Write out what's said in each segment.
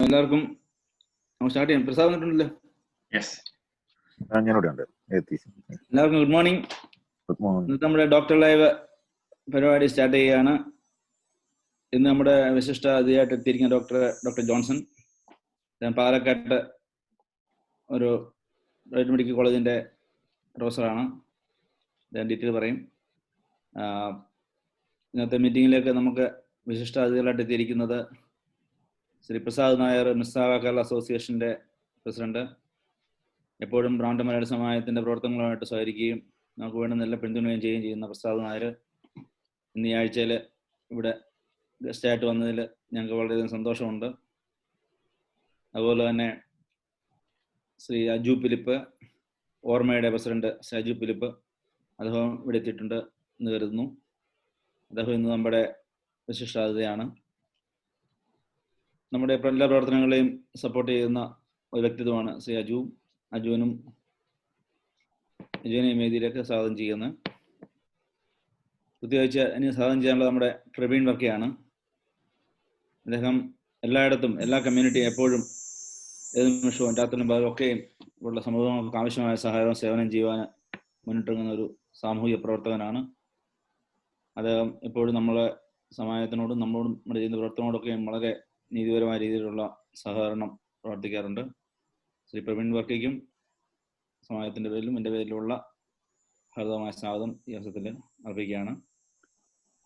എല്ലാവർക്കും സ്റ്റാർട്ട് ചെയ്യാം. പ്രസാദ് വന്നിട്ടുണ്ടല്ലോ. എല്ലാവർക്കും ഗുഡ് മോർണിംഗ്. ഇന്നത്തെ നമ്മുടെ ഡോക്ടർ ലൈവ് പരിപാടി സ്റ്റാർട്ട് ചെയ്യുകയാണ്. ഇന്ന് നമ്മുടെ വിശിഷ്ട അതിഥിയായിട്ട് എത്തിയിരിക്കുന്ന ഡോക്ടർ ജോൺസൺ. പാലക്കാട്ട് ഒരു പ്രൈവറ്റ് മെഡിക്കൽ കോളേജിൻ്റെ പ്രൊഫസറാണ്. ഡീറ്റെയിൽ പറയും. ഇന്നത്തെ മീറ്റിങ്ങിലേക്ക് നമുക്ക് വിശിഷ്ട അതിഥികളായിട്ട് എത്തിയിരിക്കുന്നത് ശ്രീ പ്രസാദ് നായർ, മിസ്സാവ കേരള അസോസിയേഷൻ്റെ പ്രസിഡന്റ്. എപ്പോഴും ബ്രാഹ്മണ മലയാളി സമാജത്തിൻ്റെ പ്രവർത്തനങ്ങളുമായിട്ട് സഹകരിക്കുകയും നമുക്ക് വേണ്ട നല്ല പിന്തുണയും ചെയ്യുന്ന പ്രസാദ് നായർ ഇന്ന് ഈ ആഴ്ചയിൽ ഇവിടെ ഗസ്റ്റായിട്ട് വന്നതിൽ ഞങ്ങൾക്ക് വളരെയധികം സന്തോഷമുണ്ട്. അതുപോലെ തന്നെ ശ്രീ അജു ഫിലിപ്പ്, ഓർമ്മയുടെ പ്രസിഡന്റ് ശ്രീ അജു ഫിലിപ്പ്, അദ്ദേഹം ഇവിടെ എത്തിയിട്ടുണ്ട് എന്ന് കരുതുന്നു. അദ്ദേഹം ഇന്ന് നമ്മുടെ വിശിഷ്ടാതിഥിയാണ്. നമ്മുടെ എല്ലാ പ്രവർത്തനങ്ങളെയും സപ്പോർട്ട് ചെയ്യുന്ന ഒരു വ്യക്തിത്വമാണ് ശ്രീ അജുവിനും വേദിയിലേക്ക് സ്വാഗതം ചെയ്യുന്നത്. പ്രത്യേകിച്ച് ഇനി സ്വാഗതം ചെയ്യാനുള്ളത് നമ്മുടെ പ്രവീൺ വർക്കിയാണ്. അദ്ദേഹം എല്ലായിടത്തും എല്ലാ കമ്മ്യൂണിറ്റിയും എപ്പോഴും ഏത് നിമിഷവും രാത്രിയും പകലൊക്കെയും ഉള്ള സമൂഹങ്ങൾക്ക് ആവശ്യമായ സഹായവും സേവനം ചെയ്യുവാൻ മുന്നിട്ടിറങ്ങുന്ന ഒരു സാമൂഹിക പ്രവർത്തകനാണ്. അദ്ദേഹം എപ്പോഴും നമ്മളെ സമാജത്തിനോടും നമ്മളോടും നമ്മുടെ ചെയ്യുന്ന പ്രവർത്തനങ്ങളോടൊക്കെയും വളരെ നീതിപരമായ രീതിയിലുള്ള സഹകരണം പ്രവർത്തിക്കാറുണ്ട്. ശ്രീ പ്രവീൺ വർക്കിക്കും സമാജത്തിൻ്റെ പേരിലും എൻ്റെ പേരിലുള്ള ഹൃദയമായ സ്വാഗതം ഈ അവസരത്തിൽ അർപ്പിക്കുകയാണ്.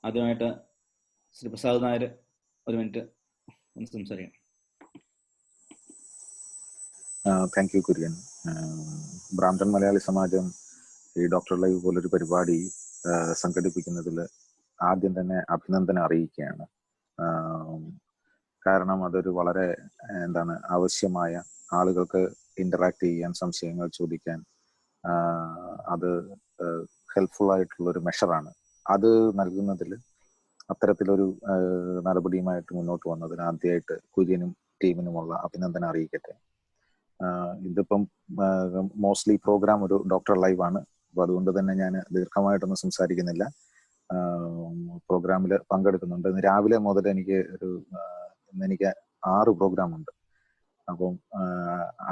ആദ്യമായിട്ട് ശ്രീ പ്രസാദ് നായർ ഒരു മിനിറ്റ് ഒന്ന് സംസാരിക്കണം. Thank you Kurian. ബ്രാഹ്മൺ മലയാളി സമാജം ഈ ഡോക്ടർ ലൈവ് പോലൊരു പരിപാടി സംഘടിപ്പിക്കുന്നതിൽ ആദ്യം തന്നെ അഭിനന്ദനം അറിയിക്കുകയാണ്. കാരണം അതൊരു വളരെ ആവശ്യമായ, ആളുകൾക്ക് ഇന്ററാക്ട് ചെയ്യാൻ, സംശയങ്ങൾ ചോദിക്കാൻ അത് ഹെൽപ്ഫുൾ ആയിട്ടുള്ളൊരു മെഷറാണ്. അത് നൽകുന്നതിൽ അത്തരത്തിലൊരു നടപടിയുമായിട്ട് മുന്നോട്ട് വന്നതിന് ആദ്യമായിട്ട് കുര്യനും ടീമിനുമുള്ള അഭിനന്ദനം അറിയിക്കട്ടെ. ഇതിപ്പം മോസ്റ്റ്ലി പ്രോഗ്രാം ഒരു ഡോക്ടർ ലൈവ് ആണ്. അപ്പോൾ അതുകൊണ്ട് തന്നെ ഞാൻ ദീർഘമായിട്ടൊന്നും സംസാരിക്കുന്നില്ല. പ്രോഗ്രാമിൽ പങ്കെടുക്കുന്നുണ്ട്. ഇന്ന് രാവിലെ മുതൽ എനിക്ക് ഇന്നെനിക്ക് 6 പ്രോഗ്രാം ഉണ്ട്. അപ്പം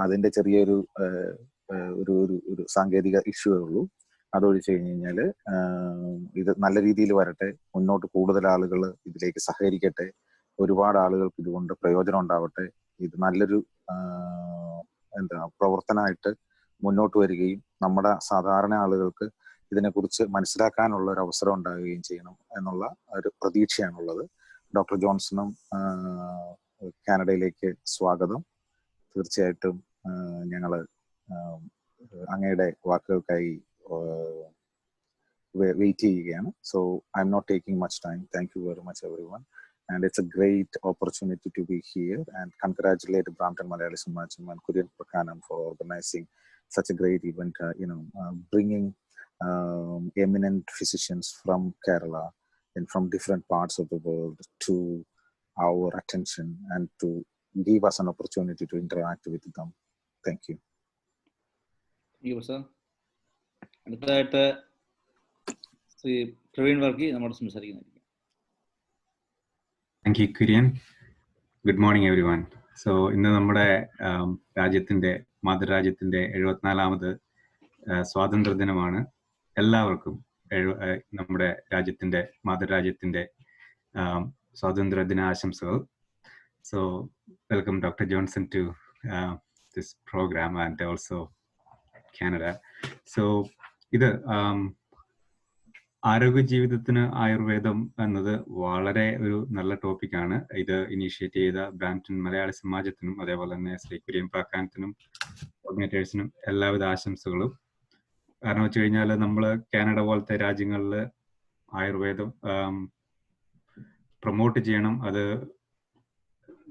അതിൻ്റെ ചെറിയൊരു ഒരു സാങ്കേതിക ഇഷ്യൂ ഉള്ളൂ. അതൊഴിച്ച് കഴിഞ്ഞ് കഴിഞ്ഞാൽ ഇത് നല്ല രീതിയിൽ വരട്ടെ, മുന്നോട്ട് കൂടുതൽ ആളുകൾ ഇതിലേക്ക് സഹകരിക്കട്ടെ, ഒരുപാട് ആളുകൾക്ക് ഇതുകൊണ്ട് പ്രയോജനം ഉണ്ടാവട്ടെ. ഇത് നല്ലൊരു പ്രവർത്തനമായിട്ട് മുന്നോട്ട് വരികയും നമ്മുടെ സാധാരണ ആളുകൾക്ക് ഇതിനെക്കുറിച്ച് മനസ്സിലാക്കാനുള്ള ഒരു അവസരം ഉണ്ടാവുകയും ചെയ്യണം എന്നുള്ള ഒരു പ്രതീക്ഷയാണുള്ളത്. ഡോക്ടർ ജോൺസണും കാനഡയിലേക്ക് സ്വാഗതം. തീർച്ചയായിട്ടും ഞങ്ങൾ അങ്ങയുടെ വാക്കുകൾക്കായി വെയിറ്റ് ചെയ്യുകയാണ്. So I'm not taking much time. Thank you very much everyone. And it's a great opportunity to be here and congratulate Brampton Malayali Samajam and Kuryan Prakanam for organizing such a great event, bringing eminent physicians from Kerala and from different parts of the world to our attention and to give us an opportunity to interact with them. Thank you. Thank you, sir. അടുത്തതായിട്ട് ശ്രീ പ്രവീൺ വർക്കി നമ്മോട് സംസാരിക്കുന്നതായിരിക്കും. Thank you, Kuryan. Good morning, everyone. So, ഇന്ന് നമ്മുടെ രാജ്യത്തിൻ്റെ മാതൃരാജ്യത്തിൻ്റെ 74ാമത് സ്വാതന്ത്ര്യ ദിനമാണ്. എല്ലാവർക്കും നമ്മുടെ രാജ്യത്തിൻ്റെ മാതൃരാജ്യത്തിൻ്റെ സ്വാതന്ത്ര്യ ദിനാശംസകൾ. So, welcome Dr. Johnson to this program and also Canada. So, ഇത് ആരോഗ്യ ജീവിതത്തിന് ആയുർവേദം എന്നത് വളരെ ഒരു നല്ല ടോപ്പിക്കാണ്. ഇത് ഇനീഷ്യേറ്റ് ചെയ്ത ബ്രാംപ്ടൺ മലയാളി സമാജത്തിനും അതേപോലെ തന്നെ ശ്രീ കുര്യൻ പ്രാക്കാനത്തിനും ഓർഗനൈസേഴ്സിനും എല്ലാവിധ ആശംസകളും. കാരണം വെച്ച് കഴിഞ്ഞാൽ നമ്മൾ കാനഡ പോലത്തെ രാജ്യങ്ങളിൽ ആയുർവേദം പ്രൊമോട്ട് ചെയ്യണം. അത്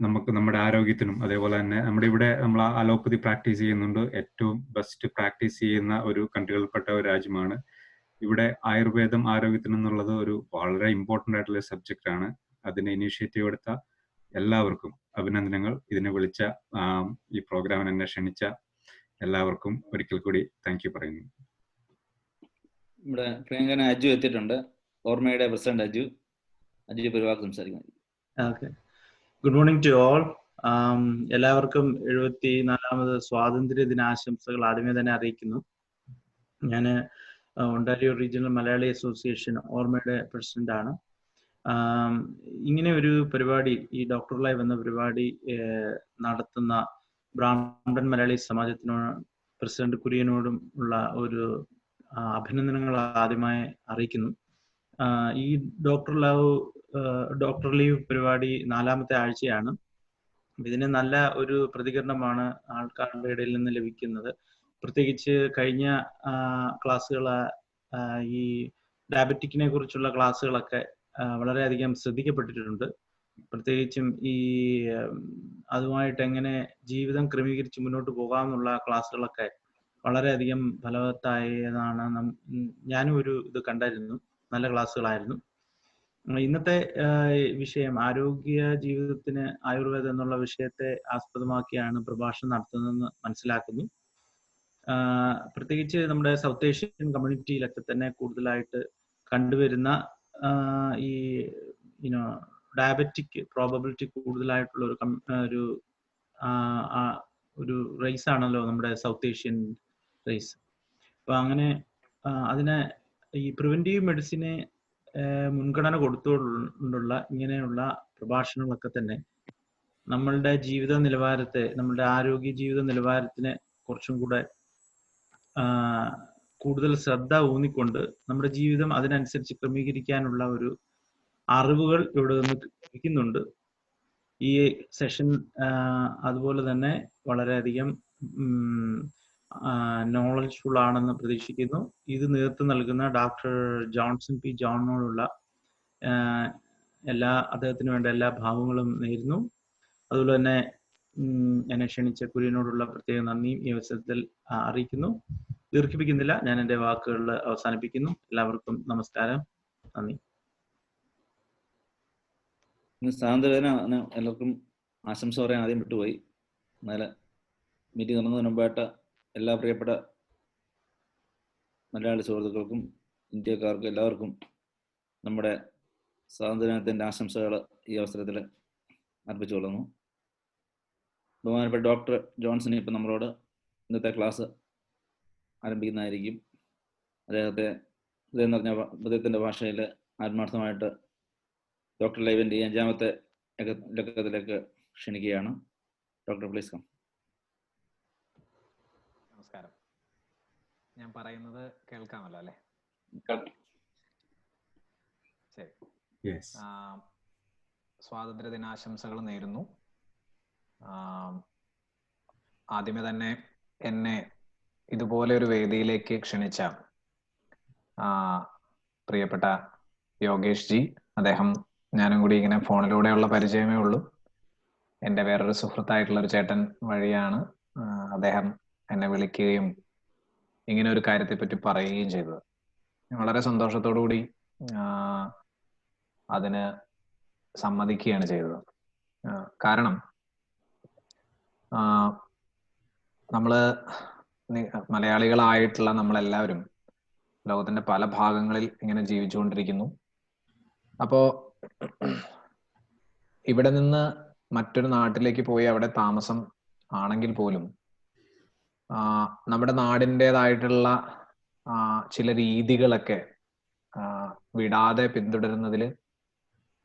നമുക്ക് നമ്മുടെ ആരോഗ്യത്തിനും അതേപോലെ തന്നെ നമ്മുടെ ഇവിടെ നമ്മൾ അലോപ്പതി പ്രാക്ടീസ് ചെയ്യുന്നുണ്ട്. ഏറ്റവും ബെസ്റ്റ് പ്രാക്ടീസ് ചെയ്യുന്ന ഒരു കൺട്രികളിൽപ്പെട്ട ഒരു രാജ്യമാണ്. ഇവിടെ ആയുർവേദം ആരോഗ്യത്തിനെന്നുള്ളത് ഒരു വളരെ ഇമ്പോർട്ടൻ്റ് ആയിട്ടുള്ള സബ്ജക്റ്റ് ആണ്. അതിന് ഇനീഷ്യേറ്റീവ് എടുത്ത എല്ലാവർക്കും അഭിനന്ദനങ്ങൾ. ഇതിനെ വിളിച്ച ഈ പ്രോഗ്രാമിന് എന്നെ ക്ഷണിച്ച എല്ലാവർക്കും ഒരിക്കൽ കൂടി താങ്ക് യു പറയുന്നു. ഇവിടെ പ്രിയങ്കരൻ അജു എത്തിയിട്ടുണ്ട്. ഓർമ്മയുടെ പ്രസിഡന്റ് അജു പരിവാർ സംസാരിക്കുന്നു. Okay. Good morning to all. എല്ലാവർക്കും 74ാമത് സ്വാതന്ത്ര്യ ദിനാശംസകൾ ആദ്യമേ തന്നെ അറിയിക്കുന്നു. ഞാൻ ഒണ്ടാരിയോ റീജിയണൽ മലയാളി അസോസിയേഷൻ ഓർമ്മയുടെ പ്രസിഡന്റാണ്. ഇങ്ങനെ ഒരു പരിപാടി, ഈ ഡോക്ടർ ലൈവ് എന്ന പരിപാടി നടത്തുന്ന ബ്രാഹ്മൺ മലയാളി സമാജത്തിനോട് പ്രസിഡന്റ് കുര്യനോടും ഉള്ള ഒരു അഭിനന്ദനങ്ങൾ ആദ്യമായി അറിയിക്കുന്നു. ഈ ഡോക്ടർ ലീവ് പരിപാടി 4ാമത്തെ ആഴ്ചയാണ്. ഇതിന് നല്ല ഒരു പ്രതികരണമാണ് ആൾക്കാരുടെ ഇടയിൽ നിന്ന് ലഭിക്കുന്നത്. പ്രത്യേകിച്ച് കഴിഞ്ഞ ക്ലാസ്സുകൾ, ഈ ഡയബറ്റിക്കിനെ കുറിച്ചുള്ള ക്ലാസ്സുകളൊക്കെ വളരെയധികം ശ്രദ്ധിക്കപ്പെട്ടിട്ടുണ്ട്. പ്രത്യേകിച്ചും ഈ അതുമായിട്ട് എങ്ങനെ ജീവിതം ക്രമീകരിച്ച് മുന്നോട്ട് പോകാമെന്നുള്ള ക്ലാസ്സുകളൊക്കെ വളരെയധികം ഫലവത്തായതാണ്. ഞാനും ഒരു ഇത് കണ്ടായിരുന്നു, നല്ല ക്ലാസ്സുകളായിരുന്നു. ഇന്നത്തെ വിഷയം ആരോഗ്യ ജീവിതത്തിന് ആയുർവേദം എന്നുള്ള വിഷയത്തെ ആസ്പദമാക്കിയാണ് പ്രഭാഷണം നടത്തുന്നതെന്ന് മനസ്സിലാക്കുന്നു. പ്രത്യേകിച്ച് നമ്മുടെ സൗത്ത് ഏഷ്യൻ കമ്മ്യൂണിറ്റിയിലൊക്കെ തന്നെ കൂടുതലായിട്ട് കണ്ടുവരുന്ന ഈ ഡയബറ്റിക് പ്രോബബിലിറ്റി കൂടുതലായിട്ടുള്ള ഒരു റേസ് ആണല്ലോ നമ്മുടെ സൗത്ത് ഏഷ്യൻ റേസ്. അപ്പൊ അങ്ങനെ അതിനെ ഈ പ്രിവെന്റീവ് മെഡിസിനെ മുൻഗണന കൊടുത്തുകൊണ്ടുള്ള ഇങ്ങനെയുള്ള പ്രഭാഷണങ്ങളൊക്കെ തന്നെ നമ്മളുടെ ജീവിത നിലവാരത്തെ, നമ്മളുടെ ആരോഗ്യ ജീവിത നിലവാരത്തിനെ കുറച്ചും കൂടെ കൂടുതൽ ശ്രദ്ധ ഊന്നിക്കൊണ്ട് നമ്മുടെ ജീവിതം അതിനനുസരിച്ച് ക്രമീകരിക്കാനുള്ള ഒരു അറിവുകൾ ഇവിടെ നിന്ന് ലഭിക്കുന്നുണ്ട്. ഈ സെഷൻ അതുപോലെ തന്നെ വളരെയധികം നോളജ്ഫുൾ ആണെന്ന് പ്രതീക്ഷിക്കുന്നു. ഇത് നേതൃത്വം നൽകുന്ന ഡോക്ടർ ജോൺസൺ പി ജോണിനോടുള്ള അദ്ദേഹത്തിന് വേണ്ട എല്ലാ ഭാവങ്ങളും നേരുന്നു. അതുപോലെ തന്നെ എന്നെ ക്ഷണിച്ച കുര്യനോടുള്ള പ്രത്യേക നന്ദിയും ഈ അവസരത്തിൽ അറിയിക്കുന്നു. ദീർഘിപ്പിക്കുന്നില്ല, ഞാൻ എൻ്റെ വാക്കുകളിൽ അവസാനിപ്പിക്കുന്നു. എല്ലാവർക്കും നമസ്കാരം, നന്ദി. സ്വാതന്ത്ര്യദിന എല്ലാവർക്കും ആശംസ പറയാൻ ആദ്യം വിട്ടുപോയി. എന്നാല് മീറ്റിംഗ് തുടങ്ങുന്നതിന് മുമ്പായിട്ട് എല്ലാ പ്രിയപ്പെട്ട മലയാളി സുഹൃത്തുക്കൾക്കും ഇന്ത്യക്കാർക്കും എല്ലാവർക്കും നമ്മുടെ സ്വാതന്ത്ര്യദിനത്തിൻ്റെ ആശംസകൾ ഈ അവസരത്തിൽ അർപ്പിച്ചു കൊള്ളുന്നു. ബഹുമാനപ്പെട്ട ഡോക്ടർ ജോൺസൺ ഇപ്പം നമ്മളോട് ഇന്നത്തെ ക്ലാസ് ആരംഭിക്കുന്നതായിരിക്കും. ഹൃദയം നിറഞ്ഞ ഹൃദയത്തിൻ്റെ ഭാഷയിൽ ആത്മാർത്ഥമായിട്ട് ഡോക്ടർ ലൈവിൻ്റെ ഈ 5ാമത്തെ ലക്കത്തിലേക്ക് ക്ഷണിക്കുകയാണ്. Doctor please come. നമസ്കാരം. ഞാൻ പറയുന്നത് കേൾക്കാമല്ലോ അല്ലേ? ശരി. സ്വാതന്ത്ര്യ ദിനാശംസകൾ നേരുന്നു. ആദ്യമേ തന്നെ എന്നെ ഇതുപോലെ ഒരു വേദിയിലേക്ക് ക്ഷണിച്ച പ്രിയപ്പെട്ട യോഗേഷ് ജി, അദ്ദേഹം ഞാനും കൂടി ഇങ്ങനെ ഫോണിലൂടെയുള്ള പരിചയമേ ഉള്ളൂ. എൻ്റെ വേറൊരു സുഹൃത്തായിട്ടുള്ള ഒരു ചേട്ടൻ വഴിയാണ് അദ്ദേഹം എന്നെ വിളിക്കുകയും ഇങ്ങനെ ഒരു കാര്യത്തെപ്പറ്റി പറയുകയും ചെയ്തത്. വളരെ സന്തോഷത്തോടു കൂടി അതിന് സമ്മതിക്കുകയാണ് ചെയ്തത്. കാരണം നമ്മള് മലയാളികളായിട്ടുള്ള നമ്മളെല്ലാവരും ലോകത്തിന്റെ പല ഭാഗങ്ങളിൽ ഇങ്ങനെ ജീവിച്ചുകൊണ്ടിരിക്കുന്നു. അപ്പോ ഇവിടെ നിന്ന് മറ്റൊരു നാട്ടിലേക്ക് പോയി അവിടെ താമസം ആണെങ്കിൽ പോലും നമ്മുടെ നാടിൻ്റെതായിട്ടുള്ള ചില രീതികളൊക്കെ വിടാതെ പിന്തുടരുന്നതിൽ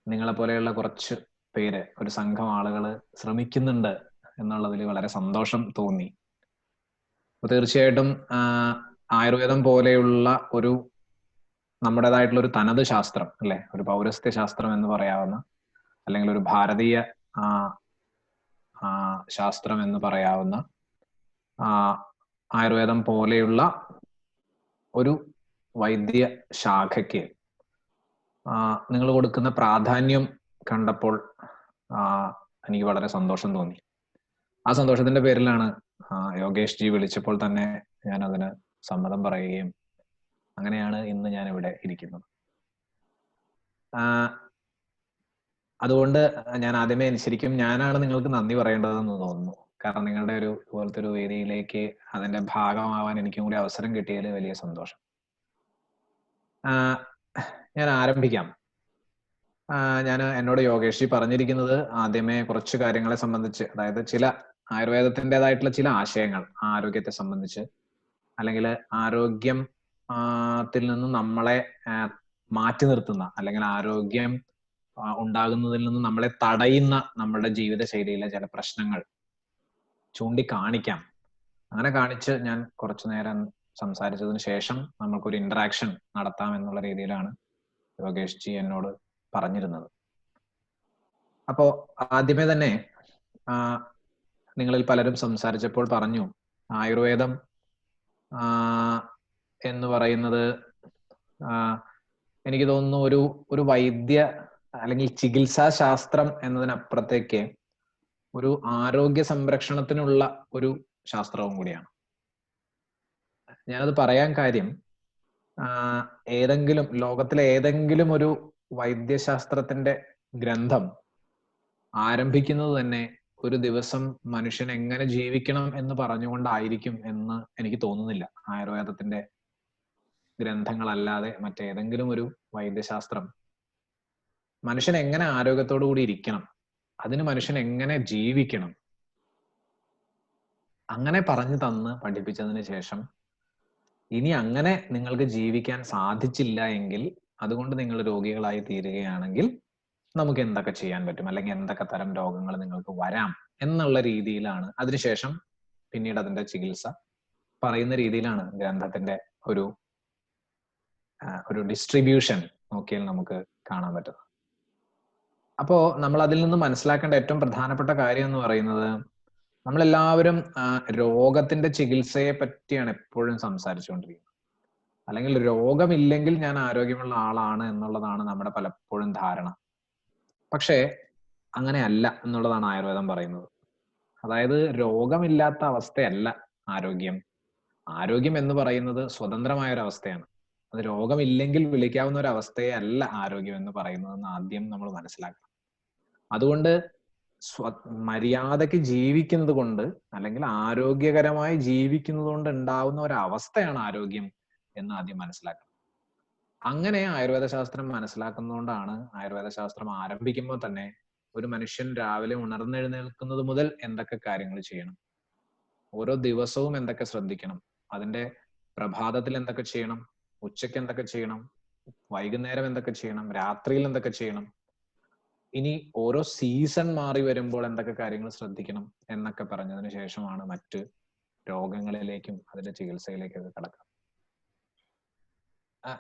നിങ്ങളെപ്പോലെയുള്ള കുറച്ച് പേര്, ഒരു സംഘം ആളുകൾ ശ്രമിക്കുന്നുണ്ട് എന്നുള്ളതിൽ വളരെ സന്തോഷം തോന്നി. അപ്പൊ തീർച്ചയായിട്ടും ആയുർവേദം പോലെയുള്ള ഒരു നമ്മുടേതായിട്ടുള്ള ഒരു തനത് ശാസ്ത്രം അല്ലെ, ഒരു പൗരസ്ത്യ ശാസ്ത്രം എന്ന് പറയാവുന്ന, അല്ലെങ്കിൽ ഒരു ഭാരതീയ ശാസ്ത്രം എന്ന് പറയാവുന്ന ആയുർവേദം പോലെയുള്ള ഒരു വൈദ്യ ശാഖയ്ക്ക് നിങ്ങൾ കൊടുക്കുന്ന പ്രാധാന്യം കണ്ടപ്പോൾ എനിക്ക് വളരെ സന്തോഷം തോന്നി. ആ സന്തോഷത്തിന്റെ പേരിലാണ് യോഗേഷ് ജി വിളിച്ചപ്പോൾ തന്നെ ഞാൻ അതിന് സമ്മതം പറയുകയും അങ്ങനെയാണ് ഇന്ന് ഞാൻ ഇവിടെ ഇരിക്കുന്നത്. അതുകൊണ്ട് ഞാൻ ആദ്യമേ ശരിക്കും ഞാനാണ് നിങ്ങൾക്ക് നന്ദി പറയേണ്ടതെന്ന് തോന്നുന്നു. കാരണം നിങ്ങളുടെ ഒരു ഇതുപോലത്തെ ഒരു വേദിയിലേക്ക് അതിന്റെ ഭാഗമാവാൻ എനിക്കും കൂടി അവസരം കിട്ടിയതിൽ വലിയ സന്തോഷം. ഞാൻ ആരംഭിക്കാം. ഞാൻ എന്നോട് യോഗേഷ് പറഞ്ഞിരിക്കുന്നത് ആദ്യമേ കുറച്ച് കാര്യങ്ങളെ സംബന്ധിച്ച്, അതായത് ചില ആയുർവേദത്തിൻ്റെതായിട്ടുള്ള ചില ആശയങ്ങൾ ആരോഗ്യത്തെ സംബന്ധിച്ച്, അല്ലെങ്കിൽ ആരോഗ്യം ത്തിൽ നിന്നും നമ്മളെ മാറ്റി നിർത്തുന്ന, അല്ലെങ്കിൽ ആരോഗ്യം ഉണ്ടാകുന്നതിൽ നിന്ന് നമ്മളെ തടയുന്ന നമ്മുടെ ജീവിതശൈലിയിലെ ചില പ്രശ്നങ്ങൾ ചൂണ്ടിക്കാണിക്കാം. അങ്ങനെ കാണിച്ച് ഞാൻ കുറച്ചു നേരം സംസാരിച്ചതിന് ശേഷം നമുക്കൊരു ഇന്ററാക്ഷൻ നടത്താം എന്നുള്ള രീതിയിലാണ് യോഗേഷ് ജി എന്നോട് പറഞ്ഞിരുന്നത്. അപ്പോ ആദ്യമേ തന്നെ നിങ്ങളിൽ പലരും സംസാരിച്ചപ്പോൾ പറഞ്ഞു, ആയുർവേദം എന്ന് പറയുന്നത് എനിക്ക് തോന്നുന്നു ഒരു വൈദ്യ അല്ലെങ്കിൽ ചികിത്സാ ശാസ്ത്രം എന്നതിനപ്പുറത്തേക്ക് ഒരു ആരോഗ്യ സംരക്ഷണത്തിനുള്ള ഒരു ശാസ്ത്രവും കൂടിയാണ്. ഞാനത് പറയാൻ കാര്യം, ഏതെങ്കിലും ലോകത്തിലെ ഏതെങ്കിലും ഒരു വൈദ്യശാസ്ത്രത്തിന്റെ ഗ്രന്ഥം ആരംഭിക്കുന്നത് തന്നെ ഒരു ദിവസം മനുഷ്യൻ എങ്ങനെ ജീവിക്കണം എന്ന് പറഞ്ഞുകൊണ്ടായിരിക്കും എന്ന് എനിക്ക് തോന്നുന്നില്ല. ആയുർവേദത്തിന്റെ ഗ്രന്ഥങ്ങളല്ലാതെ മറ്റേതെങ്കിലും ഒരു വൈദ്യശാസ്ത്രം മനുഷ്യൻ എങ്ങനെ ആരോഗ്യത്തോടു കൂടി ഇരിക്കണം, അതിന് മനുഷ്യൻ എങ്ങനെ ജീവിക്കണം, അങ്ങനെ പറഞ്ഞു തന്ന് പഠിപ്പിച്ചതിന് ശേഷം ഇനി അങ്ങനെ നിങ്ങൾക്ക് ജീവിക്കാൻ സാധിച്ചില്ല എങ്കിൽ, അതുകൊണ്ട് നിങ്ങൾ രോഗികളായി തീരുകയാണെങ്കിൽ നമുക്ക് എന്തൊക്കെ ചെയ്യാൻ പറ്റും, അല്ലെങ്കിൽ എന്തൊക്കെ തരം രോഗങ്ങൾ നിങ്ങൾക്ക് വരാം എന്നുള്ള രീതിയിലാണ്, അതിനുശേഷം പിന്നീട് അതിന്റെ ചികിത്സ പറയുന്ന രീതിയിലാണ് ഗ്രന്ഥത്തിന്റെ ഒരു ഡിസ്ട്രിബ്യൂഷൻ നോക്കിയാൽ നമുക്ക് കാണാൻ പറ്റുന്നത്. അപ്പോ നമ്മൾ അതിൽ നിന്ന് മനസ്സിലാക്കേണ്ട ഏറ്റവും പ്രധാനപ്പെട്ട കാര്യം എന്ന് പറയുന്നത്, നമ്മളെല്ലാവരും രോഗത്തിന്റെ ചികിത്സയെ പറ്റിയാണ് എപ്പോഴും സംസാരിച്ചുകൊണ്ടിരിക്കുന്നത്. അല്ലെങ്കിൽ രോഗമില്ലെങ്കിൽ ഞാൻ ആരോഗ്യമുള്ള ആളാണ് എന്നുള്ളതാണ് നമ്മുടെ പലപ്പോഴും ധാരണ. പക്ഷേ അങ്ങനെയല്ല എന്നുള്ളതാണ് ആയുർവേദം പറയുന്നത്. അതായത് രോഗമില്ലാത്ത അവസ്ഥയല്ല ആരോഗ്യം. ആരോഗ്യം എന്ന് പറയുന്നത് സ്വതന്ത്രമായ ഒരു അവസ്ഥയാണ്. അത് രോഗമില്ലെങ്കിൽ വിളിക്കാവുന്ന ഒരു അവസ്ഥയെ അല്ല ആരോഗ്യം എന്ന് പറയുന്നതെന്ന് ആദ്യം നമ്മൾ മനസ്സിലാക്കണം. അതുകൊണ്ട് മര്യാദയ്ക്ക് ജീവിക്കുന്നത് കൊണ്ട്, അല്ലെങ്കിൽ ആരോഗ്യകരമായി ജീവിക്കുന്നത് കൊണ്ട് ഉണ്ടാവുന്ന ഒരവസ്ഥയാണ് ആരോഗ്യം എന്ന് ആദ്യം മനസ്സിലാക്കണം. അങ്ങനെ ആയുർവേദ ശാസ്ത്രം മനസ്സിലാക്കുന്നതുകൊണ്ടാണ് ആയുർവേദ ശാസ്ത്രം ആരംഭിക്കുമ്പോൾ തന്നെ ഒരു മനുഷ്യൻ രാവിലെ ഉണർന്നെഴുന്നേൽക്കുന്നത് മുതൽ എന്തൊക്കെ കാര്യങ്ങൾ ചെയ്യണം, ഓരോ ദിവസവും എന്തൊക്കെ ശ്രദ്ധിക്കണം, അതിന്റെ പ്രഭാതത്തിൽ എന്തൊക്കെ ചെയ്യണം, ഉച്ചയ്ക്ക് എന്തൊക്കെ ചെയ്യണം, വൈകുന്നേരം എന്തൊക്കെ ചെയ്യണം, രാത്രിയിൽ എന്തൊക്കെ ചെയ്യണം, ഇനി ഓരോ സീസൺ മാറി വരുമ്പോൾ എന്തൊക്കെ കാര്യങ്ങൾ ശ്രദ്ധിക്കണം എന്നൊക്കെ പറഞ്ഞതിന് ശേഷമാണ് മറ്റ് രോഗങ്ങളിലേക്കും അതിന്റെ ചികിത്സയിലേക്കൊക്കെ കടക്കുക.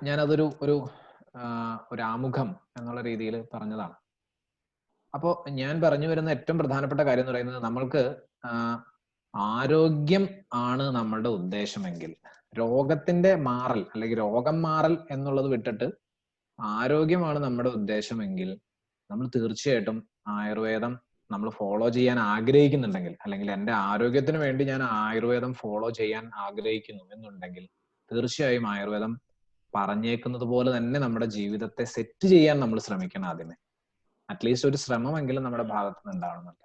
ഞാനതൊരു ഒരു ആമുഖം എന്നുള്ള രീതിയിൽ പറഞ്ഞതാണ്. അപ്പോ ഞാൻ പറഞ്ഞു വരുന്ന ഏറ്റവും പ്രധാനപ്പെട്ട കാര്യം എന്ന് പറയുന്നത്, നമ്മൾക്ക് ആരോഗ്യം ആണ് നമ്മളുടെ ഉദ്ദേശമെങ്കിൽ, രോഗത്തിന്റെ മാറൽ അല്ലെങ്കിൽ രോഗം മാറൽ എന്നുള്ളത് വിട്ടിട്ട് ആരോഗ്യമാണ് നമ്മുടെ ഉദ്ദേശമെങ്കിൽ, നമ്മൾ തീർച്ചയായിട്ടും ആയുർവേദം നമ്മൾ ഫോളോ ചെയ്യാൻ ആഗ്രഹിക്കുന്നുണ്ടെങ്കിൽ, അല്ലെങ്കിൽ എൻ്റെ ആരോഗ്യത്തിന് വേണ്ടി ഞാൻ ആയുർവേദം ഫോളോ ചെയ്യാൻ ആഗ്രഹിക്കുന്നു എന്നുണ്ടെങ്കിൽ, തീർച്ചയായും ആയുർവേദം പറഞ്ഞേക്കുന്നത് പോലെ തന്നെ നമ്മുടെ ജീവിതത്തെ സെറ്റ് ചെയ്യാൻ നമ്മൾ ശ്രമിക്കണം. ആദ്യമേ അറ്റ്ലീസ്റ്റ് ഒരു ശ്രമമെങ്കിലും നമ്മുടെ ഭാഗത്ത് നിന്ന് ഉണ്ടാവണമെന്നില്ല.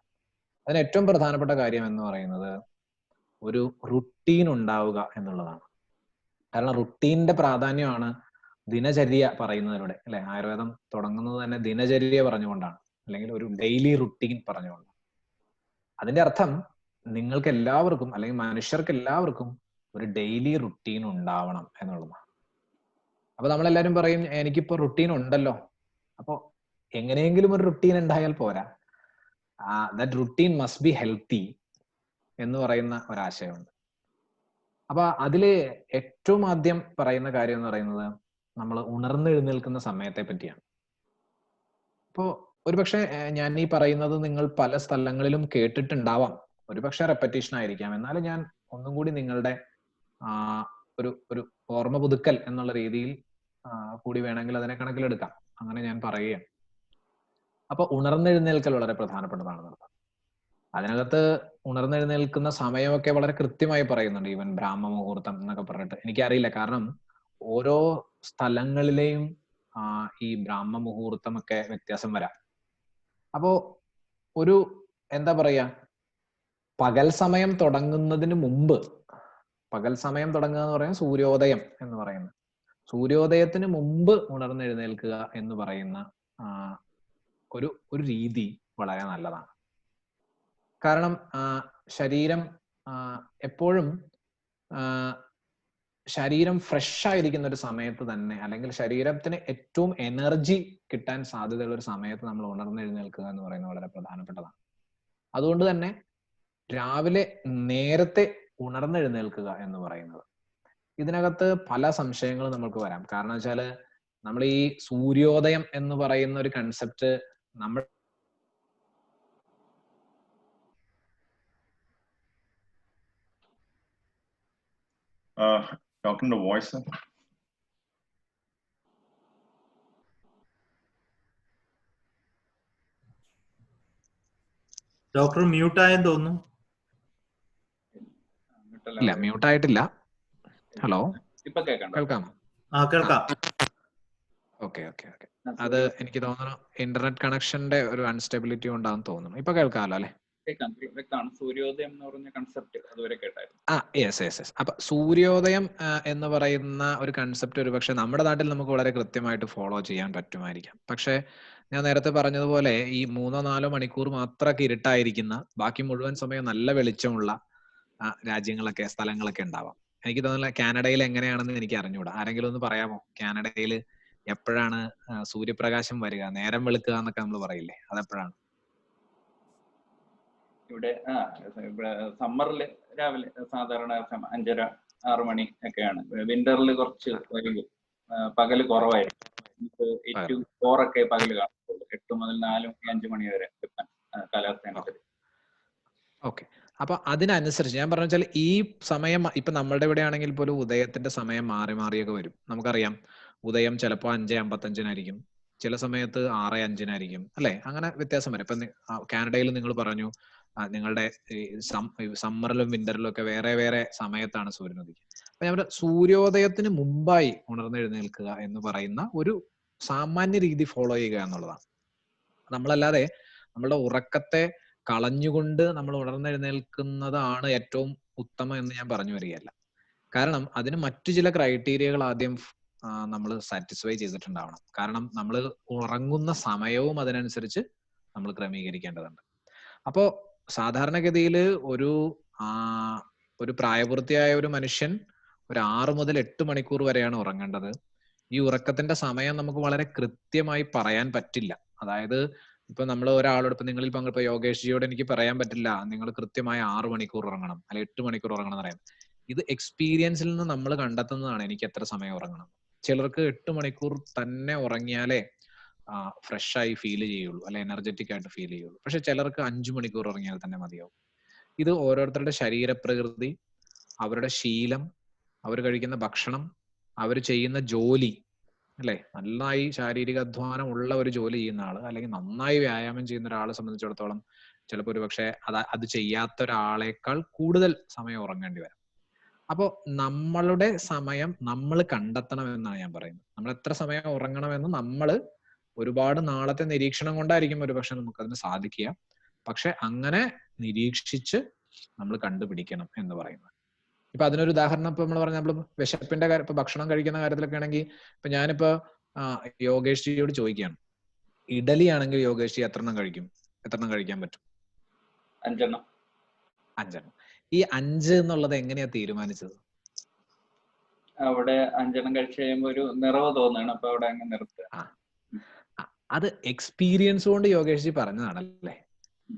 അതിന് ഏറ്റവും പ്രധാനപ്പെട്ട കാര്യം എന്ന് പറയുന്നത് ഒരു റുട്ടീൻ ഉണ്ടാവുക എന്നുള്ളതാണ്. കാരണം റുട്ടീന്റെ പ്രാധാന്യമാണ് ദിനചര്യ പറയുന്നതിലൂടെ, അല്ലെ? ആയുർവേദം തുടങ്ങുന്നത് തന്നെ ദിനചര്യ പറഞ്ഞുകൊണ്ടാണ്, അല്ലെങ്കിൽ ഒരു ഡെയിലി റുട്ടീൻ പറഞ്ഞുകൊണ്ടാണ്. അതിന്റെ അർത്ഥം നിങ്ങൾക്ക് എല്ലാവർക്കും, അല്ലെങ്കിൽ മനുഷ്യർക്ക് എല്ലാവർക്കും ഒരു ഡെയിലി റുട്ടീൻ ഉണ്ടാവണം എന്നുള്ളതാണ്. അപ്പൊ നമ്മളെല്ലാരും പറയും, എനിക്കിപ്പോ റുട്ടീൻ ഉണ്ടല്ലോ. അപ്പോ എങ്ങനെയെങ്കിലും ഒരു റുട്ടീൻ ഉണ്ടായാൽ പോരാ, that routine must be healthy എന്ന് പറയുന്ന ഒരാശയമുണ്ട്. അപ്പൊ അതില് ഏറ്റവും ആദ്യം പറയുന്ന കാര്യം എന്ന് പറയുന്നത് നമ്മൾ ഉണർന്നെഴുന്നേൽക്കുന്ന സമയത്തെ പറ്റിയാണ്. അപ്പോ ഒരുപക്ഷെ ഞാൻ ഈ പറയുന്നത് നിങ്ങൾ പല സ്ഥലങ്ങളിലും കേട്ടിട്ടുണ്ടാവാം, ഒരുപക്ഷെ റെപ്പറ്റീഷൻ ആയിരിക്കാം. എന്നാലും ഞാൻ ഒന്നും കൂടി നിങ്ങളുടെ ഒരു ഓർമ്മ പുതുക്കൽ എന്നുള്ള രീതിയിൽ കൂടി വേണമെങ്കിൽ അതിനെ കണക്കിലെടുക്കാം. അങ്ങനെ ഞാൻ പറയുകയാണ്. അപ്പൊ ഉണർന്നെഴുന്നേൽക്കൽ വളരെ പ്രധാനപ്പെട്ടതാണ്. അതിനകത്ത് ഉണർന്നെഴുന്നേൽക്കുന്ന സമയമൊക്കെ വളരെ കൃത്യമായി പറയുന്നുണ്ട്. ഈവൻ ബ്രാഹ്മ മുഹൂർത്തം എന്നൊക്കെ പറഞ്ഞിട്ട്, എനിക്കറിയില്ല, കാരണം ഓരോ സ്ഥലങ്ങളിലെയും ഈ ബ്രാഹ്മ മുഹൂർത്തം ഒക്കെ വ്യത്യാസം വരാം. അപ്പോ ഒരു എന്താ പറയാ, പകൽ സമയം തുടങ്ങുന്നതിന് മുമ്പ്, പകൽ സമയം തുടങ്ങുക എന്ന് പറയുന്നത് സൂര്യോദയം എന്ന് പറയുന്നത്, സൂര്യോദയത്തിന് മുമ്പ് ഉണർന്നെഴുന്നേൽക്കുക എന്ന് പറയുന്ന ഒരു രീതി വളരെ നല്ലതാണ്. കാരണം ശരീരം എപ്പോഴും ശരീരം ഫ്രഷ് ആയിരിക്കുന്ന ഒരു സമയത്ത് തന്നെ, അല്ലെങ്കിൽ ശരീരത്തിന് ഏറ്റവും എനർജി കിട്ടാൻ സാധ്യതയുള്ള ഒരു സമയത്ത് നമ്മൾ ഉണർന്നെഴുന്നേൽക്കുക എന്ന് പറയുന്നത് വളരെ പ്രധാനപ്പെട്ടതാണ്. അതുകൊണ്ട് തന്നെ രാവിലെ നേരത്തെ ഉണർന്നെഴുന്നേൽക്കുക എന്ന് പറയുന്നത്, ഇതിനകത്ത് പല സംശയങ്ങളും നമുക്ക് വരാം. കാരണം വെച്ചാൽ നമ്മൾ ഈ സൂര്യോദയം എന്ന് പറയുന്ന ഒരു കൺസെപ്റ്റ് നമ്മൾ ഡോക്ടറിന്റെ വോയിസ് ഡോക്ടർ മ്യൂട്ട് ആയെന്ന് തോന്നുന്നു. ഇല്ല, മ്യൂട്ട് ആയിട്ടില്ല. ഹലോ, ഇപ്പൊ കേൾക്കാമോ? കേൾക്കാം. ഓക്കെ. അത് എനിക്ക് തോന്നുന്നു ഇന്റർനെറ്റ് കണക്ഷന്റെ ഒരു അൺസ്റ്റെബിലിറ്റി കൊണ്ടാണെന്ന് തോന്നുന്നു. ഇപ്പൊ കേൾക്കാമല്ലോ അല്ലെ? സൂര്യോദയം എന്ന് പറഞ്ഞ കൺസെപ്റ്റ് അതുവരെ കേട്ടായിരുന്നു. യെസ്. അപ്പൊ സൂര്യോദയം എന്ന് പറയുന്ന ഒരു കൺസെപ്റ്റ് ഒരു പക്ഷെ നമ്മുടെ നാട്ടിൽ നമുക്ക് വളരെ കൃത്യമായിട്ട് ഫോളോ ചെയ്യാൻ പറ്റുമായിരിക്കാം. പക്ഷെ ഞാൻ നേരത്തെ പറഞ്ഞതുപോലെ ഈ 3-4 മണിക്കൂർ മാത്രമൊക്കെ ഇരുട്ടായിരിക്കുന്ന, ബാക്കി മുഴുവൻ സമയം നല്ല വെളിച്ചമുള്ള രാജ്യങ്ങളൊക്കെ, സ്ഥലങ്ങളൊക്കെ ഉണ്ടാവാം. എനിക്ക് തോന്നുന്നില്ല കാനഡയിൽ എങ്ങനെയാണെന്ന് എനിക്ക് അറിഞ്ഞുകൂടാ. ആരെങ്കിലും ഒന്ന് പറയാമോ? കാനഡയിൽ എപ്പോഴാണ് സൂര്യപ്രകാശം വരിക, നേരം വെളുക്കുക എന്നൊക്കെ നമ്മൾ പറയില്ലേ, അതെപ്പോഴാണ്? ഇവിടെ സമ്മറിൽ രാവിലെ സാധാരണ 5:30-6 മണി ഒക്കെയാണ്. വിന്ററിൽ കുറച്ച് വൈകും, പകല് കുറവായിരിക്കും. 8 to 4 ഒക്കെ പകല് കാണുള്ളൂ. 8 മുതൽ 4-5 മണി വരെ കാലാവസ്ഥ അനുസരിച്ച്. ഓക്കെ. അപ്പൊ അതിനനുസരിച്ച് ഞാൻ പറഞ്ഞു വെച്ചാൽ ഈ സമയം ഇപ്പൊ നമ്മളുടെ ഇവിടെ ആണെങ്കിൽ പോലും ഉദയത്തിന്റെ സമയം മാറിയൊക്കെ വരും. നമുക്കറിയാം ഉദയം ചിലപ്പോൾ 5:55 ചില സമയത്ത് 6:05 അല്ലെ? അങ്ങനെ വ്യത്യാസം വരും. ഇപ്പൊ കാനഡയിൽ നിങ്ങൾ പറഞ്ഞു നിങ്ങളുടെ സമ്മറിലും വിന്ററിലും ഒക്കെ വേറെ സമയത്താണ് സൂര്യൻ ഉദിക്കുക. അപ്പൊ ഞാൻ സൂര്യോദയത്തിന് മുമ്പായി ഉണർന്നെഴുന്നേൽക്കുക എന്ന് പറയുന്ന ഒരു സാമാന്യ രീതി ഫോളോ ചെയ്യുക എന്നുള്ളതാണ്. നമ്മളല്ലാതെ നമ്മളുടെ ഉറക്കത്തെ കളഞ്ഞുകൊണ്ട് നമ്മൾ ഉണർന്നെഴുന്നേൽക്കുന്നതാണ് ഏറ്റവും ഉത്തമം എന്ന് ഞാൻ പറഞ്ഞു വരികയല്ല. കാരണം അതിന് മറ്റു ചില ക്രൈറ്റീരിയകൾ ആദ്യം നമ്മൾ സാറ്റിസ്ഫൈ ചെയ്തിട്ടുണ്ടാവണം. കാരണം നമ്മൾ ഉറങ്ങുന്ന സമയവും അതിനനുസരിച്ച് നമ്മൾ ക്രമീകരിക്കേണ്ടതുണ്ട്. അപ്പോൾ സാധാരണഗതിയിൽ ഒരു പ്രായപൂർത്തിയായ ഒരു മനുഷ്യൻ ഒരു 6 മുതൽ 8 മണിക്കൂർ വരെയാണ് ഉറങ്ങേണ്ടത്. ഈ ഉറക്കത്തിന്റെ സമയം നമുക്ക് വളരെ കൃത്യമായി പറയാൻ പറ്റില്ല. അതായത് ഇപ്പൊ നമ്മൾ ഒരാളോട്, ഇപ്പൊ നിങ്ങളിൽ പങ്കെടുത്ത യോഗേഷ് ജിയോട് എനിക്ക് പറയാൻ പറ്റില്ല നിങ്ങൾ കൃത്യമായ 6 മണിക്കൂർ ഉറങ്ങണം അല്ലെ 8 മണിക്കൂർ ഉറങ്ങണം എന്ന് പറയാം. ഇത് എക്സ്പീരിയൻസിൽ നിന്ന് നമ്മൾ കണ്ടെത്തുന്നതാണ് എനിക്ക് എത്ര സമയം ഉറങ്ങണം. ചിലർക്ക് 8 മണിക്കൂർ തന്നെ ഉറങ്ങിയാലേ ഫ്രഷ് ആയി ഫീൽ ചെയ്യുള്ളൂ, അല്ലെ എനർജറ്റിക് ആയിട്ട് ഫീൽ ചെയ്യുള്ളൂ. പക്ഷെ ചിലർക്ക് 5 മണിക്കൂർ ഉറങ്ങിയാൽ തന്നെ മതിയാവും. ഇത് ഓരോരുത്തരുടെ ശരീരപ്രകൃതി, അവരുടെ ശീലം, അവർ കഴിക്കുന്ന ഭക്ഷണം, അവർ ചെയ്യുന്ന ജോലി, അല്ലെ, നന്നായി ശാരീരിക അധ്വാനം ഉള്ള ഒരു ജോലി ചെയ്യുന്ന ആള്, അല്ലെങ്കിൽ നന്നായി വ്യായാമം ചെയ്യുന്ന ഒരാളെ സംബന്ധിച്ചിടത്തോളം ചിലപ്പോൾ ഒരു പക്ഷെ അത് ചെയ്യാത്ത ഒരാളെക്കാൾ കൂടുതൽ സമയം ഉറങ്ങേണ്ടി വരാം. അപ്പോൾ നമ്മളുടെ സമയം നമ്മൾ കണ്ടെത്തണം എന്നാണ് ഞാൻ പറയുന്നത്. നമ്മൾ എത്ര സമയം ഉറങ്ങണമെന്ന് നമ്മൾ ഒരുപാട് നാളത്തെ നിരീക്ഷണം കൊണ്ടായിരിക്കും ഒരു പക്ഷെ നമുക്കതിന് സാധിക്കുക. പക്ഷെ അങ്ങനെ നിരീക്ഷിച്ച് നമ്മൾ കണ്ടുപിടിക്കണം എന്ന് പറയുന്നത്. ഇപ്പൊ അതിനൊരു ഉദാഹരണം ഇപ്പൊ നമ്മൾ പറഞ്ഞ നമ്മൾ വിശപ്പിന്റെ കാര്യം, ഇപ്പൊ ഭക്ഷണം കഴിക്കുന്ന കാര്യത്തിലൊക്കെ ആണെങ്കിൽ ഇപ്പൊ ഞാനിപ്പോ യോഗേഷ് ജിയോട് ചോദിക്കുകയാണ്, ഇഡലി ആണെങ്കിൽ യോഗേഷ് ജി എത്രണ്ണം കഴിക്കാൻ പറ്റും? 5. ഈ 5 എന്നുള്ളത് എങ്ങനെയാ തീരുമാനിച്ചത്? അവിടെ 5 കഴിച്ച് കഴിയുമ്പോൾ ഒരു നിറവ് തോന്നുകയാണ്, അപ്പൊ അവിടെ അങ്ങ് നിർത്തുക. അത് എക്സ്പീരിയൻസ് കൊണ്ട് യോഗേഷ് ജി പറഞ്ഞതാണല്ലേ,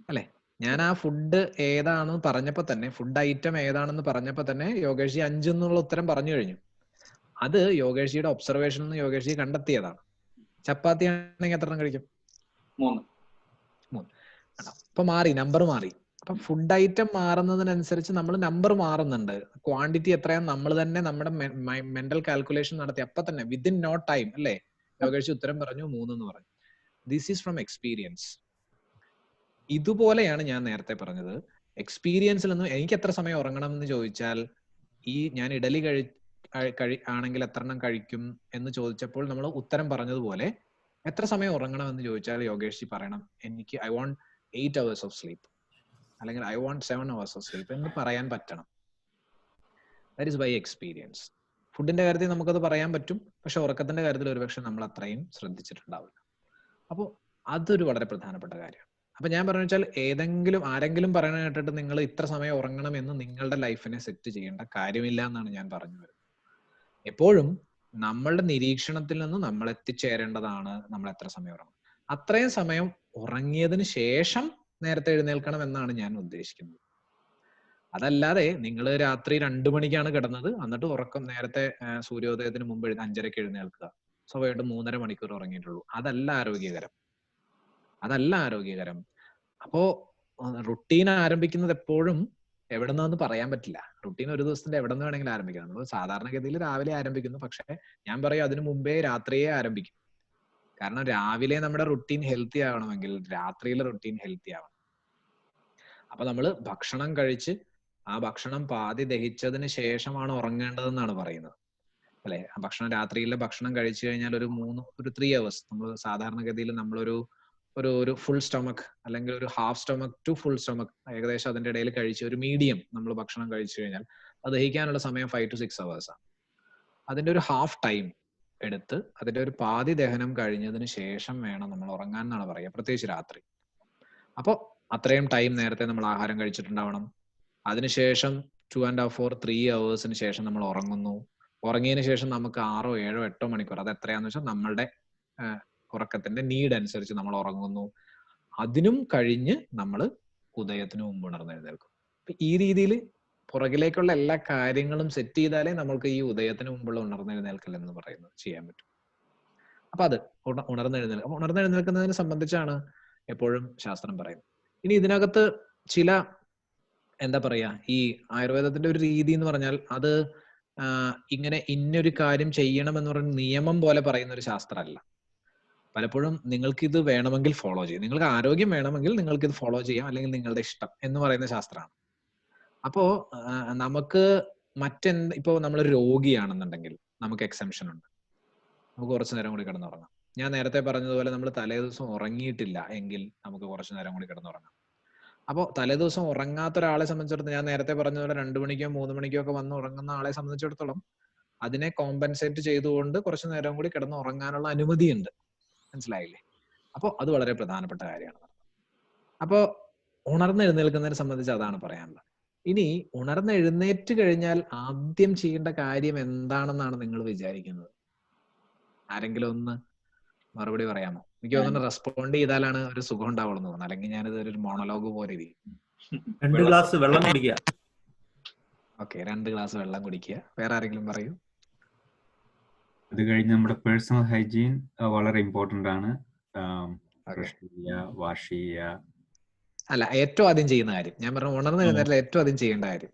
അല്ലെ? ഞാൻ ആ ഫുഡ് ഏതാണെന്ന് പറഞ്ഞപ്പോ തന്നെ, ഫുഡ് ഐറ്റം ഏതാണെന്ന് പറഞ്ഞപ്പോ തന്നെ യോഗേഷ് ജി 5 എന്നുള്ള ഉത്തരം പറഞ്ഞു കഴിഞ്ഞു. അത് യോഗേഷ് ജിയുടെ ഒബ്സർവേഷനിൽ നിന്ന് യോഗേഷ് ജി കണ്ടെത്തിയതാണ്. ചപ്പാത്തി ആണെങ്കിൽ എത്ര കഴിക്കും? 3. അപ്പൊ നമ്പർ മാറി. അപ്പൊ ഫുഡ് ഐറ്റം മാറുന്നതിനനുസരിച്ച് നമ്മൾ നമ്പർ മാറുന്നുണ്ട്. ക്വാണ്ടിറ്റി എത്രയാണ് നമ്മൾ തന്നെ നമ്മുടെ മെന്റൽ കാൽക്കുലേഷൻ നടത്തി അപ്പൊ തന്നെ വിത്തിൻ നോ ടൈം, അല്ലെ, യോഗേഷ് ജി ഉത്തരം പറഞ്ഞു 3 എന്ന് പറഞ്ഞു. This is from experience. ഇതുപോലെയാണ് ഞാൻ നേരത്തെ പറഞ്ഞത്. എക്സ്പീരിയൻസിൽ നിന്നും എനിക്ക് എത്ര സമയം ഉറങ്ങണം എന്ന് ചോദിച്ചാൽ, ഈ ഞാൻ ഇഡലി ആണെങ്കിൽ എത്ര എണ്ണം കഴിക്കും എന്ന് ചോദിച്ചപ്പോൾ നമ്മൾ ഉത്തരം പറഞ്ഞതുപോലെ എത്ര സമയം ഉറങ്ങണം എന്ന് ചോദിച്ചാൽ യോഗേഷ് ജി പറയണം എനിക്ക് I want 8 hours of sleep, അല്ലെങ്കിൽ I want 7 hours of sleep എന്ന് പറയാൻ പറ്റണം. That is by experience. ഫുഡിന്റെ കാര്യത്തിൽ നമുക്കത് പറയാൻ പറ്റും, പക്ഷെ ഉറക്കത്തിന്റെ കാര്യത്തിൽ ഒരുപക്ഷെ നമ്മൾ അത്രയും ശ്രദ്ധിച്ചിട്ടുണ്ടാവില്ല. അപ്പോൾ അതൊരു വളരെ പ്രധാനപ്പെട്ട കാര്യമാണ്. അപ്പൊ ഞാൻ പറഞ്ഞു വെച്ചാൽ ആരെങ്കിലും പറയണ കേട്ടിട്ട് നിങ്ങൾ ഇത്ര സമയം ഉറങ്ങണം എന്ന് നിങ്ങളുടെ ലൈഫിനെ സെറ്റ് ചെയ്യേണ്ട കാര്യമില്ല എന്നാണ് ഞാൻ പറഞ്ഞു വരുന്നത്. എപ്പോഴും നമ്മളുടെ നിരീക്ഷണത്തിൽ നിന്ന് നമ്മൾ എത്തിച്ചേരേണ്ടതാണ് നമ്മൾ എത്ര സമയം ഉറങ്ങണം. അത്രയും സമയം ഉറങ്ങിയതിന് ശേഷം നേരത്തെ എഴുന്നേൽക്കണം എന്നാണ് ഞാൻ ഉദ്ദേശിക്കുന്നത്. അതല്ലാതെ നിങ്ങൾ രാത്രി 2 മണിക്കാണ് കിടന്നത്, എന്നിട്ട് ഉറക്കം നേരത്തെ സൂര്യോദയത്തിന് മുമ്പ് 5:30 എഴുന്നേൽക്കുക, സ്വാഭാവികമായിട്ട് 3.5 മണിക്കൂർ ഉറങ്ങിയിട്ടുള്ളൂ. അതല്ല ആരോഗ്യകരം. അപ്പോ റുട്ടീൻ ആരംഭിക്കുന്നത് എപ്പോഴും എവിടെ നിന്നൊന്നും പറയാൻ പറ്റില്ല. റുട്ടീൻ ഒരു ദിവസത്തിന്റെ എവിടെ നിന്ന് വേണമെങ്കിലും ആരംഭിക്കാം. നമ്മൾ സാധാരണഗതിയിൽ രാവിലെ ആരംഭിക്കുന്നു, പക്ഷെ ഞാൻ പറയും അതിനു മുമ്പേ രാത്രിയെ ആരംഭിക്കും. കാരണം രാവിലെ നമ്മുടെ റുട്ടീൻ ഹെൽത്തി ആവണമെങ്കിൽ രാത്രിയിലെ റുട്ടീൻ ഹെൽത്തി ആവണം. അപ്പൊ നമ്മൾ ഭക്ഷണം കഴിച്ച് ആ ഭക്ഷണം പാതി ദഹിച്ചതിന് ശേഷമാണ് ഉറങ്ങേണ്ടതെന്നാണ് പറയുന്നത്, അല്ലെ? രാത്രിയിലെ ഭക്ഷണം കഴിച്ചു കഴിഞ്ഞാൽ ഒരു 3 hours നമ്മൾ സാധാരണഗതിയിൽ നമ്മളൊരു ഫുൾ സ്റ്റൊമക്ക് അല്ലെങ്കിൽ ഒരു half stomach to full stomach ഏകദേശം അതിന്റെ ഇടയിൽ കഴിച്ച് ഒരു മീഡിയം നമ്മൾ ഭക്ഷണം കഴിച്ചു കഴിഞ്ഞാൽ അത് ദഹിക്കാനുള്ള സമയം 5 to 6 hours ആണ്. അതിന്റെ ഒരു ഹാഫ് ടൈം എടുത്ത് അതിന്റെ ഒരു പാതി ദഹനം കഴിഞ്ഞതിന് ശേഷം വേണം നമ്മൾ ഉറങ്ങാൻ എന്നാണ് പറയുക, പ്രത്യേകിച്ച് രാത്രി. അപ്പോൾ അത്രയും ടൈം നേരത്തെ നമ്മൾ ആഹാരം കഴിച്ചിട്ടുണ്ടാവണം. അതിനുശേഷം 2.5 or 3 hours ശേഷം നമ്മൾ ഉറങ്ങുന്നു. ഉറങ്ങിയതിന് ശേഷം നമുക്ക് 6, 7, 8 മണിക്കൂർ, അത് എത്രയാന്ന് വെച്ചാൽ നമ്മളുടെ ഉറക്കത്തിന്റെ നീഡ് അനുസരിച്ച് നമ്മൾ ഉറങ്ങുന്നു. അതിനും കഴിഞ്ഞ് നമ്മൾ ഉദയത്തിന് മുമ്പ് ഉണർന്നെഴുന്നേൽക്കും. ഈ രീതിയിൽ പുറകിലേക്കുള്ള എല്ലാ കാര്യങ്ങളും സെറ്റ് ചെയ്താലേ നമ്മൾക്ക് ഈ ഉദയത്തിന് മുമ്പുള്ള ഉണർന്നെഴുന്നേൽക്കൽ എന്ന് പറയുന്നത് ചെയ്യാൻ പറ്റും. അപ്പൊ അത് ഉണർന്നെഴുന്നേൽക്കുന്നതിനെ സംബന്ധിച്ചാണ് എപ്പോഴും ശാസ്ത്രം പറയുന്നത്. ഇനി ഇതിനകത്ത് ചില എന്താ പറയാ, ഈ ആയുർവേദത്തിന്റെ ഒരു രീതി എന്ന് പറഞ്ഞാൽ അത് ഇങ്ങനെ ഇന്നൊരു കാര്യം ചെയ്യണം എന്ന് പറയുന്ന നിയമം പോലെ പറയുന്ന ഒരു ശാസ്ത്രമല്ല. പലപ്പോഴും നിങ്ങൾക്ക് ഇത് വേണമെങ്കിൽ ഫോളോ ചെയ്യാം, നിങ്ങൾക്ക് ആരോഗ്യം വേണമെങ്കിൽ നിങ്ങൾക്ക് ഇത് ഫോളോ ചെയ്യാം, അല്ലെങ്കിൽ നിങ്ങളുടെ ഇഷ്ടം എന്ന് പറയുന്ന ശാസ്ത്രമാണ്. അപ്പോ നമുക്ക് ഇപ്പോ നമ്മളൊരു രോഗിയാണെന്നുണ്ടെങ്കിൽ നമുക്ക് എക്സംഷൻ ഉണ്ട്, നമുക്ക് കുറച്ചു നേരം കൂടി കിടന്നുറങ്ങാം. ഞാൻ നേരത്തെ പറഞ്ഞതുപോലെ നമ്മൾ തലേ ദിവസം ഉറങ്ങിയിട്ടില്ല എങ്കിൽ നമുക്ക് കുറച്ചു നേരം കൂടി കിടന്നുറങ്ങാം. അപ്പോൾ തലേ ദിവസം ഉറങ്ങാത്ത ഒരാളെ സംബന്ധിച്ചിടത്തോളം, ഞാൻ നേരത്തെ പറഞ്ഞതുപോലെ 2 മണിക്കോ 3 മണിക്കോ ഒക്കെ വന്ന് ഉറങ്ങുന്ന ആളെ സംബന്ധിച്ചിടത്തോളം അതിനെ കോമ്പൻസേറ്റ് ചെയ്തുകൊണ്ട് കുറച്ചു നേരം കൂടി കിടന്ന് ഉറങ്ങാനുള്ള അനുമതിയുണ്ട്. മനസ്സിലായില്ലേ? അപ്പോൾ അത് വളരെ പ്രധാനപ്പെട്ട കാര്യമാണ്. അപ്പോൾ ഉണർന്നെഴുന്നേൽക്കുന്നതിനെ സംബന്ധിച്ച് അതാണ് പറയാനുള്ളത്. ഇനി ഉണർന്നെഴുന്നേറ്റ് കഴിഞ്ഞാൽ ആദ്യം ചെയ്യേണ്ട കാര്യം എന്താണെന്നാണ് നിങ്ങൾ വിചാരിക്കുന്നത്? ആരെങ്കിലും ഒന്ന് മറുപടി പറയാമോ? എനിക്ക് തോന്നുന്നു റെസ്പോണ്ട് ചെയ്താലാണ് ഒരു സുഖം ഉണ്ടാവുള്ളൂ തോന്നുന്നു, അല്ലെങ്കിൽ ഞാനിത് ഒരു മോണോലോഗ് പോലെ ഇരിക്കും. 2 ഗ്ലാസ് വെള്ളം കുടിക്കുക. ഓക്കെ, 2 ഗ്ലാസ് വെള്ളം കുടിക്കുക. വേറെ ആരെങ്കിലും പറയൂ. അത് കഴിഞ്ഞ് നമ്മുടെ പേഴ്സണൽ ഹൈജീൻ വളരെ ഇമ്പോർട്ടന്റ് ആണ്. വാഷ് ചെയ്യുക. അല്ല, ഏറ്റവും ആദ്യം ചെയ്യുന്ന കാര്യം ഞാൻ പറഞ്ഞു, ഉണർന്നെഴുന്നേറ്റ് ഏറ്റവും ആദ്യം ചെയ്യേണ്ട കാര്യം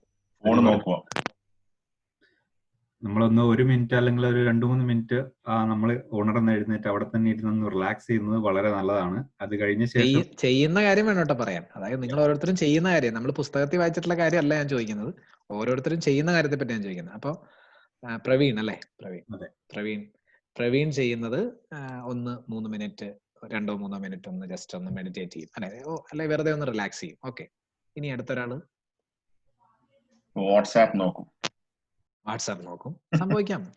നമ്മളൊന്ന് 1 മിനിറ്റ് അല്ലെങ്കിൽ ഒരു 2-3 മിനിറ്റ് നമ്മൾ ഉണർന്നെഴുന്നേറ്റ് അവിടെ തന്നെ ഇരുന്ന് റിലാക്സ് ചെയ്യുന്നത് വളരെ നല്ലതാണ്. അത് കഴിഞ്ഞ ശേഷം ചെയ്യുന്ന കാര്യം വേണോട്ടോ പറയാൻ. അതായത് നിങ്ങൾ ഓരോരുത്തരും ചെയ്യുന്ന കാര്യം, നമ്മൾ പുസ്തകത്തിൽ വായിച്ചിട്ടുള്ള കാര്യമല്ല ഞാൻ ചോദിക്കുന്നത്, ഓരോരുത്തരും ചെയ്യുന്ന കാര്യത്തെ പറ്റി ഞാൻ ചോദിക്കുന്നത്. അപ്പൊ പ്രവീൺ അല്ലേ? പ്രവീൺ ചെയ്യുന്നത് 3 മിനിറ്റ് 2-3 മിനിറ്റ് ഒന്ന് ജസ്റ്റ് ഒന്ന് മെഡിറ്റേറ്റ് ചെയ്യും, അല്ലെ വെറുതെ ഒന്ന് റിലാക്സ് ചെയ്യും. ഓക്കെ, ഇനി അടുത്തൊരാള് വാട്സാപ്പ് നോക്കും.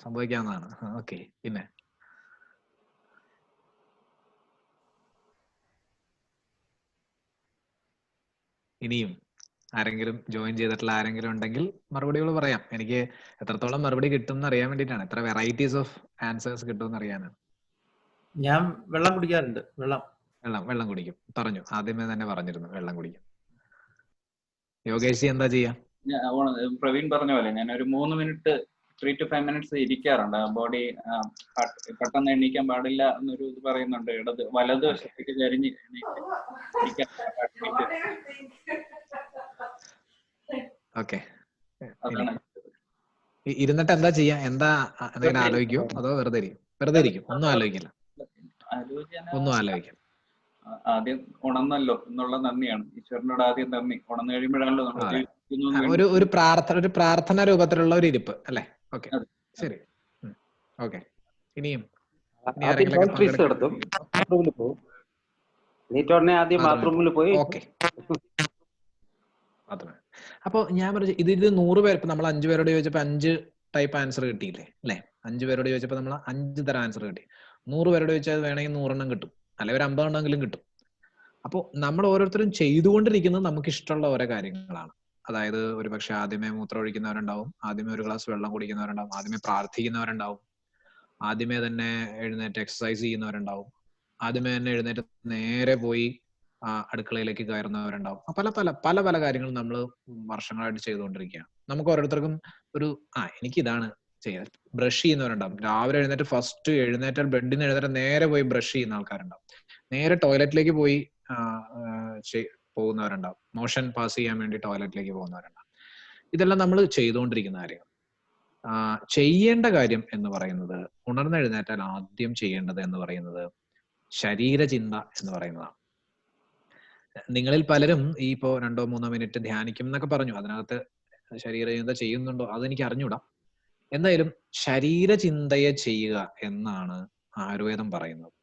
സംഭവിക്കാവുന്നതാണ്. ഓക്കെ, പിന്നെ ഇനിയും ആരെങ്കിലും ജോയിൻ ചെയ്തിട്ടുള്ള ആരെങ്കിലും ഉണ്ടെങ്കിൽ മറുപടികൾ പറയാം. എനിക്ക് എത്രത്തോളം മറുപടി കിട്ടും എന്ന് അറിയാൻ വേണ്ടിയിട്ടാണ്, എത്ര വെറൈറ്റീസ് ഓഫ് ആൻസേഴ്സ് കിട്ടുമെന്ന് അറിയാനാണ്. ഞാൻ വെള്ളം കുടിക്കാറുണ്ട്. വെള്ളം കുടിക്കും പറഞ്ഞു, ആദ്യമേ തന്നെ പറഞ്ഞിരുന്നു വെള്ളം കുടിക്കും. യോഗേഷ് എന്താ ചെയ്യാ? പ്രവീൺ പറഞ്ഞ പോലെ ഞാൻ ഒരു 3 മിനിറ്റ് 3 to 5 minutes ഇരിക്കാറുണ്ട്. ബോഡി പെട്ടെന്ന് എണീക്കാൻ പാടില്ല എന്നൊരു ഇത് പറയുന്നുണ്ട്. വലത് വശത്തേക്ക് ചരിഞ്ഞ് ഓക്കെ, ഇരുന്നിട്ട് എന്താ ചെയ്യാ? എന്തെങ്കിലും ആലോചിക്കോ അതോ വെറുതെ ഇരിക്കും? ഒന്നും ആലോചിക്കില്ല. ആദ്യം ഉണർന്നല്ലോ എന്നുള്ള നന്ദിയാണ്, ഈശ്വരനോട് ആദ്യം നന്ദി. ഉണർന്നു കഴിയുമ്പോഴാണല്ലോ നമ്മൾ ഒരു പ്രാർത്ഥന രൂപത്തിലുള്ള ഒരു ഇരിപ്പ് അല്ലെ? ഓക്കെ, ശരി. ഓക്കെ, ഇനിയും അപ്പൊ ഞാൻ പറഞ്ഞു ഇത് 100 പേർ, ഇപ്പൊ നമ്മൾ 5 പേരോട് ചോദിച്ചപ്പോ 5 ടൈപ്പ് ആൻസർ കിട്ടിയില്ലേ അല്ലെ? 5 പേരോട് ചോദിച്ചപ്പോ നമ്മൾ 5 തരം ആൻസർ കിട്ടി. 100 പേരോട് ചോദിച്ചാൽ വേണമെങ്കിൽ 100 എണ്ണം കിട്ടും അല്ലെങ്കിൽ ഒരു 50 എണ്ണമെങ്കിലും കിട്ടും. അപ്പോൾ നമ്മൾ ഓരോരുത്തരും ചെയ്തുകൊണ്ടിരിക്കുന്നത് നമുക്ക് ഇഷ്ടമുള്ള ഓരോ കാര്യങ്ങളാണ്. അതായത് ഒരുപക്ഷെ ആദ്യമേ മൂത്രം ഒഴിക്കുന്നവരുണ്ടാവും, ആദ്യമേ ഒരു ഗ്ലാസ് വെള്ളം കുടിക്കുന്നവരുണ്ടാവും, ആദ്യമേ പ്രാർത്ഥിക്കുന്നവരുണ്ടാവും, ആദ്യമേ തന്നെ എഴുന്നേറ്റ് എക്സസൈസ് ചെയ്യുന്നവരുണ്ടാവും, ആദ്യമേ തന്നെ എഴുന്നേറ്റ് നേരെ പോയി അടുക്കളയിലേക്ക് കയറുന്നവരുണ്ടാവും. പല പല പല പല കാര്യങ്ങളും നമ്മൾ വർഷങ്ങളായിട്ട് ചെയ്തുകൊണ്ടിരിക്കുകയാണ്. നമുക്ക് ഓരോരുത്തർക്കും ഒരു എനിക്ക് ഇതാണ് ചെയ്യാൻ. ബ്രഷ് ചെയ്യുന്നവരുണ്ടാവും, രാവിലെ എഴുന്നേറ്റ് ഫസ്റ്റ് എഴുന്നേറ്റാൽ ബെഡിന് എഴുന്നേറ്റ് നേരെ പോയി ബ്രഷ് ചെയ്യുന്ന ആൾക്കാരുണ്ടാവും, നേരെ ടോയ്ലറ്റിലേക്ക് പോയി പോകുന്നവരുണ്ടാവും, മോഷൻ പാസ് ചെയ്യാൻ വേണ്ടി ടോയ്ലറ്റിലേക്ക് പോകുന്നവരുണ്ടാവും. ഇതെല്ലാം നമ്മൾ ചെയ്തുകൊണ്ടിരിക്കുന്ന കാര്യങ്ങൾ. ചെയ്യേണ്ട കാര്യം എന്ന് പറയുന്നത്, ഉണർന്നെഴുന്നേറ്റാൽ ആദ്യം ചെയ്യേണ്ടത് എന്ന് പറയുന്നത് ശരീരചിന്ത എന്ന് പറയുന്നതാണ്. നിങ്ങളിൽ പലരും ഈ ഇപ്പോ 2-3 മിനിറ്റ് ധ്യാനിക്കും എന്നൊക്കെ പറഞ്ഞു. അതിനകത്ത് ശരീരചിന്ത ചെയ്യുന്നുണ്ടോ അതെനിക്ക് അറിഞ്ഞൂടാ. എന്തായാലും ശരീരചിന്തയെ ചെയ്യുക എന്നാണ് ആയുർവേദം പറയുന്നത്.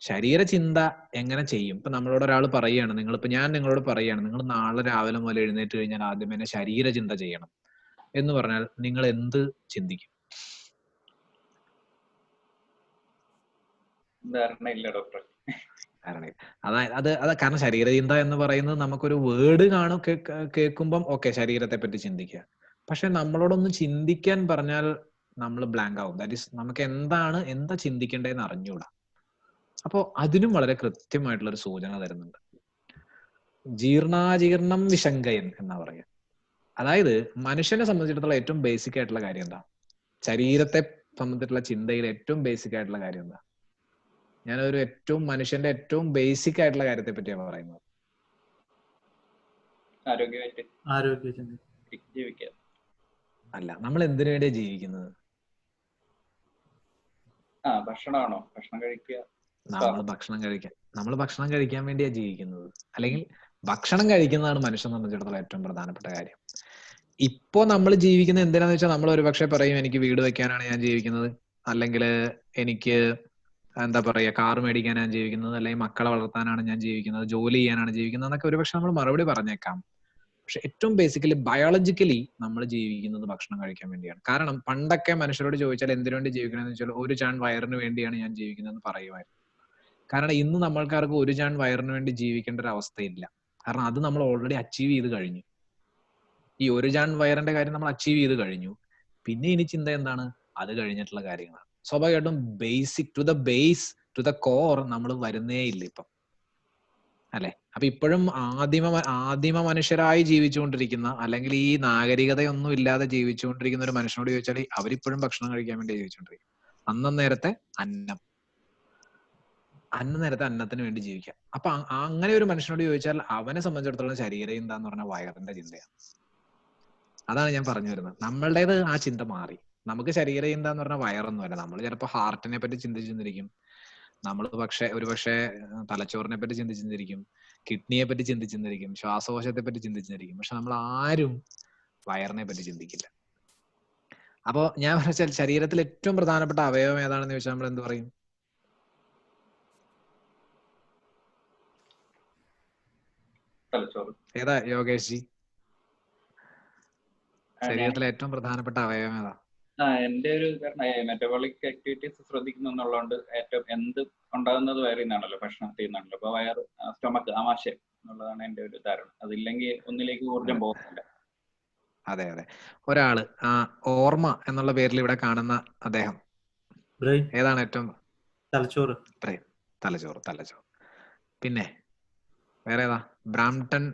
ശരീരചിന്ത എങ്ങനെ ചെയ്യും? ഇപ്പൊ നമ്മളോട് ഒരാൾ പറയുകയാണ്, ഞാൻ നിങ്ങളോട് പറയുകയാണ്, നിങ്ങൾ നാളെ രാവിലെ മുതൽ എഴുന്നേറ്റ് കഴിഞ്ഞാൽ ആദ്യം തന്നെ ശരീരചിന്ത ചെയ്യണം എന്ന് പറഞ്ഞാൽ നിങ്ങൾ എന്ത് ചിന്തിക്കും? അതായത് അത് കാരണം ശരീരചിന്ത എന്ന് പറയുന്നത് നമുക്കൊരു വേർഡ് കേൾക്കുമ്പം ഓക്കെ ശരീരത്തെ പറ്റി ചിന്തിക്കുക. പക്ഷെ നമ്മളോടൊന്ന് ചിന്തിക്കാൻ പറഞ്ഞാൽ നമ്മൾ ബ്ലാങ്ക് ആവും. ദാറ്റ് ഈസ് നമുക്ക് എന്താ ചിന്തിക്കേണ്ടതെന്ന് അറിഞ്ഞൂടാ. അപ്പോ അതിനും വളരെ കൃത്യമായിട്ടുള്ള ഒരു സൂചന തരുന്നുണ്ട്. ജീർണാജീർണം വിശങ്കയൻ എന്നാ പറയുക. അതായത് മനുഷ്യനെ സംബന്ധിച്ചിടത്തോളം ഏറ്റവും ബേസിക് ആയിട്ടുള്ള കാര്യം എന്താ? ശരീരത്തെ സംബന്ധിച്ചിട്ടുള്ള ചിന്തയിൽ ഏറ്റവും ബേസിക് ആയിട്ടുള്ള കാര്യം എന്താ? ഞാനൊരു മനുഷ്യന്റെ ഏറ്റവും ബേസിക് ആയിട്ടുള്ള കാര്യത്തെ പറ്റിയാണ് പറയുന്നത്. അല്ല, നമ്മൾ എന്തിനു വേണ്ടിയാ ജീവിക്കുന്നത്? നമ്മൾ ഭക്ഷണം കഴിക്കാൻ വേണ്ടിയാ ജീവിക്കുന്നത്. അല്ലെങ്കിൽ ഭക്ഷണം കഴിക്കുന്നതാണ് മനുഷ്യനെ സംബന്ധിച്ചിടത്തോളം ഏറ്റവും പ്രധാനപ്പെട്ട കാര്യം. ഇപ്പോ നമ്മൾ ജീവിക്കുന്നത് എന്തിനാന്ന് വെച്ചാൽ നമ്മൾ ഒരുപക്ഷെ പറയും എനിക്ക് വീട് വെക്കാനാണ് ഞാൻ ജീവിക്കുന്നത്, അല്ലെങ്കിൽ എനിക്ക് എന്താ പറയാ കാർ മേടിക്കാനാണ് ജീവിക്കുന്നത്, അല്ലെങ്കിൽ മക്കളെ വളർത്താനാണ് ഞാൻ ജീവിക്കുന്നത്, ജോലി ചെയ്യാനാണ് ജീവിക്കുന്നത് എന്നൊക്കെ ഒരുപക്ഷെ നമ്മൾ മറുപടി പറഞ്ഞേക്കാം. പക്ഷെ ഏറ്റവും ബേസിക്കലി ബയോളജിക്കലി നമ്മൾ ജീവിക്കുന്നത് ഭക്ഷണം കഴിക്കാൻ വേണ്ടിയാണ്. കാരണം പണ്ടൊക്കെ മനുഷ്യരോട് ചോദിച്ചാൽ എന്തിനു വേണ്ടി ജീവിക്കണമെന്ന് വെച്ചാൽ ഒരു ചാൺ വയറിന് വേണ്ടിയാണ് ഞാൻ ജീവിക്കുന്നതെന്ന് പറയുമായിരുന്നു. കാരണം ഇന്ന് നമ്മൾക്കാർക്ക് ഒരു ചാൺ വയറിന് വേണ്ടി ജീവിക്കേണ്ട ഒരു അവസ്ഥയില്ല. കാരണം അത് നമ്മൾ ഓൾറെഡി അച്ചീവ് ചെയ്ത് കഴിഞ്ഞു. ഈ ഒരു ചാൺ വയറിന്റെ കാര്യം നമ്മൾ അച്ചീവ് ചെയ്ത് കഴിഞ്ഞു. പിന്നെ ഇനി ചിന്ത എന്താണ്? അത് കഴിഞ്ഞിട്ടുള്ള കാര്യങ്ങളാണ്. സ്വാഭാവികമായിട്ടും ബേസിക് ടു ദ കോർ നമ്മൾ വരുന്നേ ഇല്ല ഇപ്പം, അല്ലെ? അപ്പൊ ഇപ്പോഴും ആദിമ മനുഷ്യരായി ജീവിച്ചുകൊണ്ടിരിക്കുന്ന, അല്ലെങ്കിൽ ഈ നാഗരികതയൊന്നും ഇല്ലാതെ ജീവിച്ചുകൊണ്ടിരിക്കുന്ന ഒരു മനുഷ്യനോട് ചോദിച്ചാൽ അവരിപ്പോഴും ഭക്ഷണം കഴിക്കാൻ വേണ്ടി ജീവിച്ചുകൊണ്ടിരിക്കും. നേരത്തെ അന്നത്തിന് വേണ്ടി ജീവിക്കാം. അപ്പൊ അങ്ങനെ ഒരു മനുഷ്യനോട് ചോദിച്ചാൽ അവനെ സംബന്ധിച്ചിടത്തോളം ശരീരം എന്താന്ന് പറഞ്ഞാൽ വയറിന്റെ ചിന്തയാണ്. അതാണ് ഞാൻ പറഞ്ഞു വരുന്നത്. നമ്മളുടേത് ആ ചിന്ത മാറി. നമുക്ക് ശരീരം എന്താന്ന് പറഞ്ഞാൽ വയറൊന്നുമല്ല. നമ്മൾ ചിലപ്പോൾ ഹാർട്ടിനെ പറ്റി ചിന്തിച്ചിരിക്കും, നമ്മൾ ഒരുപക്ഷെ തലച്ചോറിനെ പറ്റി ചിന്തിച്ചിരിക്കും, കിഡ്നിയെ പറ്റി ചിന്തിച്ചിരിക്കും, ശ്വാസകോശത്തെ പറ്റി ചിന്തിച്ചിരിക്കും. പക്ഷെ നമ്മൾ ആരും വയറിനെ പറ്റി ചിന്തിക്കില്ല. അപ്പോ ഞാൻ പറഞ്ഞാൽ ശരീരത്തിൽ ഏറ്റവും പ്രധാനപ്പെട്ട അവയവം ഏതാണെന്ന് ചോദിച്ചാൽ നമ്മൾ എന്ത് പറയും? ഏതാ യോഗേഷ് ജി? ശരീരത്തിലെ ഏറ്റവും പ്രധാനപ്പെട്ട അവയവം ഏതാ? എന്റെ ഒരു മെറ്റബോളിക് ആക്ടിവിറ്റീസ് ശ്രദ്ധിക്കുന്നുള്ളതുകൊണ്ട് ഏറ്റവും എന്ത് ഉണ്ടാകുന്നത് വയറിൽ നിന്നാണല്ലോ, ഭക്ഷണത്തിൽ നിന്നാണല്ലോ. അപ്പൊ സ്റ്റൊമക്ക്, ആമാശയം എന്നുള്ളതാണ് എന്റെ ഒരു ധാരണ. അതില്ലെങ്കിൽ ഒന്നിലേക്ക് ഊർജം പോകുന്നില്ല. അതെ. ഒരാള് ഓർമ്മ എന്നുള്ള പേരിൽ ഇവിടെ കാണുന്ന അദ്ദേഹം ഏതാണ് ഏറ്റവും? തലച്ചോറ്. തലച്ചോറ്. പിന്നെ വേറെ ഏതാ? Brampton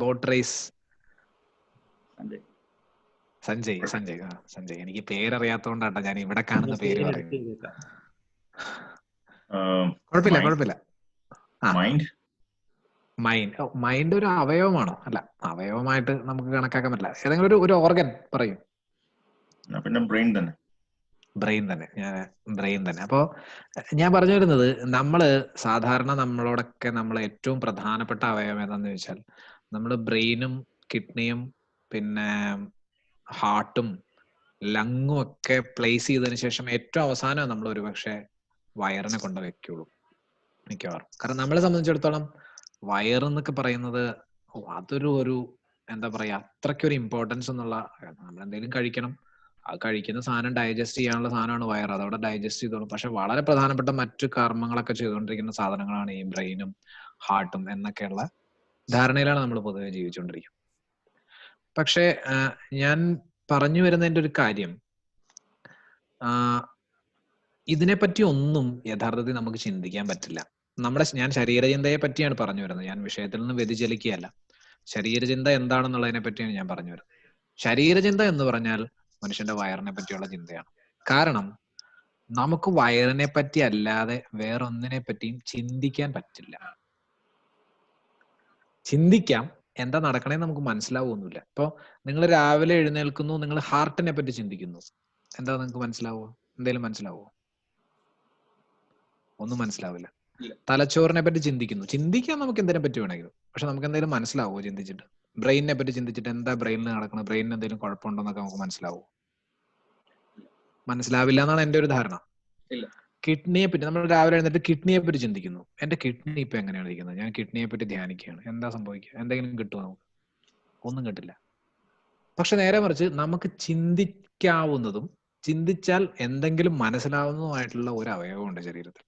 boat race Sanjay. എനിക്ക് പേരറിയാത്തോണ്ടാട്ടോ ഞാൻ ഇവിടെ കാണുന്ന പേര് പറയുന്നത്. കുഴപ്പമില്ല. മൈൻഡ് ഒരു അവയവമാണോ? അല്ല, അവയവമായിട്ട് നമുക്ക് കണക്കാക്കാൻ പറ്റില്ല. ഏതെങ്കിലും ഒരു ഓർഗൻ പറയും. പിന്നെ ബ്രെയിൻ തന്നെ. അപ്പോ ഞാൻ പറഞ്ഞു വരുന്നത്, നമ്മള് സാധാരണ നമ്മളോടൊക്കെ നമ്മൾ ഏറ്റവും പ്രധാനപ്പെട്ട അവയവം ഏതാന്ന് ചോദിച്ചാൽ നമ്മള് ബ്രെയിനും കിഡ്നിയും പിന്നെ ഹാർട്ടും ലങ്ങും ഒക്കെ പ്ലേസ് ചെയ്തതിനു ശേഷം ഏറ്റവും അവസാനം നമ്മൾ ഒരുപക്ഷെ വയറിനെ കൊണ്ട് വെക്കുള്ളൂ മിക്കവാറും. കാരണം നമ്മളെ സംബന്ധിച്ചിടത്തോളം വയറെന്നൊക്കെ പറയുന്നത് അതൊരു എന്താ പറയാ, അത്രയ്ക്കൊരു ഇമ്പോർട്ടൻസ് എന്നുള്ള, നമ്മൾ എന്തെങ്കിലും കഴിക്കണം, ആ കഴിക്കുന്ന സാധനം ഡൈജസ്റ്റ് ചെയ്യാനുള്ള സാധനമാണ് വയർ, അതവിടെ ഡൈജസ്റ്റ് ചെയ്തോളും. പക്ഷെ വളരെ പ്രധാനപ്പെട്ട മറ്റു കർമ്മങ്ങളൊക്കെ ചെയ്തുകൊണ്ടിരിക്കുന്ന സാധനങ്ങളാണ് ഈ ബ്രെയിനും ഹാർട്ടും എന്നൊക്കെയുള്ള ധാരണയിലാണ് നമ്മൾ പൊതുവെ ജീവിച്ചുകൊണ്ടിരിക്കുന്നത്. പക്ഷേ ഞാൻ പറഞ്ഞു വരുന്നതിന്റെ ഒരു കാര്യം, ഇതിനെപ്പറ്റി ഒന്നും യഥാർത്ഥത്തിൽ നമുക്ക് ചിന്തിക്കാൻ പറ്റില്ല. ഞാൻ ശരീരചിന്തയെ പറ്റിയാണ് പറഞ്ഞു വരുന്നത്, ഞാൻ വിഷയത്തിൽ നിന്ന് വ്യതിചലിക്കുകയല്ല. ശരീരചിന്ത എന്താണെന്നുള്ളതിനെ പറ്റിയാണ് ഞാൻ പറഞ്ഞു വരുന്നത്. ശരീരചിന്ത എന്ന് പറഞ്ഞാൽ മനുഷ്യന്റെ വയറിനെ പറ്റിയുള്ള ചിന്തയാണ്. കാരണം നമുക്ക് വയറിനെ പറ്റി അല്ലാതെ വേറൊന്നിനെ പറ്റിയും ചിന്തിക്കാൻ പറ്റില്ല. ചിന്തിക്കാം, എന്താ നടക്കണേന്ന് നമുക്ക് മനസ്സിലാവുമൊന്നുമില്ല. ഇപ്പൊ നിങ്ങൾ രാവിലെ എഴുന്നേൽക്കുന്നു, നിങ്ങൾ ഹാർട്ടിനെ പറ്റി ചിന്തിക്കുന്നു, എന്താ നിങ്ങൾക്ക് മനസ്സിലാവുമോ? എന്തെങ്കിലും മനസ്സിലാവുമോ? ഒന്നും മനസ്സിലാവില്ല. തലച്ചോറിനെ പറ്റി ചിന്തിക്കുന്നു, ചിന്തിക്കാൻ നമുക്ക് എന്തിനെ പറ്റി വേണമെങ്കിലും, പക്ഷെ നമുക്ക് എന്തെങ്കിലും മനസ്സിലാവുമോ ചിന്തിച്ചിട്ട്? ബ്രെയിനിനെ പറ്റി ചിന്തിച്ചിട്ട് എന്താ ബ്രെയിനിൽ നടക്കണം, ബ്രെയിനിന് എന്തെങ്കിലും കുഴപ്പമുണ്ടോന്നൊക്കെ നമുക്ക് മനസ്സിലാവുമോ? മനസ്സിലാവില്ല എന്നാണ് എന്റെ ഒരു ധാരണ. കിഡ്നിയെ പറ്റി നമ്മൾ രാവിലെ എഴുന്നിട്ട് കിഡ്നിയെ പറ്റി ചിന്തിക്കുന്നു, എന്റെ കിഡ്നി ഇപ്പൊ എങ്ങനെയാണ് ഇരിക്കുന്നത്, ഞാൻ കിഡ്നിയെ പറ്റി ധ്യാനിക്കുകയാണ്, എന്താ സംഭവിക്കുക, എന്തെങ്കിലും കിട്ടുമോ നമുക്ക്? ഒന്നും കിട്ടില്ല. പക്ഷെ നേരെ മറിച്ച് നമുക്ക് ചിന്തിക്കാവുന്നതും ചിന്തിച്ചാൽ എന്തെങ്കിലും മനസ്സിലാവുന്നതുമായിട്ടുള്ള ഒരു അവയവമുണ്ട് ശരീരത്തിൽ,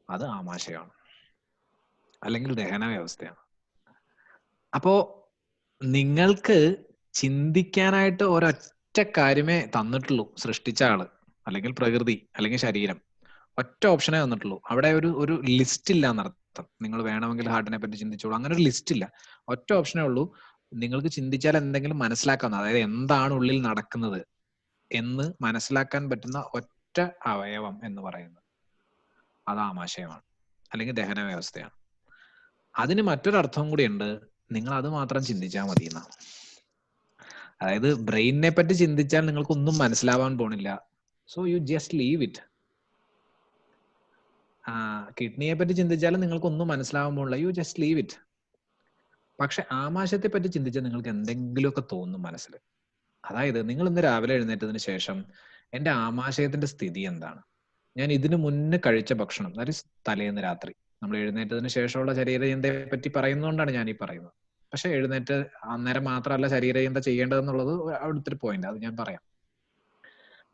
അത് ആമാശയമാണ്, അല്ലെങ്കിൽ ദഹന വ്യവസ്ഥയാണ്. അപ്പോ നിങ്ങൾക്ക് ചിന്തിക്കാനായിട്ട് ഒരൊറ്റ കാര്യമേ തന്നിട്ടുള്ളൂ സൃഷ്ടിച്ച ആള്, അല്ലെങ്കിൽ പ്രകൃതി, അല്ലെങ്കിൽ ശരീരം. ഒറ്റ ഓപ്ഷനേ തന്നിട്ടുള്ളൂ. അവിടെ ഒരു ലിസ്റ്റ് ഇല്ല എന്നർത്ഥം. നിങ്ങൾ വേണമെങ്കിൽ ഹാർട്ടിനെ പറ്റി ചിന്തിച്ചോളൂ, അങ്ങനെ ഒരു ലിസ്റ്റ് ഇല്ല. ഒറ്റ ഓപ്ഷനേ ഉള്ളൂ, നിങ്ങൾക്ക് ചിന്തിച്ചാൽ എന്തെങ്കിലും മനസ്സിലാക്കാവുന്ന, അതായത് എന്താണ് ഉള്ളിൽ നടക്കുന്നത് എന്ന് മനസ്സിലാക്കാൻ പറ്റുന്ന ഒറ്റ അവയവം എന്ന് പറയുന്നത് അത് ആമാശയമാണ്, അല്ലെങ്കിൽ ദഹന വ്യവസ്ഥയാണ്. അതിന് മറ്റൊരർത്ഥം കൂടിയുണ്ട്, നിങ്ങൾ അത് മാത്രം ചിന്തിച്ചാൽ മതി എന്നാണ്. അതായത് ബ്രെയിനിനെ പറ്റി ചിന്തിച്ചാൽ നിങ്ങൾക്ക് ഒന്നും മനസ്സിലാവാൻ പോണില്ല, so you just leave it. കിഡ്നിയെ പറ്റി ചിന്തിച്ചാലും നിങ്ങൾക്ക് ഒന്നും മനസ്സിലാവാൻ പോണില്ല, യു ജസ്റ്റ് ലീവ് ഇറ്റ്. പക്ഷെ ആമാശയത്തെ പറ്റി ചിന്തിച്ചാൽ നിങ്ങൾക്ക് എന്തെങ്കിലുമൊക്കെ തോന്നും മനസ്സിൽ. അതായത് നിങ്ങൾ ഇന്ന് രാവിലെ എഴുന്നേറ്റതിന് ശേഷം എന്റെ ആമാശയത്തിന്റെ സ്ഥിതി എന്താണ്, ഞാൻ ഇതിനു മുന്നേ കഴിച്ച ഭക്ഷണം, ദാറ്റ് ഈസ് തലേന്ന് രാത്രി. നമ്മൾ എഴുന്നേറ്റതിന് ശേഷമുള്ള ശരീരചിന്തയെ പറ്റി പറയുന്നതുകൊണ്ടാണ് ഞാൻ ഈ പറയുന്നത്. പക്ഷെ എഴുന്നേറ്റ് അന്നേരം മാത്രമല്ല ശരീരചിന്ത ചെയ്യേണ്ടതെന്നുള്ളത് അവിടുത്തെ ഒരു പോയിന്റ്, അത് ഞാൻ പറയാം.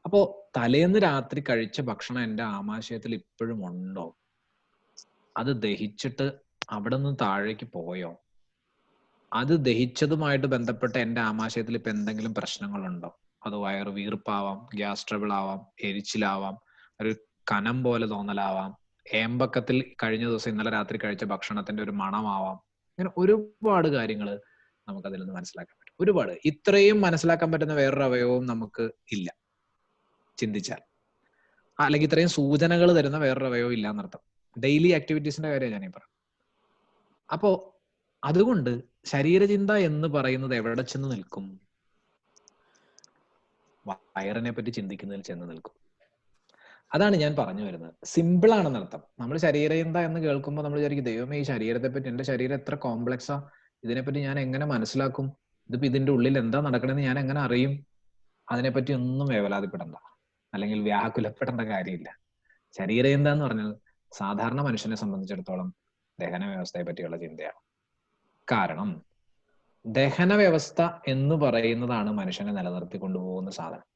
അപ്പോ തലേന്ന് രാത്രി കഴിച്ച ഭക്ഷണം എന്റെ ആമാശയത്തിൽ ഇപ്പോഴും ഉണ്ടോ? അത് ദഹിച്ചിട്ട് അവിടെ നിന്ന് താഴേക്ക് പോയോ? അത് ദഹിച്ചതുമായിട്ട് ബന്ധപ്പെട്ട് എന്റെ ആമാശയത്തിൽ ഇപ്പൊ എന്തെങ്കിലും പ്രശ്നങ്ങളുണ്ടോ? അത് വയറ് വീർപ്പാവാം, ഗ്യാസ് ട്രബിൾ ആവാം, എരിച്ചിലാവാം, ഒരു കനം പോലെ തോന്നലാവാം, ഏമ്പക്കത്തിൽ കഴിഞ്ഞ ദിവസം ഇന്നലെ രാത്രി കഴിച്ച ഭക്ഷണത്തിന്റെ ഒരു മണമാവാം. ഇങ്ങനെ ഒരുപാട് കാര്യങ്ങൾ നമുക്കതിൽ നിന്ന് മനസ്സിലാക്കാൻ പറ്റും. ഒരുപാട്. ഇത്രയും മനസ്സിലാക്കാൻ പറ്റുന്ന വേറൊരു അവയവവും നമുക്ക് ഇല്ല ചിന്തിച്ചാൽ, അല്ലെങ്കിൽ ഇത്രയും സൂചനകൾ തരുന്ന വേറൊരു അവയവം ഇല്ല എന്നർത്ഥം. ഡെയിലി ആക്ടിവിറ്റീസിന്റെ കാര്യം ഞാനീ പറയാം. അപ്പോ അതുകൊണ്ട് ശരീരചിന്ത എന്ന് പറയുന്നത് എവിടെ ചെന്ന് നിൽക്കും? വയറിനെ പറ്റി ചിന്തിക്കുന്നതിൽ ചെന്ന് നിൽക്കും. അതാണ് ഞാൻ പറഞ്ഞു വരുന്നത്. സിമ്പിൾ ആണെന്നർത്ഥം. നമ്മൾ ശരീരചിന്ത എന്ന് കേൾക്കുമ്പോൾ നമ്മൾ വിചാരിക്കും, ദൈവമേ ഈ ശരീരത്തെ പറ്റി, എന്റെ ശരീരം എത്ര കോംപ്ലക്സാ, ഇതിനെപ്പറ്റി ഞാൻ എങ്ങനെ മനസ്സിലാക്കും, ഇതിപ്പോ ഇതിന്റെ ഉള്ളിൽ എന്താ നടക്കണമെന്ന് ഞാൻ എങ്ങനെ അറിയും? അതിനെപ്പറ്റി ഒന്നും വേവലാതിപ്പെടണ്ട, അല്ലെങ്കിൽ വ്യാകുലപ്പെടേണ്ട കാര്യമില്ല. ശരീരചിന്ത എന്ന് പറഞ്ഞാൽ സാധാരണ മനുഷ്യനെ സംബന്ധിച്ചിടത്തോളം ദഹന വ്യവസ്ഥയെ പറ്റിയുള്ള ചിന്തയാണ്. കാരണം ദഹന വ്യവസ്ഥ എന്ന് പറയുന്നതാണ് മനുഷ്യനെ നിലനിർത്തി കൊണ്ടുപോകുന്ന സാധനം.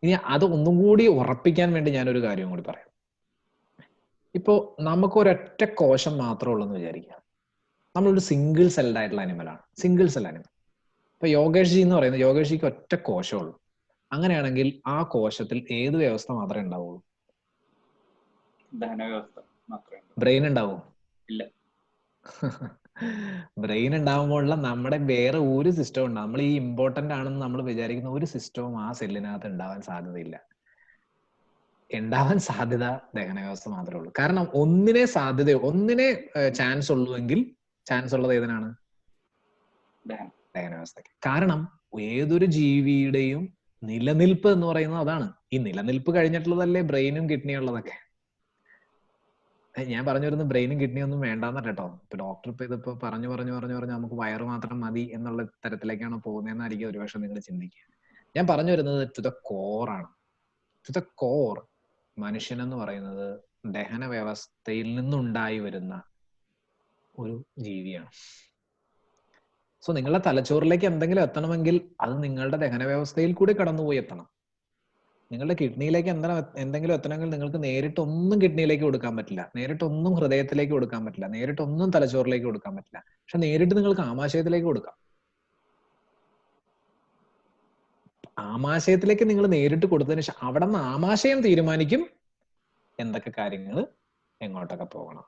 ഇനി അത് ഒന്നും കൂടി ഉറപ്പിക്കാൻ വേണ്ടി ഞാനൊരു കാര്യം കൂടി പറയാം. ഇപ്പോ നമുക്ക് ഒരൊറ്റ കോശം മാത്രമേ ഉള്ളൂ എന്ന് വിചാരിക്കുക. നമ്മളൊരു സിംഗിൾ സെൽഡ് ആയിട്ടുള്ള അനിമലാണ്, സിംഗിൾ സെൽ അനിമൽ. ഇപ്പൊ യോഗേഷ് ജി എന്ന് പറയുന്നത്, യോഗേഷ് ജിക്ക് ഒറ്റ കോശമുള്ളൂ. അങ്ങനെയാണെങ്കിൽ ആ കോശത്തിൽ ഏത് വ്യവസ്ഥ മാത്രമേ ഉണ്ടാവുള്ളൂ? ബ്രെയിൻ ഉണ്ടാവോ? ഇല്ല. ബ്രെയിൻ ഉണ്ടാകുമ്പോഴുള്ള നമ്മുടെ വേറെ ഒരു സിസ്റ്റവും ഉണ്ടാവും. നമ്മൾ ഈ ഇമ്പോർട്ടന്റ് ആണെന്ന് നമ്മൾ വിചാരിക്കുന്ന ഒരു സിസ്റ്റവും ആ സെല്ലിനകത്ത് ഉണ്ടാവാൻ സാധ്യതയില്ല. ഉണ്ടാവാൻ സാധ്യത ദഹന വ്യവസ്ഥ മാത്രമേ ഉള്ളൂ. കാരണം ഒന്നിനെ ചാൻസ് ഉള്ളുവെങ്കിൽ ചാൻസ് ഉള്ളത് ഏതിനാണ്? ദഹന വ്യവസ്ഥയ്ക്ക്. കാരണം ഏതൊരു ജീവിയുടെയും നിലനിൽപ്പ് എന്ന് പറയുന്നത് അതാണ്. ഈ നിലനിൽപ്പ് കഴിഞ്ഞിട്ടുള്ളതല്ലേ ബ്രെയിനും കിഡ്നിയും ഉള്ളതൊക്കെ. ഞാൻ പറഞ്ഞു വരുന്നത് ബ്രെയിനും കിഡ്നിയും ഒന്നും വേണ്ടാന്നല്ല കേട്ടോ. ഇപ്പൊ ഡോക്ടർ ഇപ്പൊ ഇതിപ്പോ പറഞ്ഞു നമുക്ക് വയറ് മാത്രം മതി എന്നുള്ള തരത്തിലേക്കാണ് പോകുന്നതെന്നായിരിക്കും ഒരുപക്ഷെ നിങ്ങൾ ചിന്തിക്കുക. ഞാൻ പറഞ്ഞു വരുന്നത് ടു ദ കോറാണ്. ടു ദ കോർ മനുഷ്യൻ എന്ന് പറയുന്നത് ദഹന വ്യവസ്ഥയിൽ നിന്നുണ്ടായി വരുന്ന ഒരു ജീവിയാണ്. സോ നിങ്ങളുടെ തലച്ചോറിലേക്ക് എന്തെങ്കിലും എത്തണമെങ്കിൽ അത് നിങ്ങളുടെ ദഹന വ്യവസ്ഥയിൽ കൂടി കടന്നുപോയി എത്തണം. നിങ്ങളുടെ കിഡ്നിയിലേക്ക് എന്തെങ്കിലും എത്തണമെങ്കിൽ നിങ്ങൾക്ക് നേരിട്ടൊന്നും കിഡ്നിയിലേക്ക് കൊടുക്കാൻ പറ്റില്ല, നേരിട്ടൊന്നും ഹൃദയത്തിലേക്ക് കൊടുക്കാൻ പറ്റില്ല, നേരിട്ടൊന്നും തലച്ചോറിലേക്ക് കൊടുക്കാൻ പറ്റില്ല. പക്ഷെ നേരിട്ട് നിങ്ങൾക്ക് ആമാശയത്തിലേക്ക് കൊടുക്കാം. ആമാശയത്തിലേക്ക് നിങ്ങൾ നേരിട്ട് കൊടുത്തതിന് ശേഷം അവിടെ നിന്ന് ആമാശയം തീരുമാനിക്കും എന്തൊക്കെ കാര്യങ്ങൾ എങ്ങോട്ടൊക്കെ പോകണം.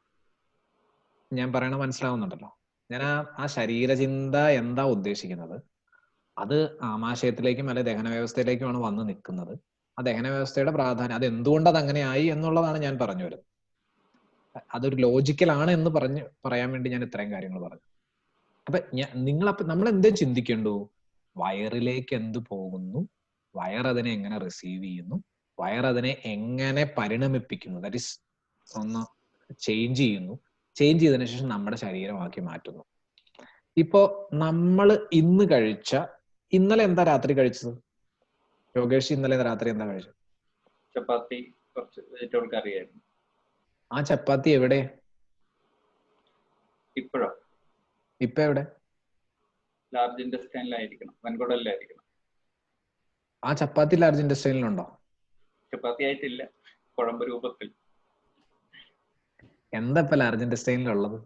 ഞാൻ പറയണ മനസ്സിലാവുന്നുണ്ടല്ലോ? ഞാൻ ആ ശരീരചിന്ത എന്താ ഉദ്ദേശിക്കുന്നത്, അത് ആമാശയത്തിലേക്കും അല്ലെ ദഹന വ്യവസ്ഥയിലേക്കുമാണ് വന്ന് നിൽക്കുന്നത്. ആ ദഹന വ്യവസ്ഥയുടെ പ്രാധാന്യം, അത് എന്തുകൊണ്ട് അത് അങ്ങനെ ആയി എന്നുള്ളതാണ് ഞാൻ പറഞ്ഞു വരുന്നത്. അതൊരു ലോജിക്കലാണ് എന്ന് പറയാൻ വേണ്ടി ഞാൻ ഇത്രയും കാര്യങ്ങൾ പറഞ്ഞു. അപ്പൊ നമ്മൾ എന്തേ ചിന്തിക്കേണ്ടു? വയറിലേക്ക് എന്ത് പോകുന്നു, വയറതിനെ എങ്ങനെ റിസീവ് ചെയ്യുന്നു, വയറതിനെ എങ്ങനെ പരിണമിപ്പിക്കുന്നു, ദാറ്റ് ഈസ് ഒന്ന് ചേഞ്ച് ചെയ്യുന്നു, ചേഞ്ച് ചെയ്തതിനു ശേഷം നമ്മുടെ ശരീരമാക്കി മാറ്റുന്നു. ഇപ്പോ നമ്മൾ ഇന്നലെ എന്താ രാത്രി കഴിച്ചത്? യോഗേഷ് ഇന്നലെ രാത്രി എന്താ കഴിച്ചത്? ചപ്പാത്തി, കുറച്ച് വെജിറ്റബിൾ കറിയായിരുന്നു. ആ ചപ്പാത്തി എവിടെ? ഇപ്പോഴോ? ഇപ്പൊ എവിടെ? ലാർജ് ഇൻഡസ്ട്രിയിലായിരിക്കണം, വൻകുടലിലായിരിക്കണം. ആ ചപ്പാത്തി ലാർജ് ഇൻഡസ്ട്രിയിലുണ്ടോ? ചപ്പാത്തി ആയിട്ടില്ല, കുഴമ്പ് രൂപത്തിൽ. എന്താ ഇപ്പൊ ലാർജ് ഇൻഡസ്ട്രിയിലുള്ളത്?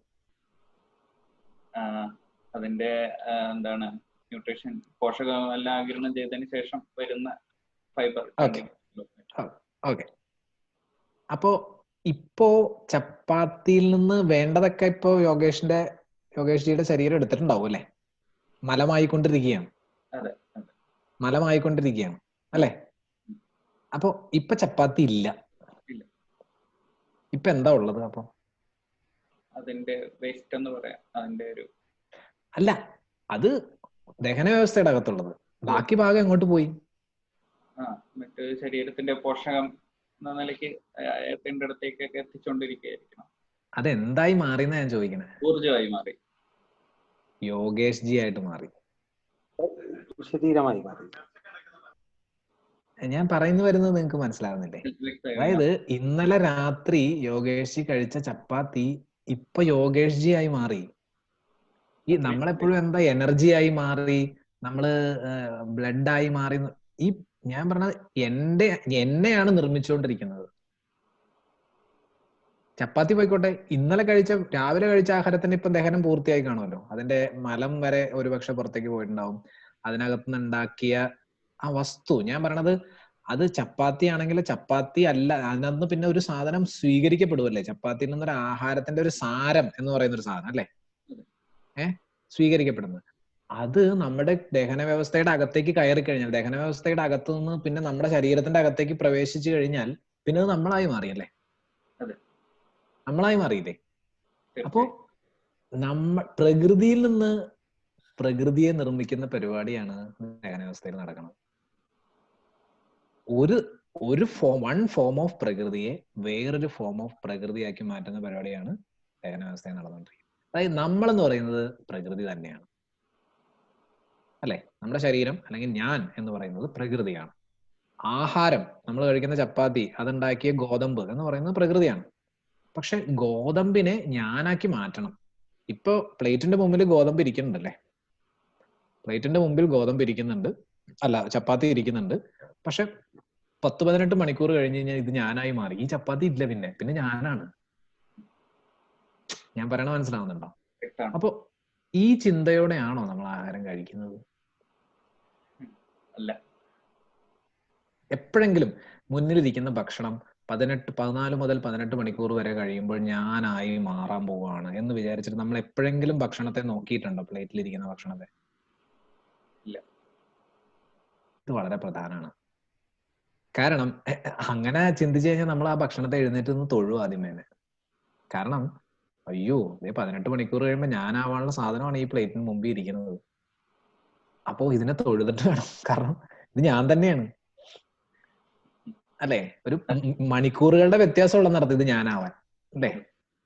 അതിന്റെ എന്താണ് ന്യൂട്രീഷൻ, പോഷകം എല്ലാം ആഗിരണം ചെയ്തതിന് ശേഷം വരുന്ന ഫൈബർ. ഓക്കെ. അപ്പോ ഇപ്പോ ചപ്പാത്തിയിൽ നിന്ന് വേണ്ടതൊക്കെ ഇപ്പോ യോഗേഷ്ജിയുടെ ശരീരം എടുത്തിട്ടുണ്ടാവും അല്ലെ? മലമായിക്കൊണ്ടിരിക്കുകയാണ്. മലമായിക്കൊണ്ടിരിക്കുകയാണ് അല്ലെ? അപ്പൊ ഇപ്പൊ ചപ്പാത്തി ഇല്ല. ഇപ്പൊ എന്താ ഉള്ളത്? അപ്പൊ അതിന്റെ വേസ്റ്റ് എന്ന് പറയാം. അതിന്റെ ഒരു അല്ല, അത് ദഹന വ്യവസ്ഥയുടെ അകത്തുള്ളത്. ബാക്കി ഭാഗം എങ്ങോട്ട് പോയി? മറ്റ് ശരീരത്തിന്റെ പോഷകം എന്ന നിലയ്ക്ക് എത്തേണ്ട അടുത്തേക്കൊക്കെ എത്തിച്ചോണ്ടിരിക്കുകയായിരിക്കണം. അതെന്തായി മാറിയെന്നാ ഞാൻ ചോദിക്കണേ? ഊർജമായി മാറി, യോഗേഷ് ജി ആയിട്ട് മാറി, ശരീരമായി മാറി. ഞാൻ പറയുന്നു വരുന്നത് നിങ്ങൾക്ക് മനസ്സിലാവുന്നില്ലേ? അതായത് ഇന്നലെ രാത്രി യോഗേഷ് ജി കഴിച്ച ചപ്പാത്തി ഇപ്പൊ യോഗേഷ് ജി ആയി മാറി. ഈ നമ്മളെപ്പോഴും എന്താ എനർജി ആയി മാറി, നമ്മള് ബ്ലഡ് ആയി മാറി. ഈ ഞാൻ പറഞ്ഞത് എന്നെയാണ് നിർമ്മിച്ചുകൊണ്ടിരിക്കുന്നത്. ചപ്പാത്തി പോയിക്കോട്ടെ, രാവിലെ കഴിച്ച ആഹാരത്തിന് ഇപ്പൊ ദഹനം പൂർത്തിയായി കാണുമല്ലോ. അതിന്റെ മലം വരെ ഒരുപക്ഷെ പുറത്തേക്ക് പോയിട്ടുണ്ടാവും. അതിനകത്തുനിന്ന് ഉണ്ടാക്കിയ ആ വസ്തു, ഞാൻ പറയണത് അത് ചപ്പാത്തി ആണെങ്കിൽ ചപ്പാത്തി അല്ല, അതിനകത്ത് പിന്നെ ഒരു സാധനം സ്വീകരിക്കപ്പെടുമല്ലേ? ചപ്പാത്തിയിൽ നിന്നൊരു ആഹാരത്തിന്റെ ഒരു സാരം എന്ന് പറയുന്ന ഒരു സാധനം അല്ലേ സ്വീകരിക്കപ്പെടുന്നത്. അത് നമ്മുടെ ദഹന വ്യവസ്ഥയുടെ അകത്തേക്ക് കയറി കഴിഞ്ഞാൽ, ദഹന വ്യവസ്ഥയുടെ അകത്തു നിന്ന് പിന്നെ നമ്മുടെ ശരീരത്തിന്റെ അകത്തേക്ക് പ്രവേശിച്ചു കഴിഞ്ഞാൽ പിന്നെ അത് നമ്മളായി മാറിയല്ലേ? നമ്മളായി മാറിയില്ലേ? അപ്പോ പ്രകൃതിയിൽ നിന്ന് പ്രകൃതിയെ നിർമ്മിക്കുന്ന പരിപാടിയാണ് ദഹന വ്യവസ്ഥയിൽ നടക്കുന്നത്. വൺ ഫോം ഓഫ് പ്രകൃതിയെ വേറൊരു ഫോം ഓഫ് പ്രകൃതിയാക്കി മാറ്റുന്ന പരിപാടിയാണ് ദഹന വ്യവസ്ഥയിൽ നടന്നുകൊണ്ടിരിക്കുന്നത്. അതായത് നമ്മളെന്ന് പറയുന്നത് പ്രകൃതി തന്നെയാണ് അല്ലെ? നമ്മുടെ ശരീരം അല്ലെങ്കിൽ ഞാൻ എന്ന് പറയുന്നത് പ്രകൃതിയാണ്. ആഹാരം, നമ്മൾ കഴിക്കുന്ന ചപ്പാത്തി, അതുണ്ടാക്കിയ ഗോതമ്പ് എന്ന് പറയുന്നത് പ്രകൃതിയാണ്. പക്ഷെ ഗോതമ്പിനെ ഞാനാക്കി മാറ്റണം. ഇപ്പൊ പ്ലേറ്റിന്റെ മുമ്പിൽ ഗോതമ്പ് ഇരിക്കുന്നുണ്ടല്ലേ? പ്ലേറ്റിന്റെ മുമ്പിൽ ഗോതമ്പ് ഇരിക്കുന്നുണ്ട്, അല്ല ചപ്പാത്തി ഇരിക്കുന്നുണ്ട്. പക്ഷെ 10-18 മണിക്കൂർ കഴിഞ്ഞ് കഴിഞ്ഞാൽ ഇത് ഞാനായി മാറി. ഈ ചപ്പാത്തി ഇല്ല, പിന്നെ ഞാനാണ്. ഞാൻ പറയണ മനസ്സിലാവുന്നുണ്ടോ? അപ്പൊ ഈ ചിന്തയോടെയാണോ നമ്മൾ ആഹാരം കഴിക്കുന്നത്? അല്ല. എപ്പോഴെങ്കിലും മുന്നിലിരിക്കുന്ന ഭക്ഷണം 14 മുതൽ 18 മണിക്കൂർ വരെ കഴിയുമ്പോൾ ഞാനായി മാറാൻ പോവുകയാണ് എന്ന് വിചാരിച്ചിട്ട് നമ്മൾ എപ്പോഴെങ്കിലും ഭക്ഷണത്തെ നോക്കിയിട്ടുണ്ടോ? പ്ലേറ്റിലിരിക്കുന്ന ഭക്ഷണത്തെ? ഇല്ല. ഇത് വളരെ പ്രധാനമാണ്. കാരണം അങ്ങനെ ചിന്തിച്ചു കഴിഞ്ഞാൽ നമ്മൾ ആ ഭക്ഷണത്തെ എഴുന്നേറ്റ് നിന്ന് തൊഴും ആദ്യമേ. കാരണം അയ്യോ, 18 മണിക്കൂർ കഴിയുമ്പോൾ ഞാനാവാനുള്ള സാധനമാണ് ഈ പ്ലേറ്റിന് മുമ്പിൽ ഇരിക്കുന്നത്. അപ്പോ ഇതിനെ തൊഴുതിട്ട് വേണം, കാരണം ഇത് ഞാൻ തന്നെയാണ് അല്ലെ? ഒരു മണിക്കൂറുകളുടെ വ്യത്യാസമുള്ള നടത്തി ഇത് ഞാനാവാൻ അല്ലേ?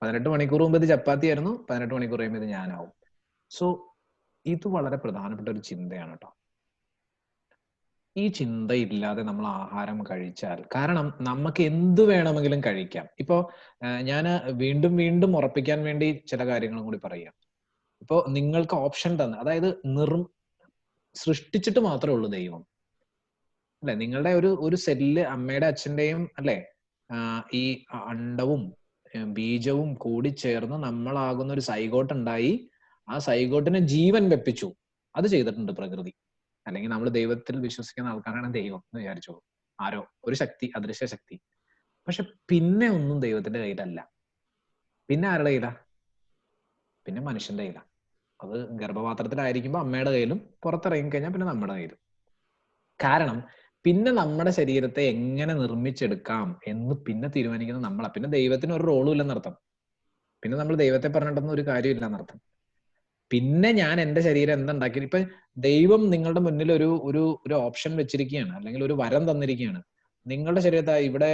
18 മണിക്കൂർ മുമ്പ് ഇത് ചപ്പാത്തി ആയിരുന്നു, 18 മണിക്കൂർ കഴിയുമ്പോൾ ഇത് ഞാനാവും. സോ ഇത് വളരെ പ്രധാനപ്പെട്ട ഒരു ചിന്തയാണ് കേട്ടോ. ഈ ചിന്തയില്ലാതെ നമ്മൾ ആഹാരം കഴിച്ചാൽ, കാരണം നമുക്ക് എന്ത് വേണമെങ്കിലും കഴിക്കാം. ഇപ്പോ ഞാൻ വീണ്ടും വീണ്ടും ഉറപ്പിക്കാൻ വേണ്ടി ചില കാര്യങ്ങളും കൂടി പറയാം. ഇപ്പൊ നിങ്ങൾക്ക് ഓപ്ഷൻ തന്നെ, അതായത് സൃഷ്ടിച്ചിട്ട് മാത്രമേ ഉള്ളൂ ദൈവം അല്ലെ. നിങ്ങളുടെ ഒരു സെല്ല് അമ്മയുടെ അച്ഛന്റെയും അല്ലെ ഈ അണ്ടവും ബീജവും കൂടി ചേർന്ന് നമ്മളാകുന്ന ഒരു സൈഗോട്ട് ഉണ്ടായി. ആ സൈഗോട്ടിന് ജീവൻ വെപ്പിച്ചു. അത് ചെയ്തിട്ടുണ്ട് പ്രകൃതി. അല്ലെങ്കിൽ നമ്മൾ ദൈവത്തിൽ വിശ്വസിക്കുന്ന ആൾക്കാരാണ് ദൈവം എന്ന് വിചാരിച്ചോളൂ. ആരോ ഒരു ശക്തി, അദൃശ്യ ശക്തി. പക്ഷെ പിന്നെ ഒന്നും ദൈവത്തിന്റെ കയ്യിലല്ല. പിന്നെ ആരുടെ കയ്യിലാ? പിന്നെ മനുഷ്യന്റെ കയ്യിലാ. അത് ഗർഭപാത്രത്തിലായിരിക്കുമ്പോൾ അമ്മയുടെ കയ്യിലും, പുറത്തിറങ്ങി കഴിഞ്ഞാൽ പിന്നെ നമ്മുടെ കയ്യിലും. കാരണം പിന്നെ നമ്മുടെ ശരീരത്തെ എങ്ങനെ നിർമ്മിച്ചെടുക്കാം എന്ന് പിന്നെ തീരുമാനിക്കുന്നത് നമ്മളാ. പിന്നെ ദൈവത്തിന് ഒരു റോളും ഇല്ലെന്നർത്ഥം. പിന്നെ നമ്മൾ ദൈവത്തെ പറഞ്ഞിട്ടൊന്നും ഒരു കാര്യമില്ല എന്നർത്ഥം. പിന്നെ ഞാൻ എന്റെ ശരീരം എന്തുണ്ടാക്കി, ഇപ്പൊ ദൈവം നിങ്ങളുടെ മുന്നിൽ ഒരു ഓപ്ഷൻ വെച്ചിരിക്കുകയാണ്, അല്ലെങ്കിൽ ഒരു വരം തന്നിരിക്കുകയാണ്. നിങ്ങളുടെ ശരീരത്തെ ഇവിടെ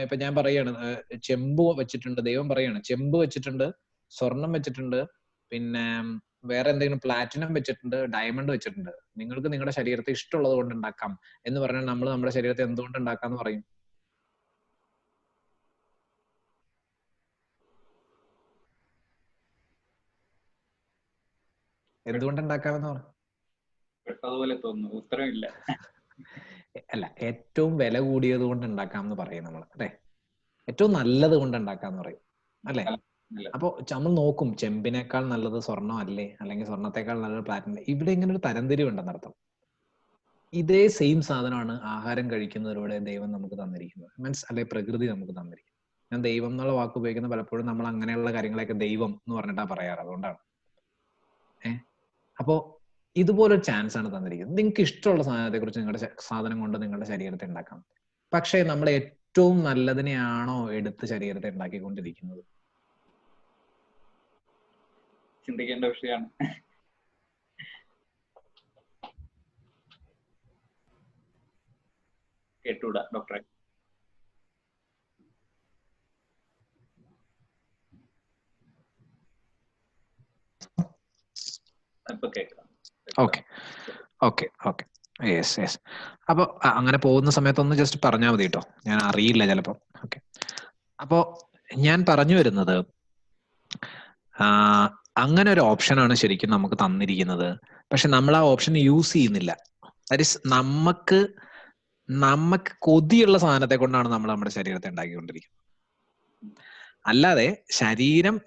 ഇപ്പൊ ഞാൻ പറയാണ് ചെമ്പ് വെച്ചിട്ടുണ്ട്, ദൈവം പറയാണ് ചെമ്പ് വെച്ചിട്ടുണ്ട്, സ്വർണം വെച്ചിട്ടുണ്ട്, പിന്നെ വേറെ എന്തെങ്കിലും പ്ലാറ്റിനം വെച്ചിട്ടുണ്ട്, ഡയമണ്ട് വെച്ചിട്ടുണ്ട്. നിങ്ങൾക്ക് നിങ്ങളുടെ ശരീരത്തെ ഇഷ്ടമുള്ളത് കൊണ്ട് ഉണ്ടാക്കാം എന്ന് പറഞ്ഞാൽ നമ്മൾ നമ്മുടെ ശരീരത്തെ എന്തുകൊണ്ട് ഉണ്ടാക്കാന്ന് പറയും? എന്തുകൊണ്ട് ഉണ്ടാക്കാമെന്ന് പറഞ്ഞു? പെട്ടതുപോലെ തോന്നുന്നു, ഉത്തരവില്ല. അല്ല, ഏറ്റവും വില കൂടിയത് കൊണ്ട് ഉണ്ടാക്കാമെന്ന് പറയും നമ്മൾ അല്ലെ. ഏറ്റവും നല്ലത് കൊണ്ട് ഉണ്ടാക്കാന്ന് പറയും അല്ലെ. അപ്പൊ നമ്മൾ നോക്കും, ചെമ്പിനേക്കാൾ നല്ലത് സ്വർണ്ണം അല്ലേ, അല്ലെങ്കിൽ സ്വർണ്ണത്തെക്കാൾ നല്ലത് പ്ലാറ്റിനം. ഇവിടെ ഇങ്ങനെ ഒരു തരംതിരിവുണ്ടെന്നർത്ഥം. ഇതേ സെയിം സാധനമാണ് ആഹാരം കഴിക്കുന്നതിലൂടെ ദൈവം നമുക്ക് തന്നിരിക്കുന്നത്, മീൻസ് അല്ലെ പ്രകൃതി നമുക്ക് തന്നിരിക്കുന്നത്. ഞാൻ ദൈവം എന്നുള്ള വാക്ക് ഉപയോഗിക്കുന്ന പലപ്പോഴും നമ്മൾ അങ്ങനെയുള്ള കാര്യങ്ങളെയൊക്കെ ദൈവം എന്ന് പറഞ്ഞിട്ടാ പറയാറ്, അതുകൊണ്ടാണ്. അപ്പോ ഇതുപോലൊരു ചാൻസ് ആണ് തന്നിരിക്കുന്നത്. നിങ്ങൾക്ക് ഇഷ്ടമുള്ള സാധനത്തെ കുറിച്ച് നിങ്ങളുടെ സാധനം കൊണ്ട് നിങ്ങളുടെ ശരീരത്തെ ഉണ്ടാക്കാം. പക്ഷേ നമ്മൾ ഏറ്റവും നല്ലതിനെയാണോ എടുത്ത് ശരീരത്തെ ഉണ്ടാക്കിക്കൊണ്ടിരിക്കുന്നത്? ചിന്തിക്കേണ്ട വിഷയമാണ്. കേട്ടൂടാ ഡോക്ടറെ. ഇപ്പൊ കേൾക്കാം. Okay okay okay, yes yes. അപ്പൊ അങ്ങനെ പോകുന്ന സമയത്ത് ഒന്ന് ജസ്റ്റ് പറഞ്ഞാൽ മതി കേട്ടോ, ഞാൻ അറിയില്ല ചിലപ്പോ. ഓക്കെ, അപ്പോ ഞാൻ പറഞ്ഞു വരുന്നത് അങ്ങനെ ഒരു ഓപ്ഷനാണ് ശരിക്കും നമുക്ക് തന്നിരിക്കുന്നത്. പക്ഷെ നമ്മൾ ആ ഓപ്ഷൻ യൂസ് ചെയ്യുന്നില്ല. ദാറ്റ് ഈസ് നമുക്ക് കൊതിയുള്ള സാധനത്തെ കൊണ്ടാണ് നമ്മൾ നമ്മുടെ ശരീരത്തെ ഉണ്ടാക്കിക്കൊണ്ടിരിക്കുന്നത്. അല്ലാതെ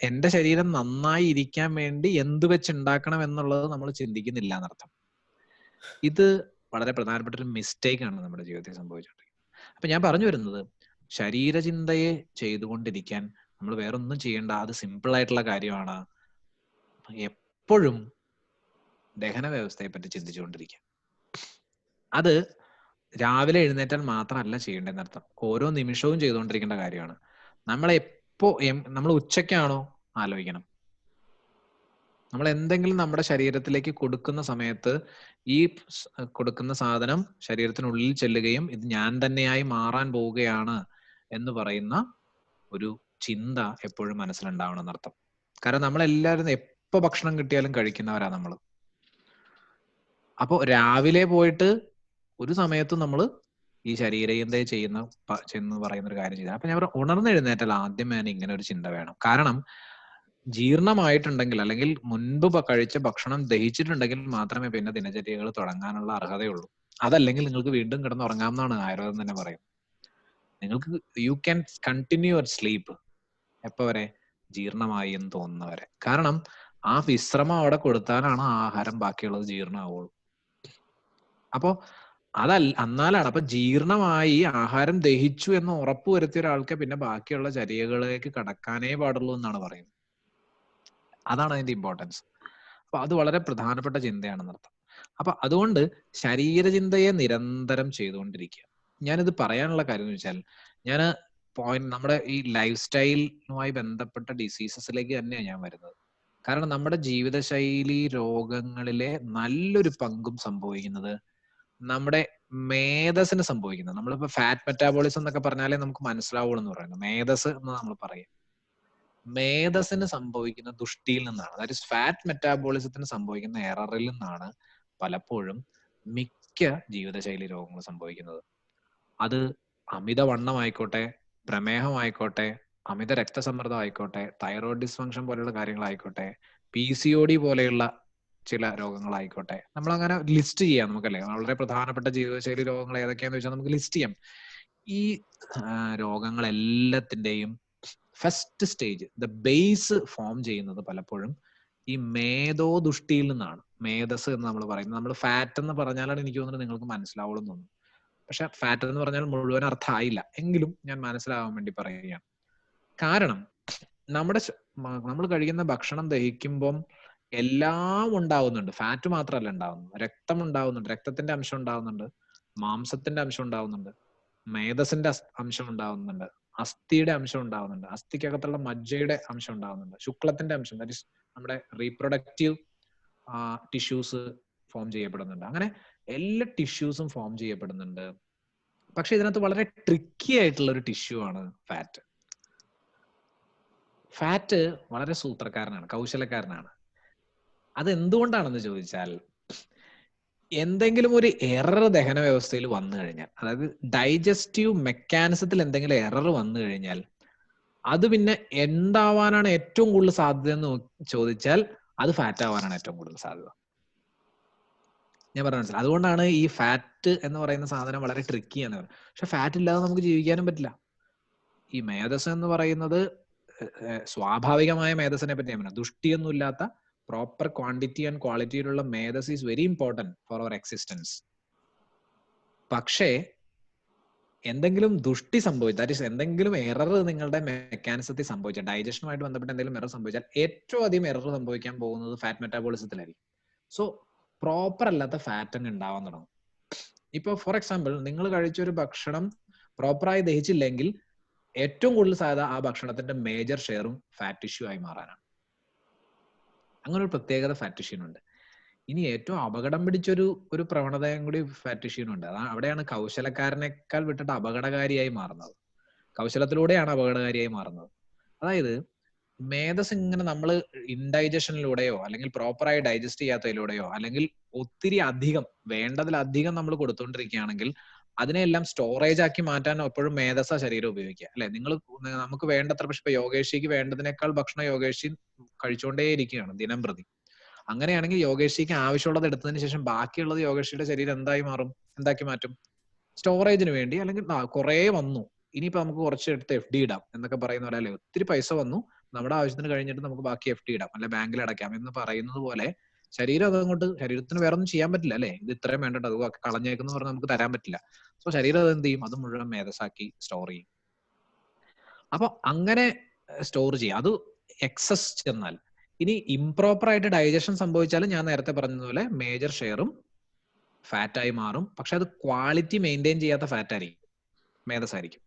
എന്റെ ശരീരം നന്നായി ഇരിക്കാൻ വേണ്ടി എന്ത് വെച്ചുണ്ടാക്കണം എന്നുള്ളത് നമ്മൾ ചിന്തിക്കുന്നില്ല എന്നർത്ഥം. ഇത് വളരെ പ്രധാനപ്പെട്ട ഒരു മിസ്റ്റേക്ക് ആണ് നമ്മുടെ ജീവിതത്തിൽ സംഭവിച്ചുകൊണ്ടിരിക്കുന്നത്. അപ്പൊ ഞാൻ പറഞ്ഞു വരുന്നത്, ശരീരചിന്തയെ ചെയ്തുകൊണ്ടിരിക്കാൻ നമ്മൾ വേറൊന്നും ചെയ്യേണ്ട. അത് സിമ്പിൾ ആയിട്ടുള്ള കാര്യമാണ്. എപ്പോഴും ദഹന വ്യവസ്ഥയെ പറ്റി ചിന്തിച്ചുകൊണ്ടിരിക്കുക. അത് രാവിലെ എഴുന്നേറ്റാൽ മാത്രമല്ല ചെയ്യേണ്ടതെന്നർത്ഥം, ഓരോ നിമിഷവും ചെയ്തുകൊണ്ടിരിക്കേണ്ട കാര്യമാണ്. നമ്മൾ ഉച്ചയ്ക്കാണോ ആലോചിക്കണം. നമ്മൾ എന്തെങ്കിലും നമ്മുടെ ശരീരത്തിലേക്ക് കൊടുക്കുന്ന സമയത്ത് ഈ കൊടുക്കുന്ന സാധനം ശരീരത്തിനുള്ളിൽ ചെല്ലുകയും ഇത് ഞാൻ തന്നെയായി മാറാൻ പോവുകയാണ് എന്ന് പറയുന്ന ഒരു ചിന്ത എപ്പോഴും മനസ്സിലുണ്ടാവണം എന്നർത്ഥം. കാരണം നമ്മളെല്ലാവരും എപ്പോ ഭക്ഷണം കിട്ടിയാലും കഴിക്കുന്നവരാ നമ്മൾ. അപ്പോ രാവിലെ പോയിട്ട് ഒരു സമയത്തും നമ്മൾ ഈ ശരീരചിന്തയെ ചെന്ന് പറയുന്ന ഒരു കാര്യം ചെയ്താൽ, അപ്പൊ ഞാൻ ഉണർന്നെഴുന്നേറ്റാൽ ആദ്യം ഞാൻ ഇങ്ങനെ ഒരു ചിന്ത വേണം. കാരണം ജീർണമായിട്ടുണ്ടെങ്കിൽ, അല്ലെങ്കിൽ മുൻപ് കഴിച്ച ഭക്ഷണം ദഹിച്ചിട്ടുണ്ടെങ്കിൽ മാത്രമേ പിന്നെ ദിനചര്യകൾ തുടങ്ങാനുള്ള അർഹതയുള്ളൂ. അതല്ലെങ്കിൽ നിങ്ങൾക്ക് വീണ്ടും കിടന്ന് ഉറങ്ങാമെന്നാണ് ആയുർവേദം തന്നെ പറയുന്നത്. നിങ്ങൾക്ക് you can continue your sleep എപ്പോ വരെ? ജീർണമായി എന്ന് തോന്നുന്നവരെ. കാരണം ആ വിശ്രമം അവിടെ കൊടുത്താലാണ് ആഹാരം ബാക്കിയുള്ളത് ജീർണമാവുള്ളൂ. അപ്പോ എന്നാലാണ് അപ്പൊ ജീർണമായി ആഹാരം ദഹിച്ചു എന്ന് ഉറപ്പ് വരുത്തിയ ഒരാൾക്ക് പിന്നെ ബാക്കിയുള്ള ചര്യകളിലേക്ക് കടക്കാനേ പാടുള്ളൂ എന്നാണ് പറയുന്നത്. അതാണ് അതിന്റെ ഇമ്പോർട്ടൻസ്. അപ്പൊ അത് വളരെ പ്രധാനപ്പെട്ട ചിന്തയാണെന്നർത്ഥം. അപ്പൊ അതുകൊണ്ട് ശരീരചിന്തയെ നിരന്തരം ചെയ്തുകൊണ്ടിരിക്കുക. ഞാനിത് പറയാനുള്ള കാര്യം എന്ന് വെച്ചാൽ, ഞാൻ നമ്മുടെ ഈ ലൈഫ് സ്റ്റൈലുമായി ബന്ധപ്പെട്ട ഡിസീസസിലേക്ക് തന്നെയാണ് ഞാൻ വരുന്നത്. കാരണം നമ്മുടെ ജീവിതശൈലി രോഗങ്ങളിലെ നല്ലൊരു പങ്കും സംഭവിക്കുന്നത് നമ്മുടെ മേധസ്സിന് സംഭവിക്കുന്നത്. നമ്മളിപ്പോ ഫാറ്റ് മെറ്റാബോളിസം എന്നൊക്കെ പറഞ്ഞാലേ നമുക്ക് മനസ്സിലാവുള്ളൂ എന്ന് പറയുന്നത്. മേധസ് എന്ന് നമ്മൾ പറയും. മേധസ്സിന് സംഭവിക്കുന്ന ദുഷ്ടിയിൽ നിന്നാണ്, അതായത് ഫാറ്റ് മെറ്റാബോളിസത്തിന് സംഭവിക്കുന്ന എററിൽ നിന്നാണ് പലപ്പോഴും മിക്ക ജീവിതശൈലി രോഗങ്ങൾ സംഭവിക്കുന്നത്. അത് അമിതവണ്ണം ആയിക്കോട്ടെ, പ്രമേഹം ആയിക്കോട്ടെ, അമിത രക്തസമ്മർദ്ദം ആയിക്കോട്ടെ, തൈറോയ്ഡ് ഡിസ്ഫങ്ഷൻ പോലെയുള്ള കാര്യങ്ങളായിക്കോട്ടെ, PCOD പോലെയുള്ള ചില രോഗങ്ങളായിക്കോട്ടെ, നമ്മൾ അങ്ങനെ ലിസ്റ്റ് ചെയ്യാം നമുക്കല്ലേ. വളരെ പ്രധാനപ്പെട്ട ജീവിതശൈലി രോഗങ്ങൾ ഏതൊക്കെയാന്ന് വെച്ചാൽ നമുക്ക് ലിസ്റ്റ് ചെയ്യാം. ഈ രോഗങ്ങളെല്ലാത്തിൻ്റെയും first stage, the base form ചെയ്യുന്നത് പലപ്പോഴും ഈ മേധോദുഷ്ടിയിൽ നിന്നാണ്. മേധസ് എന്ന് നമ്മൾ പറയുന്നത്, നമ്മൾ ഫാറ്റ് എന്ന് പറഞ്ഞാലാണ് എനിക്ക് തോന്നുന്നത് നിങ്ങൾക്ക് മനസ്സിലാവുള്ളൂ എന്ന് തോന്നുന്നു. പക്ഷെ ഫാറ്റ് എന്ന് പറഞ്ഞാൽ മുഴുവൻ അർത്ഥമായില്ല, എങ്കിലും ഞാൻ മനസ്സിലാവാൻ വേണ്ടി പറയുകയാണ്. കാരണം നമ്മൾ കഴിക്കുന്ന ഭക്ഷണം ദഹിക്കുമ്പം എല്ലാം ഉണ്ടാവുന്നുണ്ട്. ഫാറ്റ് മാത്രമല്ല ഉണ്ടാവുന്നത്, രക്തം ഉണ്ടാവുന്നുണ്ട്, രക്തത്തിന്റെ അംശം ഉണ്ടാവുന്നുണ്ട്, മാംസത്തിന്റെ അംശം ഉണ്ടാവുന്നുണ്ട്, മേധസിന്റെ അംശം ഉണ്ടാവുന്നുണ്ട്, അസ്ഥിയുടെ അംശം ഉണ്ടാവുന്നുണ്ട്, അസ്ഥിക്കകത്തുള്ള മജ്ജയുടെ അംശം ഉണ്ടാവുന്നുണ്ട്, ശുക്ലത്തിന്റെ അംശം, ദാറ്റ് ഈസ് നമ്മുടെ റീപ്രൊഡക്റ്റീവ് ടിഷ്യൂസ് ഫോം ചെയ്യപ്പെടുന്നുണ്ട്. അങ്ങനെ എല്ലാ ടിഷ്യൂസും ഫോം ചെയ്യപ്പെടുന്നുണ്ട്. പക്ഷെ ഇതിനകത്ത് വളരെ ട്രിക്കി ആയിട്ടുള്ള ഒരു ടിഷ്യൂ ആണ് ഫാറ്റ്. ഫാറ്റ് വളരെ സൂത്രക്കാരനാണ്, കൗശലക്കാരനാണ്. അത് എന്തുകൊണ്ടാണെന്ന് ചോദിച്ചാൽ, എന്തെങ്കിലും ഒരു എറർ ദഹന വ്യവസ്ഥയിൽ വന്നു കഴിഞ്ഞാൽ, അതായത് ഡൈജസ്റ്റീവ് മെക്കാനിസത്തിൽ എന്തെങ്കിലും എറർ വന്നു കഴിഞ്ഞാൽ, അത് പിന്നെ എന്താവാനാണ് ഏറ്റവും കൂടുതൽ സാധ്യത എന്ന് ചോദിച്ചാൽ അത് ഫാറ്റ് ആവാനാണ് ഏറ്റവും കൂടുതൽ സാധ്യത. ഞാൻ പറഞ്ഞ മനസ്സിലായി. അതുകൊണ്ടാണ് ഈ ഫാറ്റ് എന്ന് പറയുന്ന സാധനം വളരെ ട്രിക്കി എന്ന് പറയുന്നത്. പക്ഷെ ഫാറ്റ് ഇല്ലാതെ നമുക്ക് ജീവിക്കാനും പറ്റില്ല. ഈ മേധസ് എന്ന് പറയുന്നത് സ്വാഭാവികമായ മേധസിനെ പറ്റി ഞാൻ പറഞ്ഞു. ദുഷ്ടിയൊന്നും ഇല്ലാത്ത പ്രോപ്പർ ക്വാണ്ടിറ്റി ആൻഡ് ക്വാളിറ്റിയിലുള്ള മേധസ് is very important for our existence. പക്ഷേ എന്തെങ്കിലും ദുഷ്ടി സംഭവിച്ചാൽ, ദാറ്റ് ഈസ് എന്തെങ്കിലും എറർ നിങ്ങളുടെ മെക്കാനിസത്തിൽ സംഭവിച്ചാൽ, ഡൈജഷനുമായിട്ട് ബന്ധപ്പെട്ട് എന്തെങ്കിലും എറർ സംഭവിച്ചാൽ ഏറ്റവും അധികം എറർ സംഭവിക്കാൻ പോകുന്നത് ഫാറ്റ് മെറ്റാബോളിസത്തിലായിരിക്കും. സോ പ്രോപ്പർ അല്ലാത്ത ഫാറ്റ് അങ്ങ് ഉണ്ടാവാൻ തുടങ്ങും. ഇപ്പോൾ ഫോർ എക്സാമ്പിൾ, നിങ്ങൾ കഴിച്ചൊരു ഭക്ഷണം പ്രോപ്പറായി ദഹിച്ചില്ലെങ്കിൽ ഏറ്റവും കൂടുതൽ സാധ്യത ആ ഭക്ഷണത്തിന്റെ മേജർ ഷെയറും ഫാറ്റ് ടിഷ്യൂ ആയി മാറാനാണ്. അങ്ങനെ ഒരു പ്രത്യേകത ഫാറ്റ് ടിഷ്യൂനുണ്ട്. ഇനി ഏറ്റവും അപകടം പിടിച്ചൊരു പ്രവണതയും കൂടി ഫാറ്റ് ടിഷ്യൂനുണ്ട്. അവിടെയാണ് കൗശലക്കാരനേക്കാൾ വിട്ടിട്ട് അപകടകാരിയായി മാറുന്നത്. കൗശലത്തിലൂടെയാണ് അപകടകാരിയായി മാറുന്നത്. അതായത് മേധസ് ഇങ്ങനെ നമ്മൾ ഇൻഡൈജഷനിലൂടെയോ അല്ലെങ്കിൽ പ്രോപ്പറായി ഡൈജസ്റ്റ് ചെയ്യാത്തതിലൂടെയോ അല്ലെങ്കിൽ ഒത്തിരി അധികം, വേണ്ടതിലധികം നമ്മൾ കൊടുത്തുകൊണ്ടിരിക്കുകയാണെങ്കിൽ അതിനെല്ലാം സ്റ്റോറേജ് ആക്കി മാറ്റാൻ എപ്പോഴും മേധസ ശരീരം ഉപയോഗിക്കുക, അല്ലെ? നമുക്ക് വേണ്ടത്ര, പക്ഷെ ഇപ്പൊ യോഗേഷിക്ക് വേണ്ടതിനേക്കാൾ ഭക്ഷണം യോഗേഷി കഴിച്ചുകൊണ്ടേയിരിക്കുകയാണ് ദിനം പ്രതി. അങ്ങനെയാണെങ്കിൽ യോഗേഷിക്ക് ആവശ്യമുള്ളത് എടുത്തതിന് ശേഷം ബാക്കിയുള്ളത് യോഗേഷിയുടെ ശരീരം എന്താക്കി മാറ്റും? സ്റ്റോറേജിന് വേണ്ടി. അല്ലെങ്കിൽ കുറെ വന്നു, ഇനിയിപ്പോ നമുക്ക് കുറച്ച് എടുത്ത് FD ഇടാം എന്നൊക്കെ പറയുന്ന പോലെ, അല്ലെ? ഒത്തിരി പൈസ വന്നു, നമ്മുടെ ആവശ്യത്തിന് കഴിഞ്ഞിട്ട് നമുക്ക് ബാക്കി FD ഇടാം, അല്ലെ ബാങ്കിൽ അടയ്ക്കാം എന്ന് പറയുന്നത് പോലെ ശരീരം അതങ്ങോട്ട്, ശരീരത്തിന് വേറെ ഒന്നും ചെയ്യാൻ പറ്റില്ല, അല്ലെ? ഇത് ഇത്രയും വേണ്ടത് അത് കളഞ്ഞേക്കെന്ന് പറഞ്ഞാൽ നമുക്ക് തരാൻ പറ്റില്ല. സോ ശരീരം അത് എന്ത് ചെയ്യും? അത് മുഴുവൻ മേധസാക്കി സ്റ്റോർ ചെയ്യും. അപ്പൊ അങ്ങനെ സ്റ്റോർ ചെയ്യാം. അത് എക്സസ് ചെന്നാൽ, ഇനി ഇംപ്രോപ്പർ ആയിട്ട് ഡൈജഷൻ സംഭവിച്ചാൽ ഞാൻ നേരത്തെ പറഞ്ഞതുപോലെ മേജർ ഷെയറും ഫാറ്റായി മാറും. പക്ഷെ അത് ക്വാളിറ്റി മെയിൻറ്റെയിൻ ചെയ്യാത്ത ഫാറ്റ് ആയിരിക്കും, മേധസായിരിക്കും.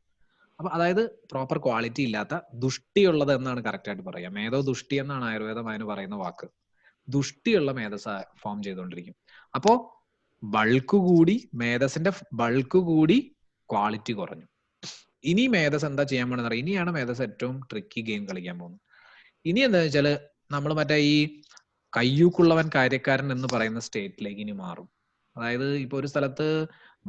അപ്പൊ അതായത് പ്രോപ്പർ ക്വാളിറ്റി ഇല്ലാത്ത, ദുഷ്ടിയുള്ളത് എന്നാണ് കറക്റ്റ് ആയിട്ട് പറയുക. മേധോ ദുഷ്ടി എന്നാണ് ആയുർവേദം അതിന് പറയുന്ന വാക്ക്. ദുഷ്ടിയുള്ള മേധസ് ഫോം ചെയ്തുകൊണ്ടിരിക്കും. അപ്പോ ബൾക്ക് കൂടി, മേധസിന്റെ ബൾക്ക് കൂടി, ക്വാളിറ്റി കുറഞ്ഞു. ഇനി മേധസ് എന്താ ചെയ്യാൻ പോണെന്ന് അറിയാം. ഇനിയാണ് മേധസ് ഏറ്റവും ട്രിക്കി ഗെയിം കളിക്കാൻ പോകുന്നത്. ഇനി എന്താ വെച്ചാല് നമ്മൾ മറ്റേ ഈ കയ്യൂക്കുള്ളവൻ കാര്യക്കാരൻ എന്ന് പറയുന്ന സ്റ്റേറ്റിലേക്ക് ഇനി മാറും. അതായത് ഇപ്പൊ ഒരു സ്ഥലത്ത്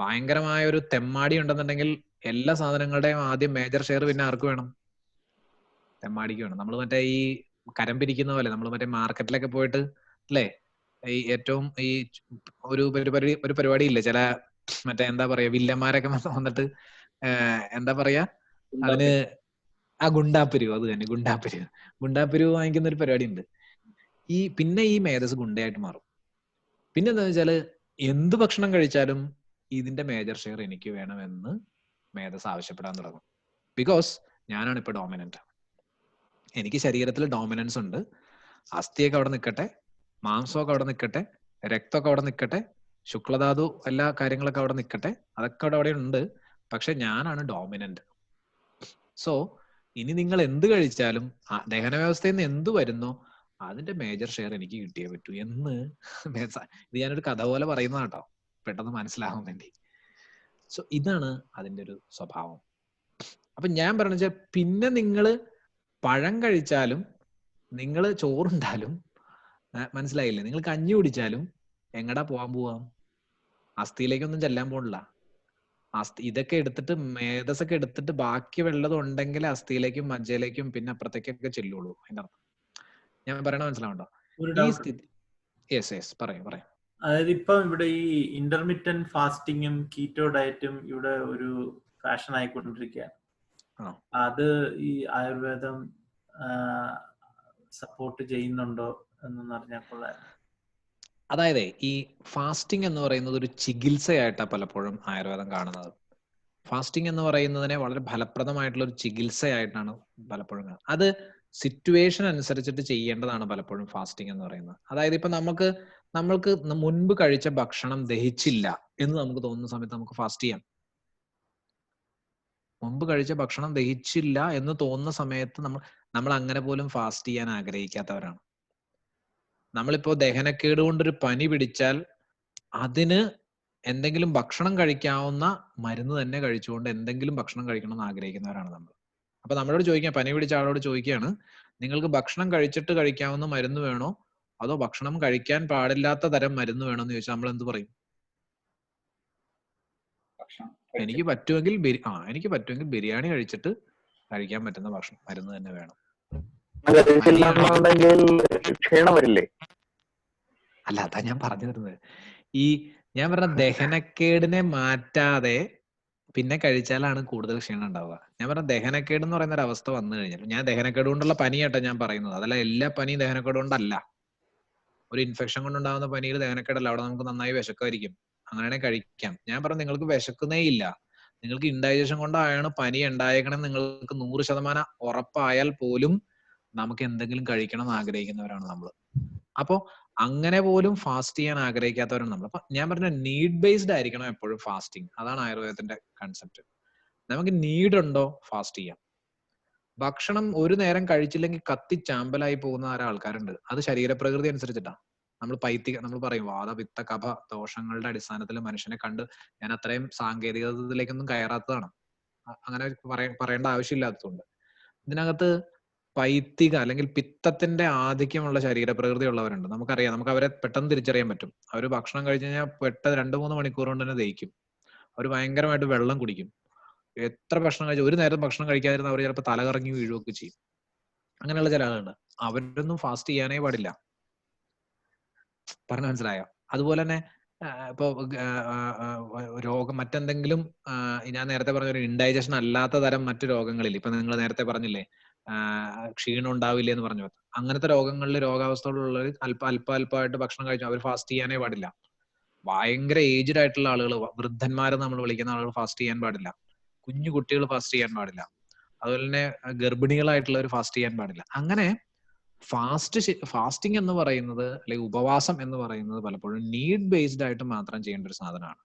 ഭയങ്കരമായ ഒരു തെമ്മാടി ഉണ്ടെന്നുണ്ടെങ്കിൽ എല്ലാ സാധനങ്ങളുടെയും ആദ്യം മേജർ ഷെയർ പിന്നെ ആർക്ക് വേണം? തെമ്മാടിക്ക് വേണം. നമ്മൾ മറ്റേ ഈ കരം പിരിക്കുന്ന പോലെ നമ്മൾ മറ്റേ മാർക്കറ്റിലൊക്കെ പോയിട്ട്, അല്ലേ, ഈ ഏറ്റവും ഈ ഒരു പരിപാടി ഇല്ലേ, ചില മറ്റേ എന്താ പറയാ വില്ലന്മാരൊക്കെ വന്നിട്ട് എന്താ പറയാ അതിന്, ഗുണ്ടാപ്പിരിവ്, അത് തന്നെ ഗുണ്ടാപ്പിരിവ് വാങ്ങിക്കുന്ന ഒരു പരിപാടി ഉണ്ട്. പിന്നെ ഈ മേധസ് ഗുണ്ടയായിട്ട് മാറും. പിന്നെ എന്താ വെച്ചാല് എന്ത് ഭക്ഷണം കഴിച്ചാലും ഇതിന്റെ മേജർ ഷെയർ എനിക്ക് വേണമെന്ന് മേധസ് ആവശ്യപ്പെടാൻ തുടങ്ങും. ബിക്കോസ് ഞാനാണ് ഇപ്പൊ ഡോമിനന്റ്, എനിക്ക് ശരീരത്തിൽ ഡോമിനൻസ് ഉണ്ട്. അസ്ഥിയൊക്കെ അവിടെ നിൽക്കട്ടെ, മാംസമൊക്കെ അവിടെ നിൽക്കട്ടെ, രക്തമൊക്കെ അവിടെ നിൽക്കട്ടെ, ശുക്ലധാതു എല്ലാ കാര്യങ്ങളൊക്കെ അവിടെ നിൽക്കട്ടെ, അതൊക്കെ അവിടെ ഉണ്ട്. പക്ഷെ ഞാനാണ് ഡോമിനന്റ്. സോ ഇനി നിങ്ങൾ എന്ത് കഴിച്ചാലും ദഹന വ്യവസ്ഥയിൽ നിന്ന് എന്ത് വരുന്നോ അതിന്റെ മേജർ ഷെയർ എനിക്ക് കിട്ടിയേ പറ്റൂ എന്ന് ഇത് ഞാനൊരു കഥ പോലെ പറയുന്നതാട്ടോ, പെട്ടെന്ന് മനസ്സിലാവാൻ വേണ്ടി. സോ ഇതാണ് അതിന്റെ ഒരു സ്വഭാവം. അപ്പൊ ഞാൻ പറഞ്ഞു വെച്ചാൽ, പിന്നെ നിങ്ങൾ പഴം കഴിച്ചാലും, നിങ്ങൾ ചോറുണ്ടാലും, മനസ്സിലായില്ലേ, നിങ്ങൾ കഞ്ഞി കുടിച്ചാലും എങ്ങടാ പോവാം? അസ്ഥിയിലേക്കൊന്നും ചെല്ലാൻ പോണില്ല. ഇതൊക്കെ എടുത്തിട്ട്, മേധസ്സൊക്കെ എടുത്തിട്ട് ബാക്കി വെള്ളതും ഉണ്ടെങ്കിൽ അസ്ഥിയിലേക്കും മജ്ജയിലേക്കും പിന്നെ അപ്പുറത്തേക്കൊക്കെ ചെല്ലുള്ളൂ. അതിന്റെ അർത്ഥം ഞാൻ പറയണ മനസ്സിലാവുണ്ടോ? ഒരു ഈ ഡൗട്ട്. സ്ഥിതി പറയും. അതായത് ഇപ്പം ഇവിടെ ഈ ഇന്റർമിറ്റന്റ് ഫാസ്റ്റിങ്ങും കീറ്റോ ഡയറ്റും ഇവിടെ ഒരു ഫാഷൻ ആയിക്കൊണ്ടിരിക്കുകയാണ്. അത് ഈ ആയുർവേദം സപ്പോർട്ട് ചെയ്യുന്നുണ്ടോ എന്നൊന്ന് അറിഞ്ഞാൽ കൊള്ളാം. അതായത് ഈ ഫാസ്റ്റിംഗ് എന്ന് പറയുന്നത് ഒരു ചികിത്സയായിട്ടാണ് പലപ്പോഴും ആയുർവേദം കാണുന്നത്. ഫാസ്റ്റിംഗ് എന്ന് പറയുന്നതിനെ വളരെ ഫലപ്രദമായിട്ടുള്ള ഒരു ചികിത്സയായിട്ടാണ് പലപ്പോഴും കാണുന്നത്. അത് സിറ്റുവേഷൻ അനുസരിച്ചിട്ട് ചെയ്യേണ്ടതാണ് പലപ്പോഴും ഫാസ്റ്റിംഗ് എന്ന് പറയുന്നത്. അതായത് ഇപ്പൊ നമ്മൾക്ക് മുൻപ് കഴിച്ച ഭക്ഷണം ദഹിച്ചില്ല എന്ന് നമുക്ക് തോന്നുന്ന സമയത്ത് നമുക്ക് ഫാസ്റ്റ് ചെയ്യാം. മുമ്പ് കഴിച്ച ഭക്ഷണം ദഹിച്ചില്ല എന്ന് തോന്നുന്ന സമയത്ത് നമ്മൾ അങ്ങനെ പോലും ഫാസ്റ്റ് ചെയ്യാൻ ആഗ്രഹിക്കാത്തവരാണ്. നമ്മളിപ്പോ ദഹനക്കേട് കൊണ്ടൊരു പനി പിടിച്ചാൽ അതിന് എന്തെങ്കിലും ഭക്ഷണം കഴിക്കാവുന്ന മരുന്ന് തന്നെ കഴിച്ചുകൊണ്ട് എന്തെങ്കിലും ഭക്ഷണം കഴിക്കണം എന്ന് ആഗ്രഹിക്കുന്നവരാണ് നമ്മൾ. അപ്പൊ നമ്മളോട് ചോദിക്കാം, പനി പിടിച്ച ആളോട് ചോദിക്കുകയാണ്, നിങ്ങൾക്ക് ഭക്ഷണം കഴിച്ചിട്ട് കഴിക്കാവുന്ന മരുന്ന് വേണോ അതോ ഭക്ഷണം കഴിക്കാൻ പാടില്ലാത്ത തരം മരുന്ന് വേണോ എന്ന് ചോദിച്ചാൽ നമ്മൾ എന്ത് പറയും? എനിക്ക് പറ്റുമെങ്കിൽ ബിരിയാണി കഴിച്ചിട്ട് കഴിക്കാൻ പറ്റുന്ന ഭക്ഷണം മരുന്ന് തന്നെ വേണം. അല്ല, അതാ ഞാൻ പറഞ്ഞു തരുന്നത്. ഞാൻ പറഞ്ഞ ദഹനക്കേടിനെ മാറ്റാതെ പിന്നെ കഴിച്ചാലാണ് കൂടുതൽ ക്ഷീണം ഉണ്ടാവുക. ഞാൻ പറഞ്ഞ ദഹനക്കേട് എന്ന് പറയുന്ന ഒരു അവസ്ഥ വന്നു കഴിഞ്ഞാൽ, ഞാൻ ദഹനക്കേട് കൊണ്ടുള്ള പനിയാട്ടോ ഞാൻ പറയുന്നത്, അതല്ല എല്ലാ പനിയും ദഹനക്കേട് കൊണ്ടല്ല. ഒരു ഇൻഫെക്ഷൻ കൊണ്ടുണ്ടാകുന്ന പനിയിൽ ദഹനക്കേടല്ല, അവിടെ നമുക്ക് നന്നായി വിശക്കുമായിരിക്കും, അങ്ങനെയാണെങ്കിൽ കഴിക്കാം. ഞാൻ പറഞ്ഞു നിങ്ങൾക്ക് വിശക്കുന്നേ ഇല്ല, നിങ്ങൾക്ക് ഇൻഡൈജഷൻ കൊണ്ടാണ് പനി ഉണ്ടായേക്കണം നിങ്ങൾക്ക് 100% ഉറപ്പായാൽ പോലും നമുക്ക് എന്തെങ്കിലും കഴിക്കണം എന്ന് ആഗ്രഹിക്കുന്നവരാണ് നമ്മൾ. അപ്പോ അങ്ങനെ പോലും ഫാസ്റ്റ് ചെയ്യാൻ ആഗ്രഹിക്കാത്തവരാണ് നമ്മൾ. അപ്പൊ ഞാൻ പറഞ്ഞ നീഡ് ബേസ്ഡ് ആയിരിക്കണം എപ്പോഴും ഫാസ്റ്റിംഗ്. അതാണ് ആയുർവേദത്തിന്റെ കൺസെപ്റ്റ്. നമുക്ക് നീഡ് ഉണ്ടോ ഫാസ്റ്റ് ചെയ്യാം. ഭക്ഷണം ഒരു നേരം കഴിച്ചില്ലെങ്കിൽ കത്തിച്ചാമ്പലായി പോകുന്ന ആൾക്കാരുണ്ട്. അത് ശരീരപ്രകൃതി അനുസരിച്ചിട്ടാണ്. നമ്മൾ പറയും വാത പിത്ത കഫ ദോഷങ്ങളുടെ അടിസ്ഥാനത്തിൽ മനുഷ്യനെ കണ്ട്, ഞാൻ അത്രയും സാങ്കേതികതയിലേക്കൊന്നും കയറാത്തതാണ്, അങ്ങനെ പറയേണ്ട ആവശ്യമില്ലാത്തതുകൊണ്ട്. ഇതിനകത്ത് പൈത്തിക അല്ലെങ്കിൽ പിത്തത്തിന്റെ ആധിക്യമുള്ള ശരീരപ്രകൃതി ഉള്ളവരുണ്ട്. നമുക്കറിയാം, നമുക്ക് അവരെ പെട്ടെന്ന് തിരിച്ചറിയാൻ പറ്റും. അവർ ഭക്ഷണം കഴിച്ചു കഴിഞ്ഞാൽ 2-3 മണിക്കൂർ കൊണ്ട് തന്നെ ദഹിക്കും. അവർ ഭയങ്കരമായിട്ട് വെള്ളം കുടിക്കും. എത്ര ഭക്ഷണം കഴിച്ചു, ഒരു നേരം ഭക്ഷണം കഴിക്കാതിരുന്ന അവർ ചിലപ്പോൾ തലകറങ്ങി വീഴുകയൊക്കെ ചെയ്യും. അങ്ങനെയുള്ള ചില ആളുകളുണ്ട്. അവരൊന്നും ഫാസ്റ്റ് ചെയ്യാനേ പാടില്ല. പറഞ്ഞ മനസ്സിലായോ? അതുപോലെ തന്നെ ഇപ്പൊ രോഗം മറ്റെന്തെങ്കിലും, ഞാൻ നേരത്തെ പറഞ്ഞ ഒരു ഇൻഡൈജഷൻ അല്ലാത്ത തരം മറ്റു രോഗങ്ങളിൽ, ഇപ്പൊ നിങ്ങൾ നേരത്തെ പറഞ്ഞില്ലേ ക്ഷീണം ഉണ്ടാവില്ല എന്ന് പറഞ്ഞു, അങ്ങനത്തെ രോഗങ്ങളിൽ രോഗാവസ്ഥകളുള്ളവർ അല്പമായിട്ട് ഭക്ഷണം കഴിച്ചു അവർ ഫാസ്റ്റ് ചെയ്യാനേ പാടില്ല. ഭയങ്കര ഏജ്ഡ് ആയിട്ടുള്ള ആളുകൾ, വൃദ്ധന്മാരെന്ന് നമ്മൾ വിളിക്കുന്ന ആളുകൾ ഫാസ്റ്റ് ചെയ്യാൻ പാടില്ല. കുഞ്ഞു കുട്ടികൾ ഫാസ്റ്റ് ചെയ്യാൻ പാടില്ല. അതുപോലെ തന്നെ ഗർഭിണികളായിട്ടുള്ളവർ ഫാസ്റ്റ് ചെയ്യാൻ പാടില്ല. അങ്ങനെ ഫാസ്റ്റിംഗ് എന്ന് പറയുന്നത്, അല്ലെങ്കിൽ ഉപവാസം എന്ന് പറയുന്നത് പലപ്പോഴും നീഡ് ബേസ്ഡ് ആയിട്ട് മാത്രം ചെയ്യേണ്ട ഒരു സാധനമാണ്.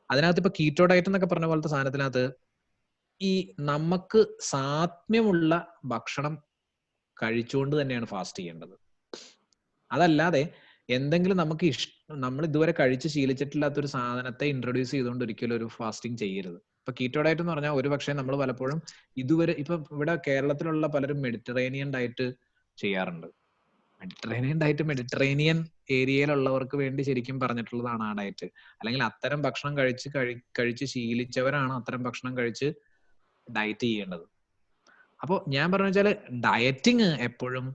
അതിനകത്ത് ഇപ്പൊ കീറ്റോ ഡയറ്റ് എന്നൊക്കെ പറഞ്ഞ പോലത്തെ സാധനത്തിനകത്ത് ഈ നമുക്ക് സാത്മ്യമുള്ള ഭക്ഷണം കഴിച്ചുകൊണ്ട് തന്നെയാണ് ഫാസ്റ്റ് ചെയ്യേണ്ടത്. അതല്ലാതെ എന്തെങ്കിലും നമ്മൾ ഇതുവരെ കഴിച്ച് ശീലിച്ചിട്ടില്ലാത്തൊരു സാധനത്തെ ഇൻട്രൊഡ്യൂസ് ചെയ്തുകൊണ്ട് ഒരിക്കലും ഒരു ഫാസ്റ്റിംഗ് ചെയ്യരുത്. ഇപ്പൊ കീറ്റോ ഡയറ്റ് എന്ന് പറഞ്ഞാൽ ഒരു പക്ഷേ നമ്മൾ പലപ്പോഴും ഇതുവരെ ഇപ്പൊ ഇവിടെ കേരളത്തിലുള്ള പലരും മെഡിറ്ററേനിയൻ ഡയറ്റ് ചെയ്യാറുണ്ട്. മെഡിറ്ററേനിയൻ ഏരിയയിലുള്ളവർക്ക് വേണ്ടി ശരിക്കും പറഞ്ഞിട്ടുള്ളതാണ് ആ ഡയറ്റ്. അല്ലെങ്കിൽ അത്തരം ഭക്ഷണം കഴിച്ച് ശീലിച്ചവരാണ് അത്തരം ഭക്ഷണം കഴിച്ച് ഡയറ്റ് ചെയ്യേണ്ടത്. അപ്പോൾ ഞാൻ പറഞ്ഞു വെച്ചാല് ഡയറ്റിങ് എപ്പോഴും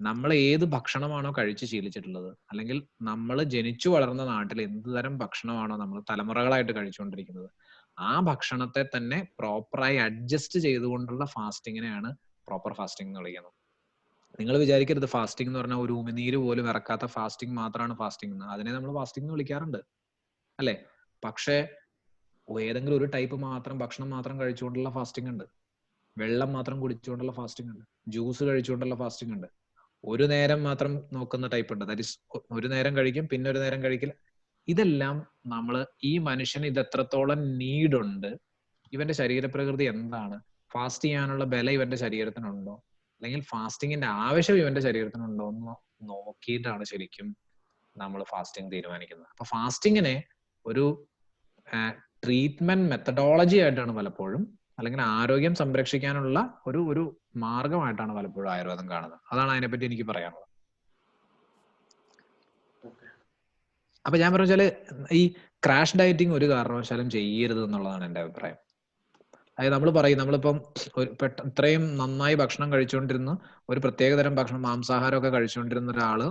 നമ്മൾ ഏത് ഭക്ഷണമാണോ കഴിച്ച് ശീലിച്ചിട്ടുള്ളത്, അല്ലെങ്കിൽ നമ്മൾ ജനിച്ചു വളർന്ന നാട്ടിൽ എന്ത് തരം ഭക്ഷണമാണോ നമ്മൾ തലമുറകളായിട്ട് കഴിച്ചുകൊണ്ടിരിക്കുന്നത്, ആ ഭക്ഷണത്തെ തന്നെ പ്രോപ്പറായി അഡ്ജസ്റ്റ് ചെയ്തുകൊണ്ടുള്ള ഫാസ്റ്റിങ്ങിനെയാണ് പ്രോപ്പർ ഫാസ്റ്റിംഗ് എന്ന് വിളിക്കുന്നത്. നിങ്ങൾ വിചാരിക്കരുത് ഫാസ്റ്റിംഗ് എന്ന് പറഞ്ഞാൽ ഒരു ഉമിനീര് പോലും ഇറക്കാത്ത ഫാസ്റ്റിംഗ് മാത്രമാണ് ഫാസ്റ്റിംഗ് എന്ന്. അതിനെ നമ്മൾ ഫാസ്റ്റിംഗ് എന്ന് വിളിക്കാറുണ്ട്, അല്ലെ? പക്ഷേ ഏതെങ്കിലും ഒരു ടൈപ്പ് മാത്രം ഭക്ഷണം മാത്രം കഴിച്ചുകൊണ്ടുള്ള ഫാസ്റ്റിംഗ് ഉണ്ട്, വെള്ളം മാത്രം കുടിച്ചുകൊണ്ടുള്ള ഫാസ്റ്റിംഗ് ഉണ്ട്, ജ്യൂസ് കഴിച്ചുകൊണ്ടുള്ള ഫാസ്റ്റിംഗ് ഉണ്ട്, ഒരു നേരം മാത്രം നോക്കുന്ന ടൈപ്പ് ഉണ്ട്, ദാറ്റ് ഈസ് ഒരു നേരം കഴിക്കും പിന്നെ ഒരു നേരം കഴിക്കില്ല. ഇതെല്ലാം ഈ മനുഷ്യന് ഇത് എത്രത്തോളം നീഡുണ്ട്, ഇവന്റെ ശരീരപ്രകൃതി എന്താണ്, ഫാസ്റ്റ് ചെയ്യാനുള്ള ബലം ഇവന്റെ ശരീരത്തിനുണ്ടോ, അല്ലെങ്കിൽ ഫാസ്റ്റിങ്ങിന്റെ ആവശ്യം ഇവന്റെ ശരീരത്തിനുണ്ടോ എന്ന് നോക്കിയിട്ടാണ് ശരിക്കും നമ്മൾ ഫാസ്റ്റിംഗ് തീരുമാനിക്കുന്നത്. അപ്പൊ ഫാസ്റ്റിങ്ങിനെ ഒരു ട്രീറ്റ്മെന്റ് മെത്തഡോളജി ആയിട്ടാണ് പലപ്പോഴും, അല്ലെങ്കിൽ ആരോഗ്യം സംരക്ഷിക്കാനുള്ള ഒരു മാർഗമായിട്ടാണ് പലപ്പോഴും ആയുർവേദം കാണുന്നത്. അതാണ് അതിനെപ്പറ്റി എനിക്ക് പറയാനുള്ളത്. അപ്പൊ ഞാൻ പറഞ്ഞാല് ഈ ക്രാഷ് ഡയറ്റിംഗ് ഒരു കാരണവശാലും ചെയ്യരുത് എന്നുള്ളതാണ് എൻ്റെ അഭിപ്രായം. അതായത് നമ്മൾ പറയും, നമ്മളിപ്പം ഇത്രയും നന്നായി ഭക്ഷണം കഴിച്ചുകൊണ്ടിരുന്ന ഒരു പ്രത്യേകതരം ഭക്ഷണം, മാംസാഹാരമൊക്കെ കഴിച്ചുകൊണ്ടിരുന്ന ഒരാള്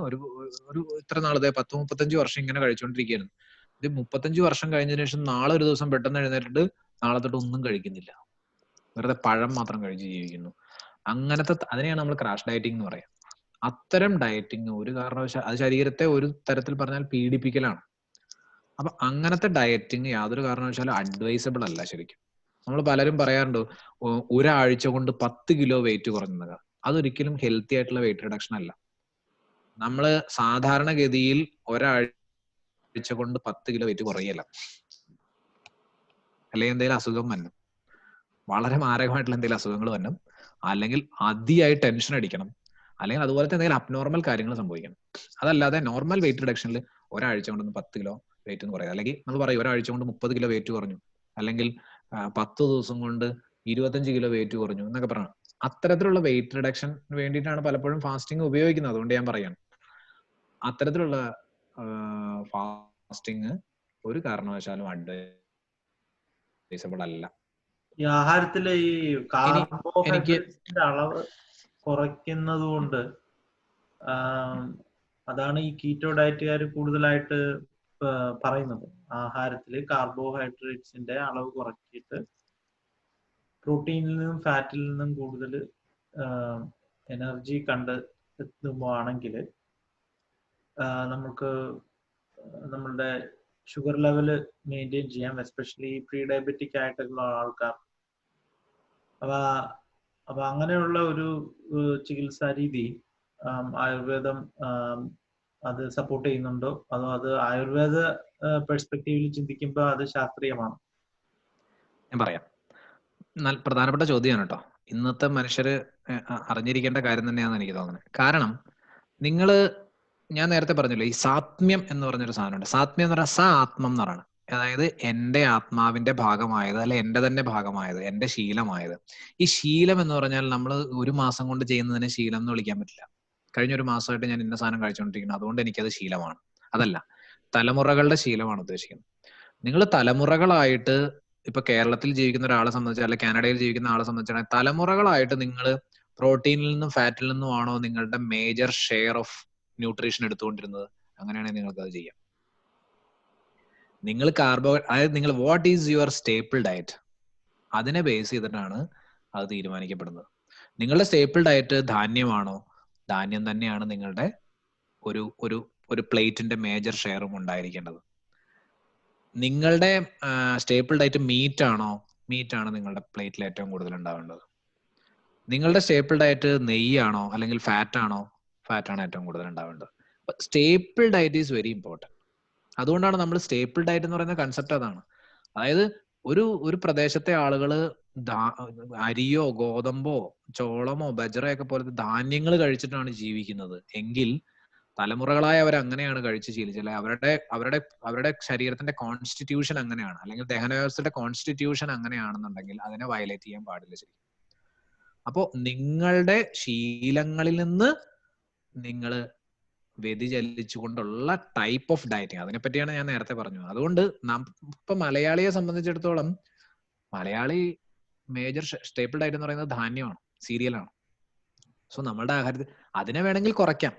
ഒരു ഇത്ര നാളത്തെ 10-35 വർഷം ഇങ്ങനെ കഴിച്ചുകൊണ്ടിരിക്കുകയായിരുന്നു. ഇത് 35 വർഷം കഴിഞ്ഞതിന് ശേഷം നാളെ ഒരു ദിവസം പെട്ടെന്ന് എഴുന്നേറ്റിട്ട് നാളെ തൊട്ട് ഒന്നും കഴിക്കുന്നില്ല, വെറുതെ പഴം മാത്രം കഴിച്ച് ജീവിക്കുന്നു. അങ്ങനത്തെ അതിനെയാണ് നമ്മൾ ക്രാഷ് ഡയറ്റിംഗ് എന്ന് പറയാം. അത്തരം ഡയറ്റിംഗ് ഒരു കാരണവശാൽ അത് ശരീരത്തെ ഒരു തരത്തിൽ പറഞ്ഞാൽ പീഡിപ്പിക്കലാണ്. അപ്പൊ അങ്ങനത്തെ ഡയറ്റിംഗ് യാതൊരു കാരണവശാലും അഡ്വൈസബിൾ അല്ല. ശരിക്കും നമ്മൾ പലരും പറയാറുണ്ട് ഒരാഴ്ച കൊണ്ട് 10 കിലോ വെയിറ്റ് കുറഞ്ഞത്. അതൊരിക്കലും ഹെൽത്തി ആയിട്ടുള്ള വെയിറ്റ് റിഡക്ഷൻ അല്ല. നമ്മള് സാധാരണഗതിയിൽ ഒരാഴ്ച കൊണ്ട് 10 കിലോ വെയിറ്റ് കുറയല്ല, അല്ലെങ്കിൽ എന്തെങ്കിലും അസുഖം വരണം, വളരെ മാരകമായിട്ടുള്ള എന്തെങ്കിലും അസുഖങ്ങൾ വരണം, അല്ലെങ്കിൽ അതിയായി ടെൻഷൻ അടിക്കണം, അല്ലെങ്കിൽ അതുപോലത്തെ എന്തെങ്കിലും അബ്നോർമൽ കാര്യങ്ങൾ സംഭവിക്കണം. അതല്ലാതെ നോർമൽ വെയിറ്റ് റിഡക്ഷനിൽ ഒരാഴ്ച കൊണ്ടൊന്ന് 10 കിലോ വെയിറ്റ് എന്ന് പറയാം. അല്ലെങ്കിൽ നമ്മൾ പറയും ഒരാഴ്ച കൊണ്ട് 30 കിലോ വെയിറ്റ് കുറഞ്ഞു, അല്ലെങ്കിൽ 10 ദിവസം കൊണ്ട് 25 കിലോ വെയിറ്റ് കുറഞ്ഞു എന്നൊക്കെ പറഞ്ഞു. അത്തരത്തിലുള്ള വെയിറ്റ് റിഡക്ഷൻ വേണ്ടിയിട്ടാണ് പലപ്പോഴും ഫാസ്റ്റിംഗ് ഉപയോഗിക്കുന്നത്. അതുകൊണ്ട് ഞാൻ പറയാം, അത്തരത്തിലുള്ള ഫാസ്റ്റിംഗ് ഒരു കാരണവശാലും അഡ്വൈസബിൾ അല്ല. ഈ ആഹാരത്തിലെ ഈ കാർബോഹൈഡ്രേറ്റ്സിന്റെ അളവ് കുറയ്ക്കുന്നത് കൊണ്ട് അതാണ് ഈ കീറ്റോ ഡയറ്റുകാർ കൂടുതലായിട്ട് പറയുന്നത്. ആഹാരത്തില് കാർബോഹൈഡ്രേറ്റ്സിന്റെ അളവ് കുറച്ചിട്ട് പ്രോട്ടീനിൽ നിന്നും ഫാറ്റിൽ നിന്നും കൂടുതൽ എനർജി കണ്ടെത്തുമ്പോഴാണെങ്കിൽ നമുക്ക് നമ്മളുടെ ഷുഗർ ലെവൽ മെയിൻറ്റെയിൻ ചെയ്യാം, എസ്പെഷ്യലി പ്രീ ഡയബറ്റിക് ആയിട്ടുള്ള ആൾക്കാർ. അപ്പൊ അങ്ങനെയുള്ള ഒരു ചികിത്സാ രീതി ആയുർവേദം അത് സപ്പോർട്ട് ചെയ്യുന്നുണ്ടോ, അതോ അത് ആയുർവേദ പെർസ്പെക്റ്റീവിൽ ചിന്തിക്കുമ്പോൾ അത് ശാസ്ത്രീയമാണ്? ഞാൻ പറയാം, പ്രധാനപ്പെട്ട ചോദ്യമാണ് കേട്ടോ. ഇന്നത്തെ മനുഷ്യര് അറിഞ്ഞിരിക്കേണ്ട കാര്യം തന്നെയാണെന്ന് എനിക്ക് തോന്നുന്നത്. കാരണം ഞാൻ നേരത്തെ പറഞ്ഞല്ലോ, ഈ സാത്മ്യം എന്ന് പറഞ്ഞൊരു സാധനമുണ്ട്. സാത്മ്യം എന്ന് പറഞ്ഞാൽ ആത്മം എന്ന് പറയുന്നത്, അതായത് എൻ്റെ ആത്മാവിന്റെ ഭാഗമായത്, അല്ലെ എൻ്റെ തന്നെ ഭാഗമായത്, എൻ്റെ ശീലമായത്. ഈ ശീലം എന്ന് പറഞ്ഞാൽ നമ്മൾ ഒരു മാസം കൊണ്ട് ചെയ്യുന്നതിനെ ശീലം എന്ന് വിളിക്കാൻ പറ്റില്ല. കഴിഞ്ഞ ഒരു മാസമായിട്ട് ഞാൻ ഇന്ന സാധനം കഴിച്ചുകൊണ്ടിരിക്കുന്നത്, അതുകൊണ്ട് എനിക്കത് ശീലമാണ്. അതല്ല, തലമുറകളുടെ ശീലമാണ് ഉദ്ദേശിക്കുന്നത്. നിങ്ങൾ തലമുറകളായിട്ട് ഇപ്പൊ കേരളത്തിൽ ജീവിക്കുന്ന ഒരാളെ സംബന്ധിച്ച്, അല്ലെ കാനഡയിൽ ജീവിക്കുന്ന ആളെ സംബന്ധിച്ചാണെങ്കിൽ തലമുറകളായിട്ട് നിങ്ങൾ പ്രോട്ടീനിൽ നിന്നും ഫാറ്റിൽ നിന്നും ആണോ നിങ്ങളുടെ മേജർ ഷെയർ ഓഫ് ന്യൂട്രീഷൻ എടുത്തുകൊണ്ടിരുന്നത്? അങ്ങനെയാണെങ്കിൽ നിങ്ങൾക്ക് അത് ചെയ്യാം. നിങ്ങൾ അതായത് നിങ്ങൾ what is your staple diet, അതിനെ ബേസ് ചെയ്തിട്ടാണ് അത് തീരുമാനിക്കപ്പെടുന്നത്. നിങ്ങളുടെ സ്റ്റേപ്പിൾ ഡയറ്റ് ധാന്യമാണോ? ധാന്യം തന്നെയാണ് നിങ്ങളുടെ ഒരു പ്ലേറ്റിന്റെ മേജർ ഷെയറും ഉണ്ടായിരിക്കേണ്ടത്. നിങ്ങളുടെ സ്റ്റേപ്പിൾ ഡയറ്റ് മീറ്റ് ആണോ? മീറ്റ് ആണ് നിങ്ങളുടെ പ്ലേറ്റിൽ ഏറ്റവും കൂടുതൽ ഉണ്ടാവേണ്ടത്. നിങ്ങളുടെ സ്റ്റേപ്പിൾ ഡയറ്റ് നെയ്യാണോ അല്ലെങ്കിൽ ഫാറ്റ് ആണോ? ഫാറ്റ് ആണ് ഏറ്റവും കൂടുതൽ ഉണ്ടാവേണ്ടത്. Staple diet is very important. അതുകൊണ്ടാണ് നമ്മൾ സ്റ്റേപ്പിൾ ഡയറ്റ് എന്ന് പറയുന്ന കൺസെപ്റ്റ് അതാണ്. അതായത് ഒരു പ്രദേശത്തെ ആളുകൾ അരിയോ ഗോതമ്പോ ചോളമോ ബജറയൊക്കെ പോലത്തെ ധാന്യങ്ങൾ കഴിച്ചിട്ടാണ് ജീവിക്കുന്നത് എങ്കിൽ തലമുറകളായി അവർ അങ്ങനെയാണ് കഴിച്ച് ശീലിച്ചത്. അവരുടെ ശരീരത്തിന്റെ കോൺസ്റ്റിറ്റ്യൂഷൻ അങ്ങനെയാണ്, അല്ലെങ്കിൽ ദഹനവ്യവസ്ഥയുടെ കോൺസ്റ്റിറ്റ്യൂഷൻ അങ്ങനെയാണെന്നുണ്ടെങ്കിൽ അതിനെ വയലേറ്റ് ചെയ്യാൻ പാടില്ല ശരിക്കും. അപ്പോ നിങ്ങളുടെ ശീലങ്ങളിൽ നിന്ന് നിങ്ങൾ വ്യതിചലിച്ചുകൊണ്ടുള്ള ടൈപ്പ് ഓഫ് ഡയറ്റിങ്, അതിനെപ്പറ്റിയാണ് ഞാൻ നേരത്തെ പറഞ്ഞത്. അതുകൊണ്ട് ഇപ്പൊ മലയാളിയെ സംബന്ധിച്ചിടത്തോളം മലയാളി മേജർ സ്റ്റേപ്പിൾ ഡയറ്റ് എന്ന് പറയുന്നത് ധാന്യമാണ്, സീരിയലാണ്. സോ നമ്മളുടെ ആഹാരത്തിൽ അതിനെ വേണമെങ്കിൽ കുറയ്ക്കാം.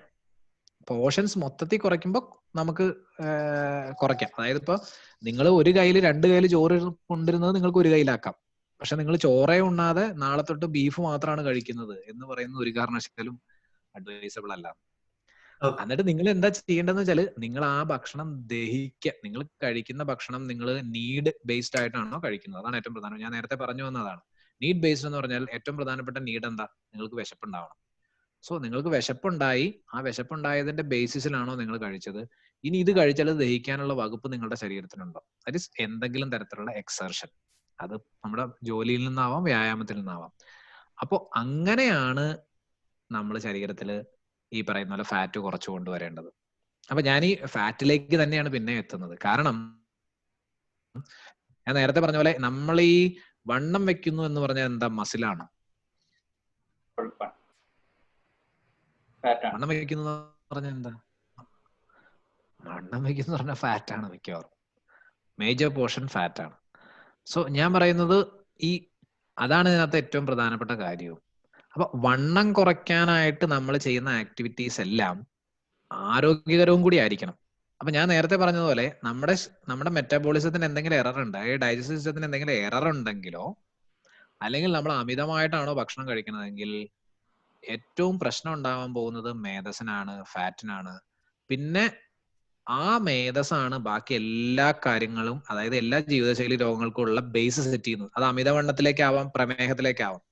പോർഷൻസ് മൊത്തത്തിൽ കുറയ്ക്കുമ്പോൾ നമുക്ക് കുറയ്ക്കാം. അതായത് ഇപ്പൊ നിങ്ങൾ ഒരു കയ്യിൽ 2 കയ്യിൽ ചോറ് കൊണ്ടിരുന്നത് നിങ്ങൾക്ക് ഒരു കയ്യിലാക്കാം. പക്ഷെ നിങ്ങൾ ചോറേ ഉണ്ണാതെ നാളെ തൊട്ട് ബീഫ് മാത്രമാണ് കഴിക്കുന്നത് എന്ന് പറയുന്നത് ഒരു കാരണവശാലും അഡ്വൈസബിൾ അല്ല. എന്നിട്ട് നിങ്ങൾ എന്താ ചെയ്യേണ്ടതെന്ന് വെച്ചാൽ നിങ്ങൾ ആ ഭക്ഷണം നിങ്ങൾ കഴിക്കുന്ന ഭക്ഷണം നിങ്ങൾ നീഡ് ബേസ്ഡ് ആയിട്ടാണോ കഴിക്കുന്നത്? അതാണ് ഏറ്റവും പ്രധാനം. ഞാൻ നേരത്തെ പറഞ്ഞു വന്നതാണ്. നീഡ് ബേസ്ഡ് എന്ന് പറഞ്ഞാൽ ഏറ്റവും പ്രധാനപ്പെട്ട നീഡ് എന്താ? നിങ്ങൾക്ക് വിശപ്പുണ്ടാവണം. സോ നിങ്ങൾക്ക് വിശപ്പുണ്ടായി, ആ വിശപ്പുണ്ടായതിന്റെ ബേസിസിലാണോ നിങ്ങൾ കഴിച്ചത്? ഇനി ഇത് കഴിച്ചാൽ ദഹിക്കാനുള്ള വകുപ്പ് നിങ്ങളുടെ ശരീരത്തിനുണ്ടോ? ദാറ്റ് ഈസ് എന്തെങ്കിലും തരത്തിലുള്ള എക്സർഷൻ. അത് നമ്മുടെ ജോലിയിൽ നിന്നാവാം, വ്യായാമത്തിൽ നിന്നാവാം. അപ്പോ അങ്ങനെയാണ് നമ്മൾ ശരീരത്തിൽ ഈ പറയുന്ന പോലെ ഫാറ്റ് കുറച്ചു കൊണ്ടുവരേണ്ടത്. അപ്പൊ ഞാൻ ഈ ഫാറ്റിലേക്ക് തന്നെയാണ് പിന്നെ എത്തുന്നത്. കാരണം ഞാൻ നേരത്തെ പറഞ്ഞ പോലെ നമ്മൾ ഈ വണ്ണം വെക്കുന്നു എന്ന് പറഞ്ഞാൽ എന്താ? മസിലാണ്. വണ്ണം വെക്കുന്നു പറഞ്ഞാൽ എന്താ? വണ്ണം വെക്കുന്നു പറഞ്ഞാൽ ഫാറ്റാണ് മിക്കവാറും. Major portion ഫാറ്റാണ്. സോ ഞാൻ പറയുന്നത് ഈ അതാണ് ഇതിനകത്ത് ഏറ്റവും പ്രധാനപ്പെട്ട കാര്യവും. അപ്പൊ വണ്ണം കുറയ്ക്കാനായിട്ട് നമ്മൾ ചെയ്യുന്ന ആക്ടിവിറ്റീസ് എല്ലാം ആരോഗ്യകരവും കൂടി ആയിരിക്കണം. അപ്പൊ ഞാൻ നേരത്തെ പറഞ്ഞതുപോലെ നമ്മുടെ മെറ്റാബോളിസത്തിന് എന്തെങ്കിലും എറർ ഉണ്ട്, ഡൈജസ്റ്റീവ് സിസ്റ്റത്തിന് എന്തെങ്കിലും എറർ ഉണ്ടെങ്കിലോ അല്ലെങ്കിൽ നമ്മൾ അമിതമായിട്ടാണോ ഭക്ഷണം കഴിക്കുന്നതെങ്കിൽ ഏറ്റവും പ്രശ്നം ഉണ്ടാവാൻ പോകുന്നത് മേധസ്സിനാണ്, ഫാറ്റിനാണ്. പിന്നെ ആ മേധസ്സാണ് ബാക്കി എല്ലാ കാര്യങ്ങളും, അതായത് എല്ലാ ജീവിതശൈലി രോഗങ്ങൾക്കുള്ള ബേസ് സെറ്റ് ചെയ്യുന്നത്. അത് അമിതവണ്ണത്തിലേക്കാവാം, പ്രമേഹത്തിലേക്കാവാം.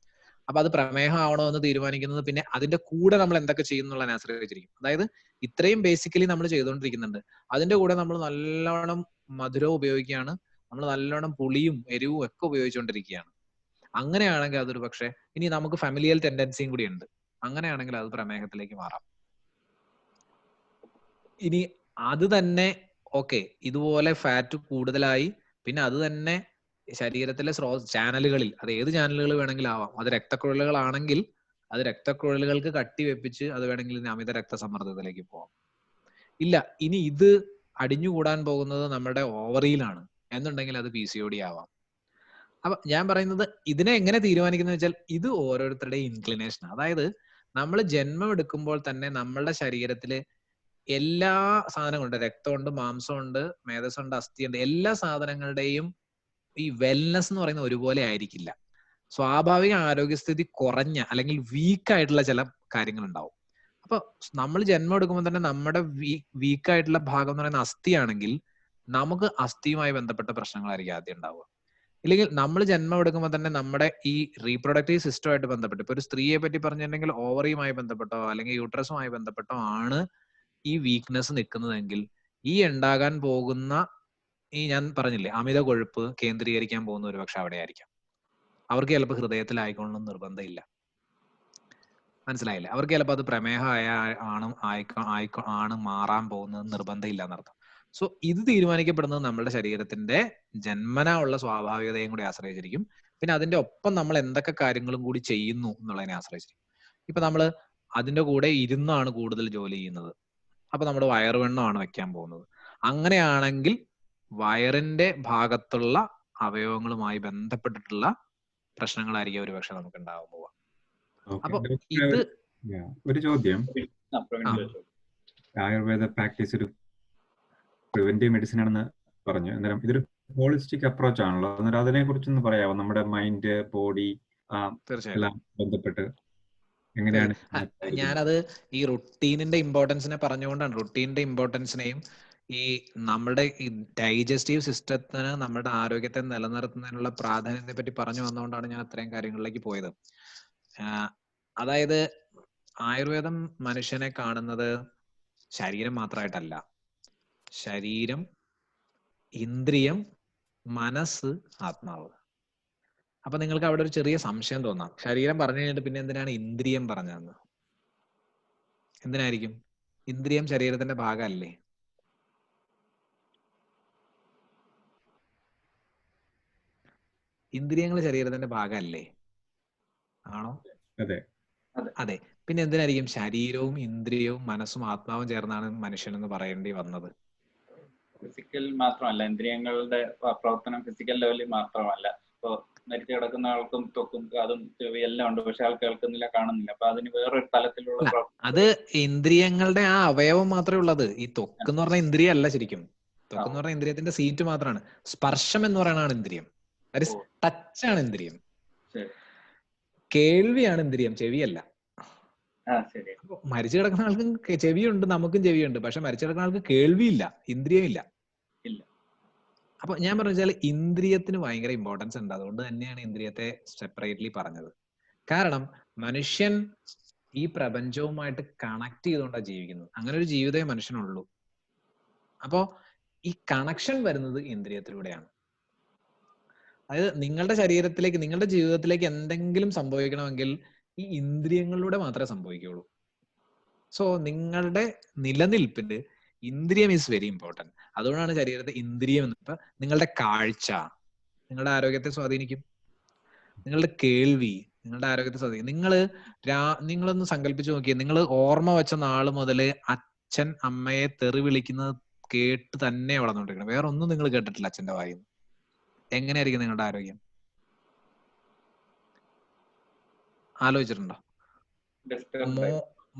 അപ്പൊ അത് പ്രമേഹം ആവണോ എന്ന് തീരുമാനിക്കുന്നത് പിന്നെ അതിന്റെ കൂടെ നമ്മൾ എന്തൊക്കെ ചെയ്യുന്നുള്ളതിനെ ആശ്രയിച്ചിരിക്കും. അതായത് ഇത്രയും ബേസിക്കലി നമ്മൾ ചെയ്തുകൊണ്ടിരിക്കുന്നുണ്ട്, അതിന്റെ കൂടെ നമ്മൾ നല്ലോണം മധുരവും ഉപയോഗിക്കുകയാണ്, നമ്മൾ നല്ലോണം പുളിയും എരിവും ഒക്കെ ഉപയോഗിച്ചുകൊണ്ടിരിക്കുകയാണ്. അങ്ങനെയാണെങ്കിൽ അതൊരു പക്ഷേ ഇനി നമുക്ക് ഫാമിലിയൽ ടെൻഡൻസിയും കൂടി ഉണ്ട്, അങ്ങനെയാണെങ്കിൽ അത് പ്രമേഹത്തിലേക്ക് മാറാം. ഇനി അത് തന്നെ ഓക്കെ ഇതുപോലെ ഫാറ്റ് കൂടുതലായി പിന്നെ അത് തന്നെ ശരീരത്തിലെ ചാനലുകളിൽ, അത് ഏത് ചാനലുകൾ വേണമെങ്കിലും ആവാം, അത് രക്തക്കുഴലുകളാണെങ്കിൽ അത് രക്തക്കുഴലുകൾക്ക് കട്ടി വെപ്പിച്ച് അത് വേണമെങ്കിൽ അമിത രക്തസമ്മർദ്ദത്തിലേക്ക് പോവാം. ഇല്ല ഇനി ഇത് അടിഞ്ഞുകൂടാൻ പോകുന്നത് നമ്മുടെ ഓവറിയിലാണ് എന്നുണ്ടെങ്കിൽ അത് PCOD ആവാം. അപ്പൊ ഞാൻ പറയുന്നത് ഇതിനെ എങ്ങനെ തീരുമാനിക്കുന്നത് വെച്ചാൽ ഇത് ഓരോരുത്തരുടെയും ഇൻക്ലിനേഷൻ. അതായത് നമ്മൾ ജന്മം എടുക്കുമ്പോൾ തന്നെ നമ്മളുടെ ശരീരത്തില് എല്ലാ സാധനങ്ങളുണ്ട്, രക്തമുണ്ട്, മാംസമുണ്ട്, മേധസ്സുണ്ട്, അസ്ഥിയുണ്ട്, എല്ലാ സാധനങ്ങളുടെയും ഈ വെൽനെസ് എന്ന് പറയുന്നത് ഒരുപോലെ ആയിരിക്കില്ല. സ്വാഭാവിക ആരോഗ്യസ്ഥിതി കുറഞ്ഞ അല്ലെങ്കിൽ വീക്ക് ആയിട്ടുള്ള ചില കാര്യങ്ങൾ ഉണ്ടാവും. അപ്പൊ നമ്മൾ ജന്മം എടുക്കുമ്പോൾ തന്നെ നമ്മുടെ വീക്ക് ആയിട്ടുള്ള ഭാഗം എന്ന് പറയുന്ന അസ്ഥിയാണെങ്കിൽ നമുക്ക് അസ്ഥിയുമായി ബന്ധപ്പെട്ട പ്രശ്നങ്ങളായിരിക്കും ആദ്യം ഉണ്ടാവുക. ഇല്ലെങ്കിൽ നമ്മൾ ജന്മം എടുക്കുമ്പോൾ തന്നെ നമ്മുടെ ഈ റീപ്രൊഡക്റ്റീവ് സിസ്റ്റമായിട്ട് ബന്ധപ്പെട്ട്, ഇപ്പൊ ഒരു സ്ത്രീയെ പറ്റി പറഞ്ഞിട്ടുണ്ടെങ്കിൽ ഓവറിയുമായി ബന്ധപ്പെട്ടോ അല്ലെങ്കിൽ യൂട്രസുമായി ബന്ധപ്പെട്ടോ ആണ് ഈ വീക്ക്നെസ് നിൽക്കുന്നതെങ്കിൽ ഈ ഉണ്ടാകാൻ പോകുന്ന ഈ ഞാൻ പറഞ്ഞില്ലേ അമിത കൊഴുപ്പ് കേന്ദ്രീകരിക്കാൻ പോകുന്ന ഒരു പക്ഷെ അവിടെ ആയിരിക്കാം. അവർക്ക് ചിലപ്പോൾ ഹൃദയത്തിലായിക്കൊള്ളണം നിർബന്ധമില്ല, മനസ്സിലായില്ലേ? അവർക്ക് ചിലപ്പോൾ അത് പ്രമേഹമായ ആണ് മാറാൻ പോകുന്നത് നിർബന്ധമില്ല എന്നർത്ഥം. സോ ഇത് തീരുമാനിക്കപ്പെടുന്നത് നമ്മുടെ ശരീരത്തിന്റെ ജന്മനാ ഉള്ള സ്വാഭാവികതയും കൂടി ആശ്രയിച്ചിരിക്കും. പിന്നെ അതിന്റെ ഒപ്പം നമ്മൾ എന്തൊക്കെ കാര്യങ്ങളും കൂടി ചെയ്യുന്നു എന്നുള്ളതിനെ ആശ്രയിച്ചിരിക്കും. ഇപ്പൊ നമ്മൾ അതിന്റെ കൂടെ ഇരുന്നാണ് കൂടുതൽ ജോലി ചെയ്യുന്നത്, അപ്പൊ നമ്മുടെ വയറുവണ്ണമാണ് വെക്കാൻ പോകുന്നത്. അങ്ങനെയാണെങ്കിൽ വയറിന്റെ ഭാഗത്തുള്ള അവയവങ്ങളുമായി ബന്ധപ്പെട്ടിട്ടുള്ള പ്രശ്നങ്ങളായിരിക്കും ഒരു പക്ഷെ നമുക്ക് ഉണ്ടാവാൻ പോവുക. അപ്പൊ ഇത് ഒരു ചോദ്യം, ആയുർവേദ പ്രാക്ടീസ് ഒരു പ്രിവെന്റീവ് മെഡിസിൻ ആണെന്ന് പറഞ്ഞു, അന്നേരം ഇതൊരു ഹോളിസ്റ്റിക് അപ്രോച്ച് ആണല്ലോ, അന്നേരം അതിനെ കുറിച്ചൊന്ന് പറയാമോ? നമ്മുടെ മൈൻഡ്, ബോഡി എല്ലാം ബന്ധപ്പെട്ട് എങ്ങനെയാണ്? ഞാനത് ഈ റുട്ടീനിന്റെ ഇമ്പോർട്ടൻസിനെ പറഞ്ഞുകൊണ്ടാണ്, റുട്ടീനിന്റെ ഇമ്പോർട്ടൻസിനെയും ഈ നമ്മുടെ ഈ ഡൈജസ്റ്റീവ് സിസ്റ്റത്തിന് നമ്മുടെ ആരോഗ്യത്തെ നിലനിർത്തുന്നതിനുള്ള പ്രാധാന്യത്തെ പറ്റി പറഞ്ഞു വന്നുകൊണ്ടാണ് ഞാൻ അത്രയും കാര്യങ്ങളിലേക്ക് പോയത്. അതായത് ആയുർവേദം മനുഷ്യനെ കാണുന്നത് ശരീരം മാത്രമായിട്ടല്ല, ശരീരം, ഇന്ദ്രിയം, മനസ്സ്, ആത്മാവ്. അപ്പൊ നിങ്ങൾക്ക് അവിടെ ഒരു ചെറിയ സംശയം തോന്നാം, ശരീരം പറഞ്ഞു കഴിഞ്ഞിട്ട് പിന്നെ എന്തിനാണ് ഇന്ദ്രിയം പറഞ്ഞതെന്ന്. എന്തിനായിരിക്കും? ഇന്ദ്രിയം ശരീരത്തിന്റെ ഭാഗമല്ലേ? ഇന്ദ്രിയങ്ങൾ ശരീരത്തിന്റെ ഭാഗമല്ലേ? ആണോ? അതെ അതെ. പിന്നെ എന്തിനായിരിക്കും ശരീരവും ഇന്ദ്രിയവും മനസ്സും ആത്മാവും ചേർന്നാണ് മനുഷ്യൻ എന്ന് പറയേണ്ടി വന്നത്? ഫിസിക്കൽ മാത്രമല്ല, ഇന്ദ്രിയങ്ങളുടെ പ്രവർത്തനം ഫിസിക്കൽ ലെവലിൽ മാത്രമല്ല. ഇപ്പൊ മരിച്ചു കിടക്കുന്ന ആൾക്കും തൊക്കും അതും ചെവി എല്ലാം ഉണ്ട്, പക്ഷെ ആൾ കേൾക്കുന്നില്ല, കാണുന്നില്ല. അപ്പൊ അതിന് വേറൊരു തലത്തിലുള്ള അത് ഇന്ദ്രിയങ്ങളുടെ ആ അവയവം മാത്രമേ ഉള്ളത്. ഈ ത്വക്ക് എന്ന് പറഞ്ഞ ഇന്ദ്രിയം അല്ല ശരിക്കും. ത്വക്ക് എന്ന് പറഞ്ഞ ഇന്ദ്രിയത്തിന്റെ സീറ്റ് മാത്രമാണ്. സ്പർശം എന്ന് പറയുന്നതാണ് ഇന്ദ്രിയം, ടച്ചാണ് ഇന്ദ്രിയം. കേൾവിയാണ് ഇന്ദ്രിയം, ചെവിയല്ല. മരിച്ചു കിടക്കുന്ന ആൾക്കും ചെവിയുണ്ട്, നമുക്കും ചെവിയുണ്ട്, പക്ഷെ മരിച്ചു കിടക്കുന്ന ആൾക്ക് കേൾവിയില്ല, ഇന്ദ്രിയമില്ല. അപ്പൊ ഞാൻ പറഞ്ഞു വെച്ചാൽ ഇന്ദ്രിയത്തിന് ഭയങ്കര ഇമ്പോർട്ടൻസ് ഉണ്ട്. അതുകൊണ്ട് തന്നെയാണ് ഇന്ദ്രിയത്തെ സെപ്പറേറ്റ്ലി പറഞ്ഞത്. കാരണം മനുഷ്യൻ ഈ പ്രപഞ്ചവുമായിട്ട് കണക്ട് ചെയ്തുകൊണ്ടാണ് ജീവിക്കുന്നത്. അങ്ങനെ ഒരു ജീവിതമേ മനുഷ്യനുള്ളൂ. അപ്പോ ഈ കണക്ഷൻ വരുന്നത് ഇന്ദ്രിയത്തിലൂടെയാണ്. അതായത് നിങ്ങളുടെ ശരീരത്തിലേക്ക്, നിങ്ങളുടെ ജീവിതത്തിലേക്ക് എന്തെങ്കിലും സംഭവിക്കണമെങ്കിൽ ഈ ഇന്ദ്രിയങ്ങളിലൂടെ മാത്രമേ സംഭവിക്കുകയുള്ളൂ. സോ നിങ്ങളുടെ നിലനിൽപ്പിന് ഇന്ദ്രിയം ഈസ് വെരി ഇമ്പോർട്ടൻറ്റ്. അതുകൊണ്ടാണ് ശരീരത്തെ ഇന്ദ്രിയം എന്ന്. ഇപ്പൊ നിങ്ങളുടെ കാഴ്ച നിങ്ങളുടെ ആരോഗ്യത്തെ സ്വാധീനിക്കും, നിങ്ങളുടെ കേൾവി നിങ്ങളുടെ ആരോഗ്യത്തെ സ്വാധീനിക്കും. നിങ്ങളൊന്ന് സങ്കല്പിച്ച് നോക്കിയേ, നിങ്ങൾ ഓർമ്മ വെച്ച നാള് മുതൽ അച്ഛൻ അമ്മയെ തെറി വിളിക്കുന്നത് കേട്ട് തന്നെ വളർന്നുകൊണ്ടിരിക്കണം. വേറെ ഒന്നും നിങ്ങൾ കേട്ടിട്ടില്ല അച്ഛൻ്റെ വായിന്ന്. എങ്ങനെയായിരിക്കും നിങ്ങളുടെ ആരോഗ്യം? ആലോചിച്ചിട്ടുണ്ടോ? ഡിസ്റ്റർബ് ആയി.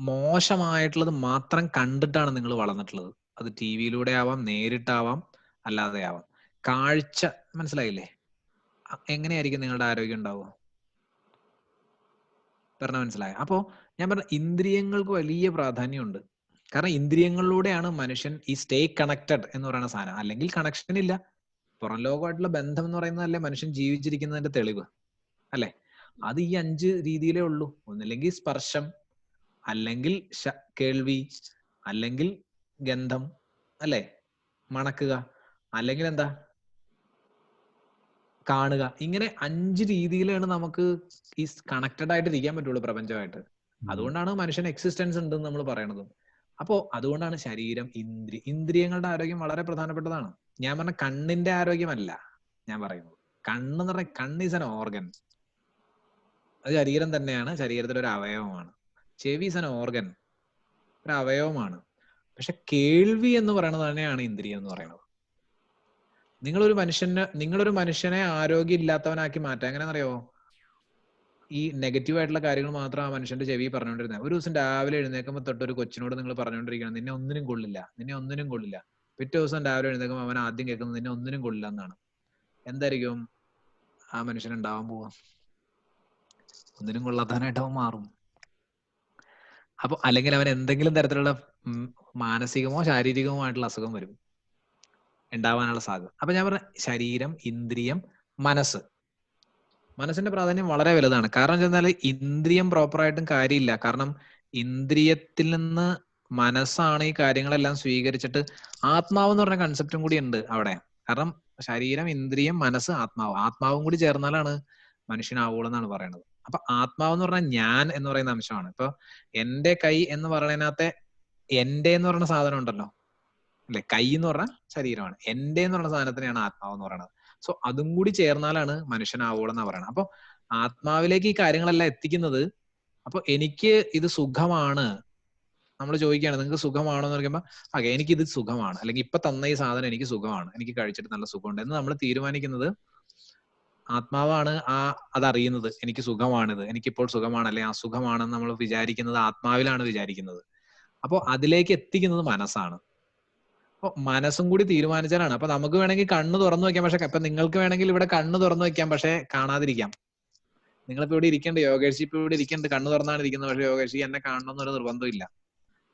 മോശമായിട്ടുള്ളത് മാത്രം കണ്ടിട്ടാണ് നിങ്ങൾ വളർന്നിട്ടുള്ളത്. അത് ടി വിയിലൂടെ ആവാം, നേരിട്ടാവാം, അല്ലാതെ ആവാം. കാഴ്ച മനസ്സിലായില്ലേ? എങ്ങനെയായിരിക്കും നിങ്ങളുടെ ആരോഗ്യം ഉണ്ടാവുക? പറഞ്ഞ മനസ്സിലായോ? അപ്പോ ഞാൻ പറഞ്ഞ ഇന്ദ്രിയങ്ങൾക്ക് വലിയ പ്രാധാന്യമുണ്ട്. കാരണം ഇന്ദ്രിയങ്ങളിലൂടെയാണ് മനുഷ്യൻ ഈ സ്റ്റേ കണക്റ്റഡ് എന്ന് പറയുന്ന സാധനം. അല്ലെങ്കിൽ കണക്ഷൻ ഇല്ല. പുറം ലോകമായിട്ടുള്ള ബന്ധം എന്ന് പറയുന്നതല്ലേ മനുഷ്യൻ ജീവിച്ചിരിക്കുന്നതിന്റെ തെളിവ്, അല്ലെ? അത് ഈ 5 രീതിയിലേ ഉള്ളൂ. ഒന്നില്ലെങ്കിൽ സ്പർശം, അല്ലെങ്കിൽ കേൾവി, അല്ലെങ്കിൽ ഗന്ധം, അല്ലെ, മണക്കുക, അല്ലെങ്കിൽ എന്താ, കാണുക. ഇങ്ങനെ 5 രീതിയിലാണ് നമുക്ക് ഈ കണക്റ്റഡ് ആയിട്ട് ഇരിക്കാൻ പറ്റുള്ളൂ പ്രപഞ്ചമായിട്ട്. അതുകൊണ്ടാണ് മനുഷ്യൻ എക്സിസ്റ്റൻസ് ഉണ്ടെന്ന് നമ്മൾ പറയണത്. അപ്പോ അതുകൊണ്ടാണ് ശരീരം, ഇന്ദ്രിയങ്ങളുടെ ആരോഗ്യം വളരെ പ്രധാനപ്പെട്ടതാണ്. ഞാൻ പറഞ്ഞ കണ്ണിന്റെ ആരോഗ്യമല്ല ഞാൻ പറയുന്നത്. കണ്ണെന്ന് പറഞ്ഞാൽ കണ്ണ് ഈസ് ആൻ ഓർഗൻ. അത് ശരീരം തന്നെയാണ്, ശരീരത്തിലെ ഒരു അവയവമാണ്. ചെവി ഈസ് ആൻ ഓർഗൻ, ഒരു അവയവമാണ്. പക്ഷെ കേൾവി എന്ന് പറയുന്നത് തന്നെയാണ് ഇന്ദ്രിയം എന്ന് പറയുന്നത്. നിങ്ങളൊരു മനുഷ്യനെ ആരോഗ്യം ഇല്ലാത്തവനാക്കി മാറ്റാം. എങ്ങനെയാണെന്നറിയോ? ഈ നെഗറ്റീവ് ആയിട്ടുള്ള കാര്യങ്ങൾ മാത്രം ആ മനുഷ്യന്റെ ചെവി പറഞ്ഞുകൊണ്ടിരുന്നത്. ഒരു ദിവസം രാവിലെ എഴുന്നേൽക്കുമ്പോൾ തൊട്ട് ഒരു കൊച്ചിനോട് നിങ്ങൾ പറഞ്ഞുകൊണ്ടിരിക്കണം, നിന്നെ ഒന്നിനും കൊള്ളില്ല, നിന്നെ ഒന്നിനും കൊള്ളില്ല. പിറ്റേ ദിവസം രാവിലെ എഴുന്നേൽക്കുമ്പോൾ അവൻ ആദ്യം കേൾക്കുന്നത് നിന്നെ ഒന്നിനും കൊള്ളില്ല എന്നാണ്. എന്തായിരിക്കും ആ മനുഷ്യൻ ഉണ്ടാവാൻ പോവാ? ഒന്നിനും കൊള്ളാത്തവനായിട്ട് അവൻ മാറും. അപ്പൊ അല്ലെങ്കിൽ അവൻ എന്തെങ്കിലും തരത്തിലുള്ള മാനസികമോ ശാരീരികമോ ആയിട്ടുള്ള അസുഖം വരും, ഉണ്ടാവാനുള്ള സാധ്യത. അപ്പൊ ഞാൻ പറഞ്ഞ ശരീരം, ഇന്ദ്രിയം, മനസ്സ്. മനസ്സിന്റെ പ്രാധാന്യം വളരെ വലുതാണ്. കാരണം വെച്ചാൽ ഇന്ദ്രിയം പ്രോപ്പറായിട്ടും കാര്യമില്ല. കാരണം ഇന്ദ്രിയത്തിൽ നിന്ന് മനസ്സാണ് ഈ കാര്യങ്ങളെല്ലാം സ്വീകരിച്ചിട്ട് ആത്മാവ് എന്ന് പറഞ്ഞ കൺസെപ്റ്റും കൂടി ഉണ്ട് അവിടെ. കാരണം ശരീരം, ഇന്ദ്രിയം, മനസ്സ്, ആത്മാവും കൂടി ചേർന്നാലാണ് മനുഷ്യനാവുള്ളൂ എന്നാണ് പറയുന്നത്. അപ്പൊ ആത്മാവ് എന്ന് പറഞ്ഞാൽ ഞാൻ എന്ന് പറയുന്ന അംശമാണ്. ഇപ്പൊ എന്റെ കൈ എന്ന് പറയുന്നതിനകത്തെ എന്റെ എന്ന് പറയുന്ന സാധനം ഉണ്ടല്ലോ, അല്ലെ? കൈ എന്ന് പറഞ്ഞാൽ ശരീരമാണ്, എന്റെ എന്ന് പറയുന്ന സാധനത്തിനെയാണ് ആത്മാവ് എന്ന് പറയുന്നത്. സോ അതും കൂടി ചേർന്നാലാണ് മനുഷ്യനാവുള്ളൂ എന്നാ പറയുന്നത്. അപ്പൊ ആത്മാവിലേക്ക് ഈ കാര്യങ്ങളെല്ലാം എത്തിക്കുന്നത്. അപ്പൊ എനിക്ക് ഇത് സുഖമാണ്, നമ്മൾ ചോദിക്കുകയാണ് നിങ്ങൾക്ക് സുഖമാണോ എന്ന് പറയുമ്പോൾ അതെ എനിക്ക് ഇത് സുഖമാണ്, അല്ലെങ്കിൽ ഇപ്പൊ തന്ന ഈ സാധനം എനിക്ക് സുഖമാണ്, എനിക്ക് കഴിച്ചിട്ട് നല്ല സുഖമുണ്ട് എന്ന് നമ്മൾ തീരുമാനിക്കുന്നത് ആത്മാവാണ്. അതറിയുന്നത് എനിക്ക് സുഖമാണിത്, എനിക്കിപ്പോൾ സുഖമാണ്, അല്ലെങ്കിൽ അസുഖമാണെന്ന് നമ്മൾ വിചാരിക്കുന്നത് ആത്മാവിലാണ് വിചാരിക്കുന്നത്. അപ്പോൾ അതിലേക്ക് എത്തിക്കുന്നത് മനസ്സാണ്. അപ്പൊ മനസ്സും കൂടി തീരുമാനിച്ചാലാണ്. അപ്പൊ നമുക്ക് വേണമെങ്കിൽ കണ്ണ് തുറന്നു വെക്കാം, പക്ഷെ ഇപ്പൊ നിങ്ങൾക്ക് വേണമെങ്കിൽ ഇവിടെ കണ്ണ് തുറന്നു വെക്കാം, പക്ഷെ കാണാതിരിക്കാം. നിങ്ങളിപ്പോ ഇവിടെ ഇരിക്കേണ്ട, യോഗേഷി ഇപ്പൊ ഇവിടെ ഇരിക്കേണ്ട കണ്ണ് തുറന്നാണ് ഇരിക്കുന്നത്, പക്ഷെ യോഗേഷി എന്നെ കാണണമെന്നൊരു നിർബന്ധമില്ല.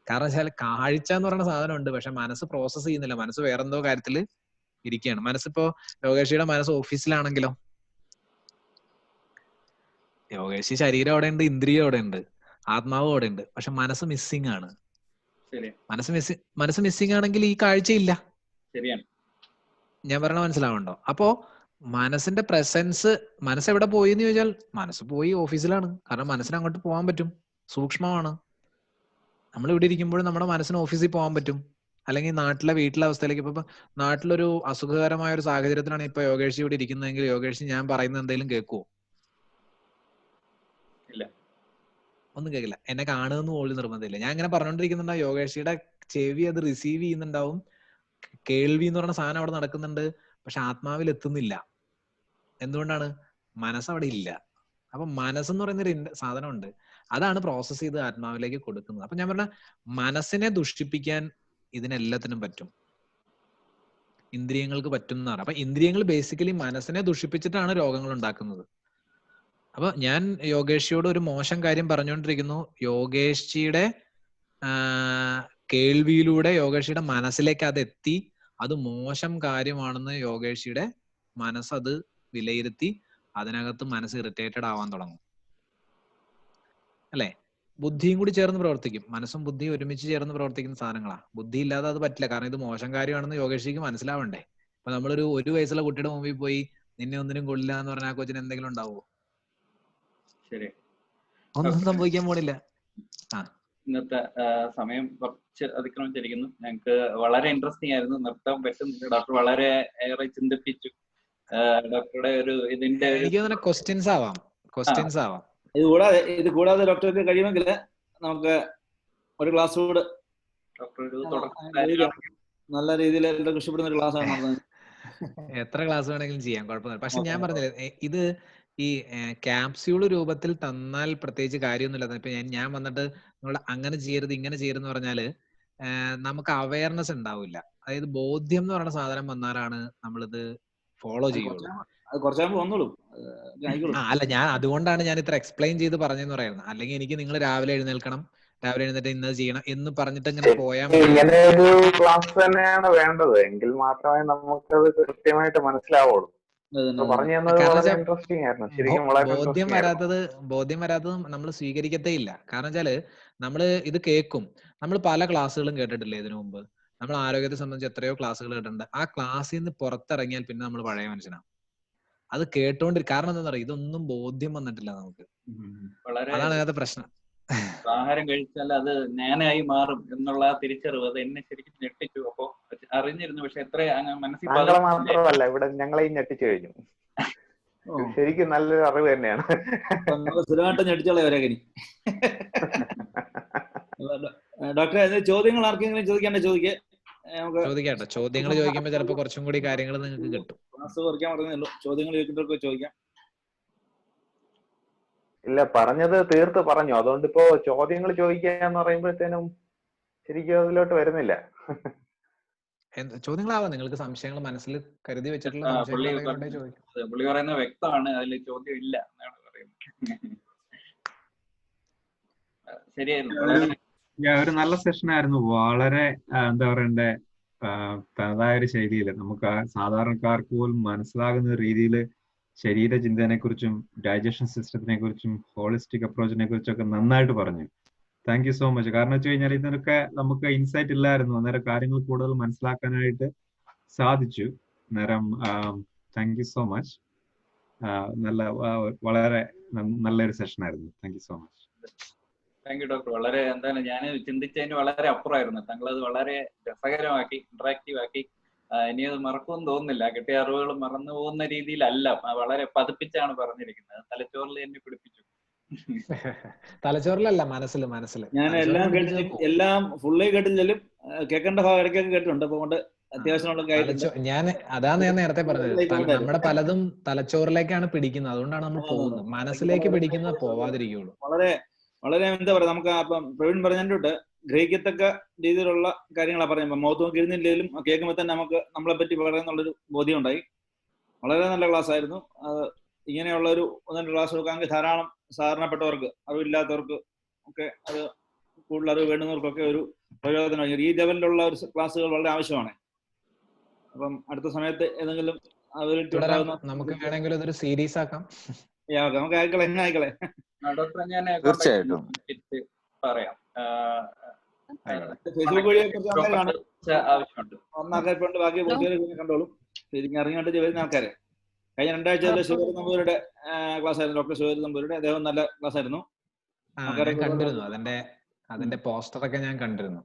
കാരണം വെച്ചാൽ കാഴ്ച എന്ന് പറയുന്ന സാധനം ഉണ്ട്, പക്ഷെ മനസ്സ് പ്രോസസ് ചെയ്യുന്നില്ല. മനസ്സ് വേറെന്തോ കാര്യത്തിൽ ഇരിക്കുകയാണ്. മനസ്സിപ്പോ യോഗേഷിയുടെ മനസ്സ് ഓഫീസിലാണെങ്കിലോ, യോഗേഷി ശരീരം അവിടെ ഉണ്ട്, ഇന്ദ്രിയം അവിടെ ഉണ്ട്, ആത്മാവ് അവിടെ ഉണ്ട്, പക്ഷെ മനസ്സ് മിസ്സിംഗ് ആണ്. മനസ്സ് മിസ്സിംഗ് ആണെങ്കിൽ ഈ കാഴ്ചയില്ല. ഞാൻ പറയണ മനസ്സിലാവുണ്ടോ? അപ്പോ മനസ്സിന്റെ പ്രസൻസ്, മനസ്സ് എവിടെ പോയി എന്ന് ചോദിച്ചാൽ മനസ്സ് പോയി ഓഫീസിലാണ്. കാരണം മനസ്സിന് അങ്ങോട്ട് പോകാൻ പറ്റും, സൂക്ഷ്മമാണ്. നമ്മൾ ഇവിടെ ഇരിക്കുമ്പോഴും നമ്മുടെ മനസ്സിന് ഓഫീസിൽ പോകാൻ പറ്റും. അല്ലെങ്കിൽ വീട്ടിലെ അവസ്ഥയിലേക്ക് ഇപ്പൊ നാട്ടിലൊരു അസുഖകരമായ ഒരു സാഹചര്യത്തിലാണ് ഇപ്പൊ യോഗേഷി ഇവിടെ ഇരിക്കുന്നതെങ്കിൽ യോഗേഷി ഞാൻ പറയുന്നത് എന്തെങ്കിലും കേൾക്കുവോ? ഒന്നും കേൾക്കില്ല. എന്നെ കാണുമെന്ന് പോലും നിർബന്ധമില്ല. ഞാൻ ഇങ്ങനെ പറഞ്ഞോണ്ടിരിക്കുന്നുണ്ടാവും, യോഗേഷിയുടെ ചെവി അത് റിസീവ് ചെയ്യുന്നുണ്ടാവും, കേൾവി എന്ന് പറയുന്ന സാധനം അവിടെ നടക്കുന്നുണ്ട്, പക്ഷെ ആത്മാവിൽ എത്തുന്നില്ല. എന്തുകൊണ്ടാണ്? മനസ്സ് അവിടെ ഇല്ല. അപ്പൊ മനസ്സെന്ന് പറയുന്നൊരു സാധനം ഉണ്ട്, അതാണ് പ്രോസസ് ചെയ്ത് ആത്മാവിലേക്ക് കൊടുക്കുന്നത്. അപ്പൊ ഞാൻ പറഞ്ഞ മനസ്സിനെ ദുഷിപ്പിക്കാൻ ഇതിനെല്ലാത്തിനും പറ്റും, ഇന്ദ്രിയങ്ങൾക്ക് പറ്റും എന്നാണ്. അപ്പൊ ഇന്ദ്രിയങ്ങൾ ബേസിക്കലി മനസ്സിനെ ദുഷിപ്പിച്ചിട്ടാണ് രോഗങ്ങൾ ഉണ്ടാക്കുന്നത്. അപ്പൊ ഞാൻ യോഗേഷിയോട് ഒരു മോശം കാര്യം പറഞ്ഞുകൊണ്ടിരിക്കുന്നു. യോഗേഷിയുടെ കേൾവിയിലൂടെ യോഗേഷിയുടെ മനസ്സിലേക്ക് അത് എത്തി, അത് മോശം കാര്യമാണെന്ന് യോഗേഷിയുടെ മനസ്സത് വിലയിരുത്തി അതിനകത്ത് മനസ്സ് ഇറിറ്റേറ്റഡ് ആവാൻ തുടങ്ങും, അല്ലെ? ബുദ്ധിയും കൂടി ചേർന്ന് പ്രവർത്തിക്കും. മനസ്സും ബുദ്ധിയും ഒരുമിച്ച് ചേർന്ന് പ്രവർത്തിക്കുന്ന സാധനങ്ങളാ. ബുദ്ധി ഇല്ലാതെ അത് പറ്റില്ല. കാരണം ഇത് മോശം കാര്യമാണെന്ന് യോഗേഷിക്ക് മനസ്സിലാവണ്ടേ. അപ്പൊ നമ്മളൊരു 1 വയസ്സുള്ള കുട്ടിയുടെ മുമ്പിൽ പോയി നിന്നെ ഒന്നിനും കൊള്ളില്ല എന്ന് പറഞ്ഞാൽ ആ കൊച്ചിന് എന്തെങ്കിലും ഉണ്ടാവുമോ? ഒന്നും സംഭവിക്കാൻ പോണില്ല. ഇന്നത്തെ സമയം കുറച്ച് അതിക്രമിച്ചിരിക്കുന്നു. ഞങ്ങൾക്ക് വളരെ ഇൻട്രസ്റ്റിംഗ് ആയിരുന്നു. നിർത്താൻ പറ്റുന്നില്ല. ഡോക്ടർ വളരെ ഏറെ ചിന്തിപ്പിച്ചു. ഡോക്ടറുടെ ഒരു ഇതിന്റെ എനിക്ക് ക്വസ്റ്റ്യൻസ് ആവാം. ഇത് കൂടാതെ ഡോക്ടർക്ക് കഴിയുമെങ്കിൽ നമുക്ക് ഒരു ക്ലാസ് കൂടെ നല്ല രീതിയിൽ എല്ലാവർക്കും ഇഷ്ടപ്പെടുന്ന ഒരു ക്ലാസ് ആണ്. എത്ര ക്ലാസ് വേണമെങ്കിലും ചെയ്യാം, കുഴപ്പമില്ല. പക്ഷെ ഞാൻ പറഞ്ഞില്ലേ, ഇത് ഈ ക്യാപ്സ്യൂൾ രൂപത്തിൽ തന്നാൽ പ്രത്യേകിച്ച് കാര്യമൊന്നുമില്ല. ഇപ്പൊ ഞാൻ വന്നിട്ട് നിങ്ങൾ അങ്ങനെ ചെയ്യരുത് ഇങ്ങനെ ചെയ്യരുതെന്ന് പറഞ്ഞാല് നമുക്ക് അവയർനെസ് ഉണ്ടാവില്ല. അതായത് ബോധ്യം എന്ന് പറയുന്ന സാധനം വന്നാലാണ് നമ്മളിത് ഫോളോ ചെയ്യുള്ളൂ. അത് കുറച്ചാകുമ്പോൾ വന്നോളൂ. അല്ല, ഞാൻ അതുകൊണ്ടാണ് ഞാൻ ഇത്ര എക്സ്പ്ലെയിൻ ചെയ്ത് പറഞ്ഞെന്ന് പറയുന്നത്. അല്ലെങ്കിൽ എനിക്ക് നിങ്ങൾ രാവിലെ എഴുന്നേൽക്കണം, രാവിലെ എഴുന്നേറ്റ് ഇന്നത് ചെയ്യണം എന്ന് പറഞ്ഞിട്ട് ഇങ്ങനെ പോയാൽ മതി. ഇങ്ങനെ ഒരു ക്ലാസ് തന്നെയാണ് വേണ്ടത്, എങ്കിൽ മാത്രമേ നമുക്കത് കൃത്യമായിട്ട് മനസ്സിലാവുള്ളൂ. പറഞ്ഞു തന്നത് വളരെ ഇൻട്രസ്റ്റിംഗ് ആയിരുന്നു, ശരിക്കും വളരെ ബോധ്യം വരാത്തത് നമ്മൾ സ്വീകരിക്കത്തേ ഇല്ല. കാരണം വെച്ചാല് നമ്മള് ഇത് കേൾക്കും. നമ്മൾ പല ക്ലാസ്സുകളും കേട്ടിട്ടില്ലേ ഇതിനു മുമ്പ്? നമ്മൾ ആരോഗ്യത്തെ സംബന്ധിച്ച് എത്രയോ ക്ലാസ്സുകൾ കേട്ടിട്ടുണ്ട്. ആ ക്ലാസ്സിൽ നിന്ന് പുറത്തിറങ്ങിയാൽ പിന്നെ നമ്മൾ പഴയ മനുഷ്യനാണ്. അത് കാരണം എന്താ പറയുക, ഇതൊന്നും ബോധ്യം വന്നിട്ടില്ല നമുക്ക്. അതാണ് അതിനകത്ത് പ്രശ്നം. ആഹാരം കഴിച്ചാൽ അത് ഞാനായി മാറും എന്നുള്ള തിരിച്ചറിവ് അത് എന്നെ ശരിക്കും ഞെട്ടിച്ചു. അപ്പൊ അറിഞ്ഞിരുന്നു, പക്ഷെ എത്ര മനസ്സിൽ മാത്രമല്ല ഇവിടെ ഞങ്ങളെയും ഞെട്ടിച്ചു കഴിഞ്ഞു. ശരിക്കും നല്ലൊരു അറിവ് തന്നെയാണ്. ഡോക്ടറെ, ചോദ്യങ്ങൾ ആർക്കെങ്കിലും ചോദിക്കാട്ടോ. ചോദ്യങ്ങൾ ചോദിക്കുമ്പോൾ ചിലപ്പോൾ കുറച്ചും കൂടി കാര്യങ്ങൾ നിങ്ങൾക്ക് കിട്ടും. ചോദ്യങ്ങൾ ചോദിക്കുന്നവർക്ക് ചോദിക്കാം. ഇല്ല, പറഞ്ഞത് തീർത്ത് പറഞ്ഞു. അതുകൊണ്ട് ഇപ്പോ ചോദ്യങ്ങൾ ചോദിക്കുക എന്ന് പറയുമ്പോഴത്തേനും ശരിക്കും അതിലോട്ട് വരുന്നില്ല. ചോദ്യങ്ങളാവാം, നിങ്ങൾക്ക് സംശയങ്ങൾ മനസ്സിൽ കരുതി വെച്ചിട്ടുള്ള പുള്ളി പറയുന്നത് വ്യക്തമാണ്, അതിൽ ചോദ്യം ഇല്ല എന്നാണ് പറയുന്നത്. ശരിയായിരുന്നു, ഒരു നല്ല സെഷൻ ആയിരുന്നു. വളരെ എന്താ പറയണ്ടേ, തനതായ ഒരു ശൈലിയിൽ നമുക്ക് സാധാരണക്കാർക്ക് പോലും മനസ്സിലാകുന്ന രീതിയിൽ ശരീരചിന്തനെ കുറിച്ചും ഡൈജഷൻ സിസ്റ്റത്തിനെ കുറിച്ചും ഹോളിസ്റ്റിക് അപ്രോച്ചിനെ കുറിച്ചൊക്കെ നന്നായിട്ട് പറഞ്ഞു. Thank you so much. കാരണം വെച്ച് കഴിഞ്ഞാൽ ഇതിനൊക്കെ നമുക്ക് ഇൻസൈറ്റ് ഇല്ലായിരുന്നു. അന്നേരം കാര്യങ്ങൾ കൂടുതൽ മനസ്സിലാക്കാനായിട്ട് സാധിച്ചു. അന്നേരം താങ്ക് യു സോ മച്ച്. വളരെ നല്ലൊരു സെഷൻ ആയിരുന്നു. Thank you so much. Thank you doctor. വളരെ എന്താണ് ഞാൻ ചിന്തിച്ചതിന് വളരെ അപ്പുറമായിരുന്നു. താങ്കളത് വളരെ രസകരമാക്കി, ഇന്ററാക്റ്റീവ് ആക്കി. ഇനി അത് മറക്കുമെന്ന് തോന്നുന്നില്ല. കിട്ടിയ അറിവുകൾ മറന്നു പോകുന്ന രീതിയിലല്ല, വളരെ പതിപ്പിച്ചാണ് പറഞ്ഞിരിക്കുന്നത്. തലച്ചോറിൽ എന്നെ പിടിപ്പിച്ചു. തലച്ചോറിലല്ല, മനസ്സിൽ. ഞാൻ എല്ലാം ഫുള്ളി കേട്ടില്ലെങ്കിലും കേൾക്കേണ്ട ഭാഗം ഇടയ്ക്കൊക്കെ കേട്ടിട്ടുണ്ട്. അതുകൊണ്ട് ഞാൻ നേരത്തെ പറഞ്ഞത്, നമ്മുടെ പലതും തലച്ചോറിലേക്കാണ് പിടിക്കുന്നത്. അതുകൊണ്ടാണ് നമ്മൾ പോകുന്നത്. മനസ്സിലേക്ക് പിടിക്കുന്നത് പോവാതിരിക്കുള്ളൂ. വളരെ എന്താ പറയാ, നമുക്ക് പ്രവീൺ പറഞ്ഞിട്ട് ഗ്രഹിക്കത്തക്ക രീതിയിലുള്ള കാര്യങ്ങളാണ് പറയുമ്പോൾ മുഖത്ത് നോക്കി ഇരുന്നില്ലെങ്കിലും കേൾക്കുമ്പോൾ തന്നെ നമുക്ക് നമ്മളെ പറ്റി പറയുന്നുള്ളൊരു ബോധ്യം ഉണ്ടായി. വളരെ നല്ല ക്ലാസ് ആയിരുന്നു. ഇങ്ങനെയുള്ള ഒരു ഒന്നിന്റെ ക്ലാസ് കൊടുക്കാമെങ്കിൽ ധാരാളം സാധാരണപ്പെട്ടവർക്ക്, അറിവില്ലാത്തവർക്ക് ഒക്കെ, അത് കൂടുതൽ അറിവ് വേണ്ടുന്നവർക്കൊക്കെ ഒരു പ്രയോജനം. ഈ ലെവലിലുള്ള ഒരു ക്ലാസ്സുകൾ വളരെ ആവശ്യമാണ്. അപ്പം അടുത്ത സമയത്ത് ഏതെങ്കിലും നമുക്ക് വേണമെങ്കിൽ അതൊരു സീരീസ് ആക്കാം. നമുക്ക് ആയിക്കളെ, എങ്ങനെ ആയിക്കളെ. ഡോക്ടർ, ഞാൻ തീർച്ചയായിട്ടും പറയാം. ഫേസ്ബുക്ക് വഴി ആവശ്യമുണ്ട്. ബാക്കി കണ്ടോളും. ശരിക്കും അറിഞ്ഞിട്ട് വരുന്ന ആൾക്കാരെ. കഴിഞ്ഞ 2 ആഴ്ച ശിവരി നമ്പൂരിയുടെ ക്ലാസ് ആയിരുന്നു. ഡോക്ടർ ശിവരി നമ്പൂരിയുടെ. അദ്ദേഹം നല്ല ക്ലാസ് ആയിരുന്നു. കണ്ടിരുന്നു അതിന്റെ പോസ്റ്ററൊക്കെ ഞാൻ കണ്ടിരുന്നു.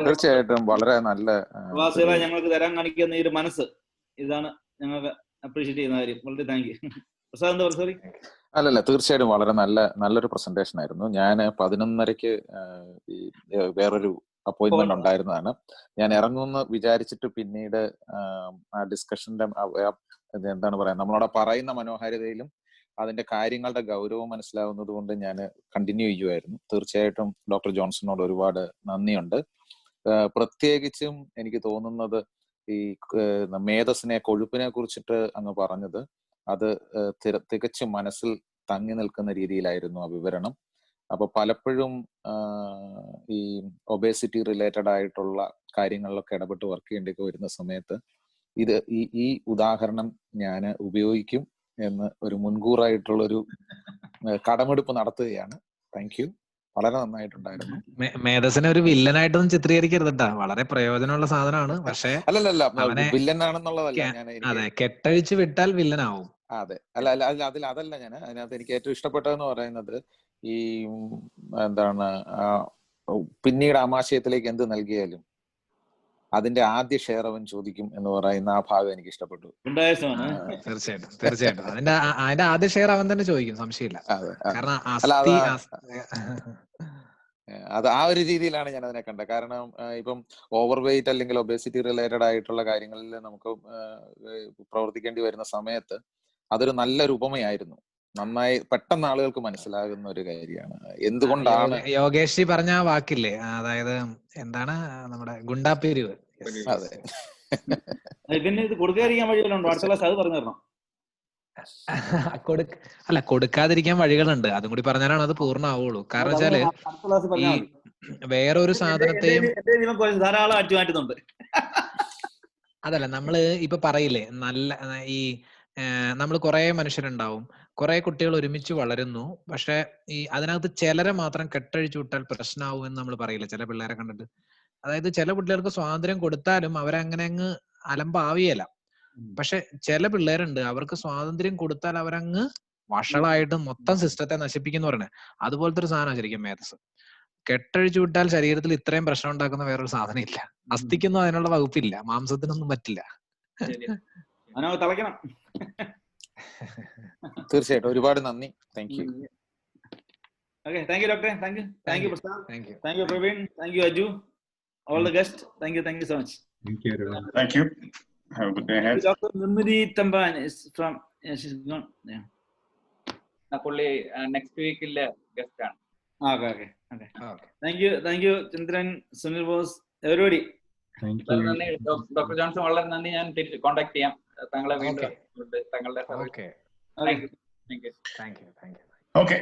തീർച്ചയായിട്ടും വളരെ നല്ല പ്രവാസികളെ ഞങ്ങൾക്ക് തരാൻ കാണിക്കുന്ന ഈ ഒരു മനസ്സ്, ഇതാണ് ഞങ്ങൾക്ക് അപ്രീഷിയേറ്റ് ചെയ്യുന്ന കാര്യം. വളരെ താങ്ക് യു. പ്രസാദ് എന്താ സോറി? അല്ലല്ല, തീർച്ചയായിട്ടും വളരെ നല്ലൊരു പ്രസന്റേഷൻ ആയിരുന്നു. ഞാൻ 11:30 ഈ വേറൊരു അപ്പോയിന്റ്മെന്റ് ഉണ്ടായിരുന്നതാണ്. ഞാൻ ഇറങ്ങുമെന്ന് വിചാരിച്ചിട്ട് പിന്നീട് ആ ഡിസ്കഷന്റെ എന്താണ് പറയാ, നമ്മളവിടെ പറയുന്ന മനോഹാരിതയിലും അതിന്റെ കാര്യങ്ങളുടെ ഗൗരവം മനസ്സിലാവുന്നത് കൊണ്ട് ഞാൻ കണ്ടിന്യൂ ചെയ്യുമായിരുന്നു. തീർച്ചയായിട്ടും ഡോക്ടർ ജോൺസണോട് ഒരുപാട് നന്ദിയുണ്ട്. പ്രത്യേകിച്ചും എനിക്ക് തോന്നുന്നത് ഈ മേധസ്സിനെ, കൊഴുപ്പിനെ കുറിച്ചിട്ട് അങ്ങ് പറഞ്ഞത്, അത് തികച്ചും മനസ്സിൽ തങ്ങി നിൽക്കുന്ന രീതിയിലായിരുന്നു ആ വിവരണം. അപ്പൊ പലപ്പോഴും ഈ ഒബേസിറ്റി റിലേറ്റഡ് ആയിട്ടുള്ള കാര്യങ്ങളിലൊക്കെ ഇടപെട്ട് വർക്ക് ചെയ്യേണ്ടി വരുന്ന സമയത്ത് ഇത് ഈ ഉദാഹരണം ഞാൻ ഉപയോഗിക്കും എന്ന് ഒരു മുൻകൂറായിട്ടുള്ളൊരു കടമെടുപ്പ് നടത്തുകയാണ്. Thank you. വളരെ നന്നായിട്ടുണ്ടായിരുന്നു. മേധസ്സിനെ ഒരു വില്ലനായിട്ടൊന്നും ചിത്രീകരിക്കരുതട്ടാ. വളരെ പ്രയോജനമുള്ള സാധനമാണ്. പക്ഷേ അല്ലല്ല, വില്ലനാണെന്നുള്ളതല്ല ഞാൻ. അതെ, കെട്ടഴിച്ച് വിട്ടാൽ വില്ലനാവും. അതെ, അതല്ല ഞാൻ അതിനകത്ത് എനിക്ക് ഏറ്റവും ഇഷ്ടപ്പെട്ടതെന്ന് പറയുന്നത് ഈ എന്താണ്, പിന്നീട് ആമാശയത്തിലേക്ക് എന്ത് നൽകിയാലും അതിന്റെ ആദ്യ ഷെയർ അവൻ ചോദിക്കും എന്ന് പറയുന്ന ആ ഭാഗം എനിക്ക് ഇഷ്ടപ്പെട്ടു. തീർച്ചയായിട്ടും അതിന്റെ ആദ്യ ഷെയർ അവൻ തന്നെ ചോദിക്കും, സംശയമില്ല. കാരണം അത് ആ ഒരു രീതിയിലാണ് ഞാൻ അതിനെ കണ്ടത്. കാരണം ഇപ്പം ഓവർ വെയിറ്റ് അല്ലെങ്കിൽ ഒബേസിറ്റി റിലേറ്റഡ് ആയിട്ടുള്ള കാര്യങ്ങളിൽ നമുക്ക് പ്രവർത്തിക്കേണ്ടി വരുന്ന സമയത്ത് അതൊരു നല്ലൊരു ഉപമയായിരുന്നു. നന്നായി പെട്ടെന്ന് ആളുകൾക്ക് മനസ്സിലാകുന്ന ഒരു കാര്യമാണ്. എന്തുകൊണ്ടാണ് യോഗേഷ് പറഞ്ഞ ആ വാക്കില്ലേ, അതായത് എന്താണ് നമ്മുടെ ഗുണ്ടാപ്പിരിവ്. അതെ പിന്നെ ഇത് കൊടുക്കാതിരിക്കാൻ വഴികളുണ്ടോ? അടുത്ത ക്ലാസ് അത് പറഞ്ഞു തരണം. അല്ല, കൊടുക്കാതിരിക്കാൻ വഴികളുണ്ട്, അതും കൂടി പറഞ്ഞാലാണ് അത് പൂർണ്ണമാവുള്ളൂ. കാരണം വെച്ചാല് അടുത്ത ക്ലാസ് ഈ പറഞ്ഞാൽ മതി. വേറൊരു സാധനത്തെയും ധാരാളം അടിച്ചു മാറ്റുന്നുണ്ട്. അതല്ല, നമ്മള് ഇപ്പൊ പറയില്ലേ, നല്ല ഈ നമ്മൾ കുറെ മനുഷ്യരുണ്ടാവും, കുറെ കുട്ടികൾ ഒരുമിച്ച് വളരുന്നു, പക്ഷെ ഈ അതിനകത്ത് ചിലരെ മാത്രം കെട്ടഴിച്ചു വിട്ടാൽ പ്രശ്നമാവും എന്ന് നമ്മൾ പറയില്ല ചില പിള്ളേരെ കണ്ടിട്ട്. അതായത് ചില കുട്ടികൾക്ക് സ്വാതന്ത്ര്യം കൊടുത്താലും അവരങ്ങനെ അങ്ങ് അലമ്പാവിയല്ല. പക്ഷെ ചില പിള്ളേരുണ്ട്, അവർക്ക് സ്വാതന്ത്ര്യം കൊടുത്താൽ അവരങ്ങ് വഷളായിട്ട് മൊത്തം സിസ്റ്റത്തെ നശിപ്പിക്കുന്ന പറഞ്ഞ അതുപോലത്തെ ഒരു സാധനം ശരിക്കും മേധസ്. കെട്ടഴിച്ചു വിട്ടാൽ ശരീരത്തിൽ ഇത്രയും പ്രശ്നം ഉണ്ടാക്കുന്ന വേറൊരു സാധനം ഇല്ല. അസ്ഥിക്കൊന്നും അതിനുള്ള വകുപ്പില്ല, മാംസത്തിനൊന്നും പറ്റില്ല. തിളക്കണം. തീർച്ചയായിട്ടും. ഒരുപാട് നന്ദി. Thank you. Okay, thank you, Doctor. Thank you. Thank you, Prasad. Thank you. Thank you, Praveen. Thank you, Aju. All the guests. Thank you. Thank you so much. Thank you, everyone. Thank you. Have a good day ahead. Dr. Nirmiti Tamban is from. Yeah, she's gone. Yeah. പുള്ളി next വീക്കിലെ guest ആണ്. Okay. Thank you, Chandran, Sunil Bose, everybody. Thank you. നന്ദി doctor Johnson, വളരെ നന്ദി. ഞാൻ തിരിച്ച് contact ചെയ്യാം താങ്കളെ വീണ്ടും. താങ്കളുടെ Okay. Thank you. Thank you. Okay.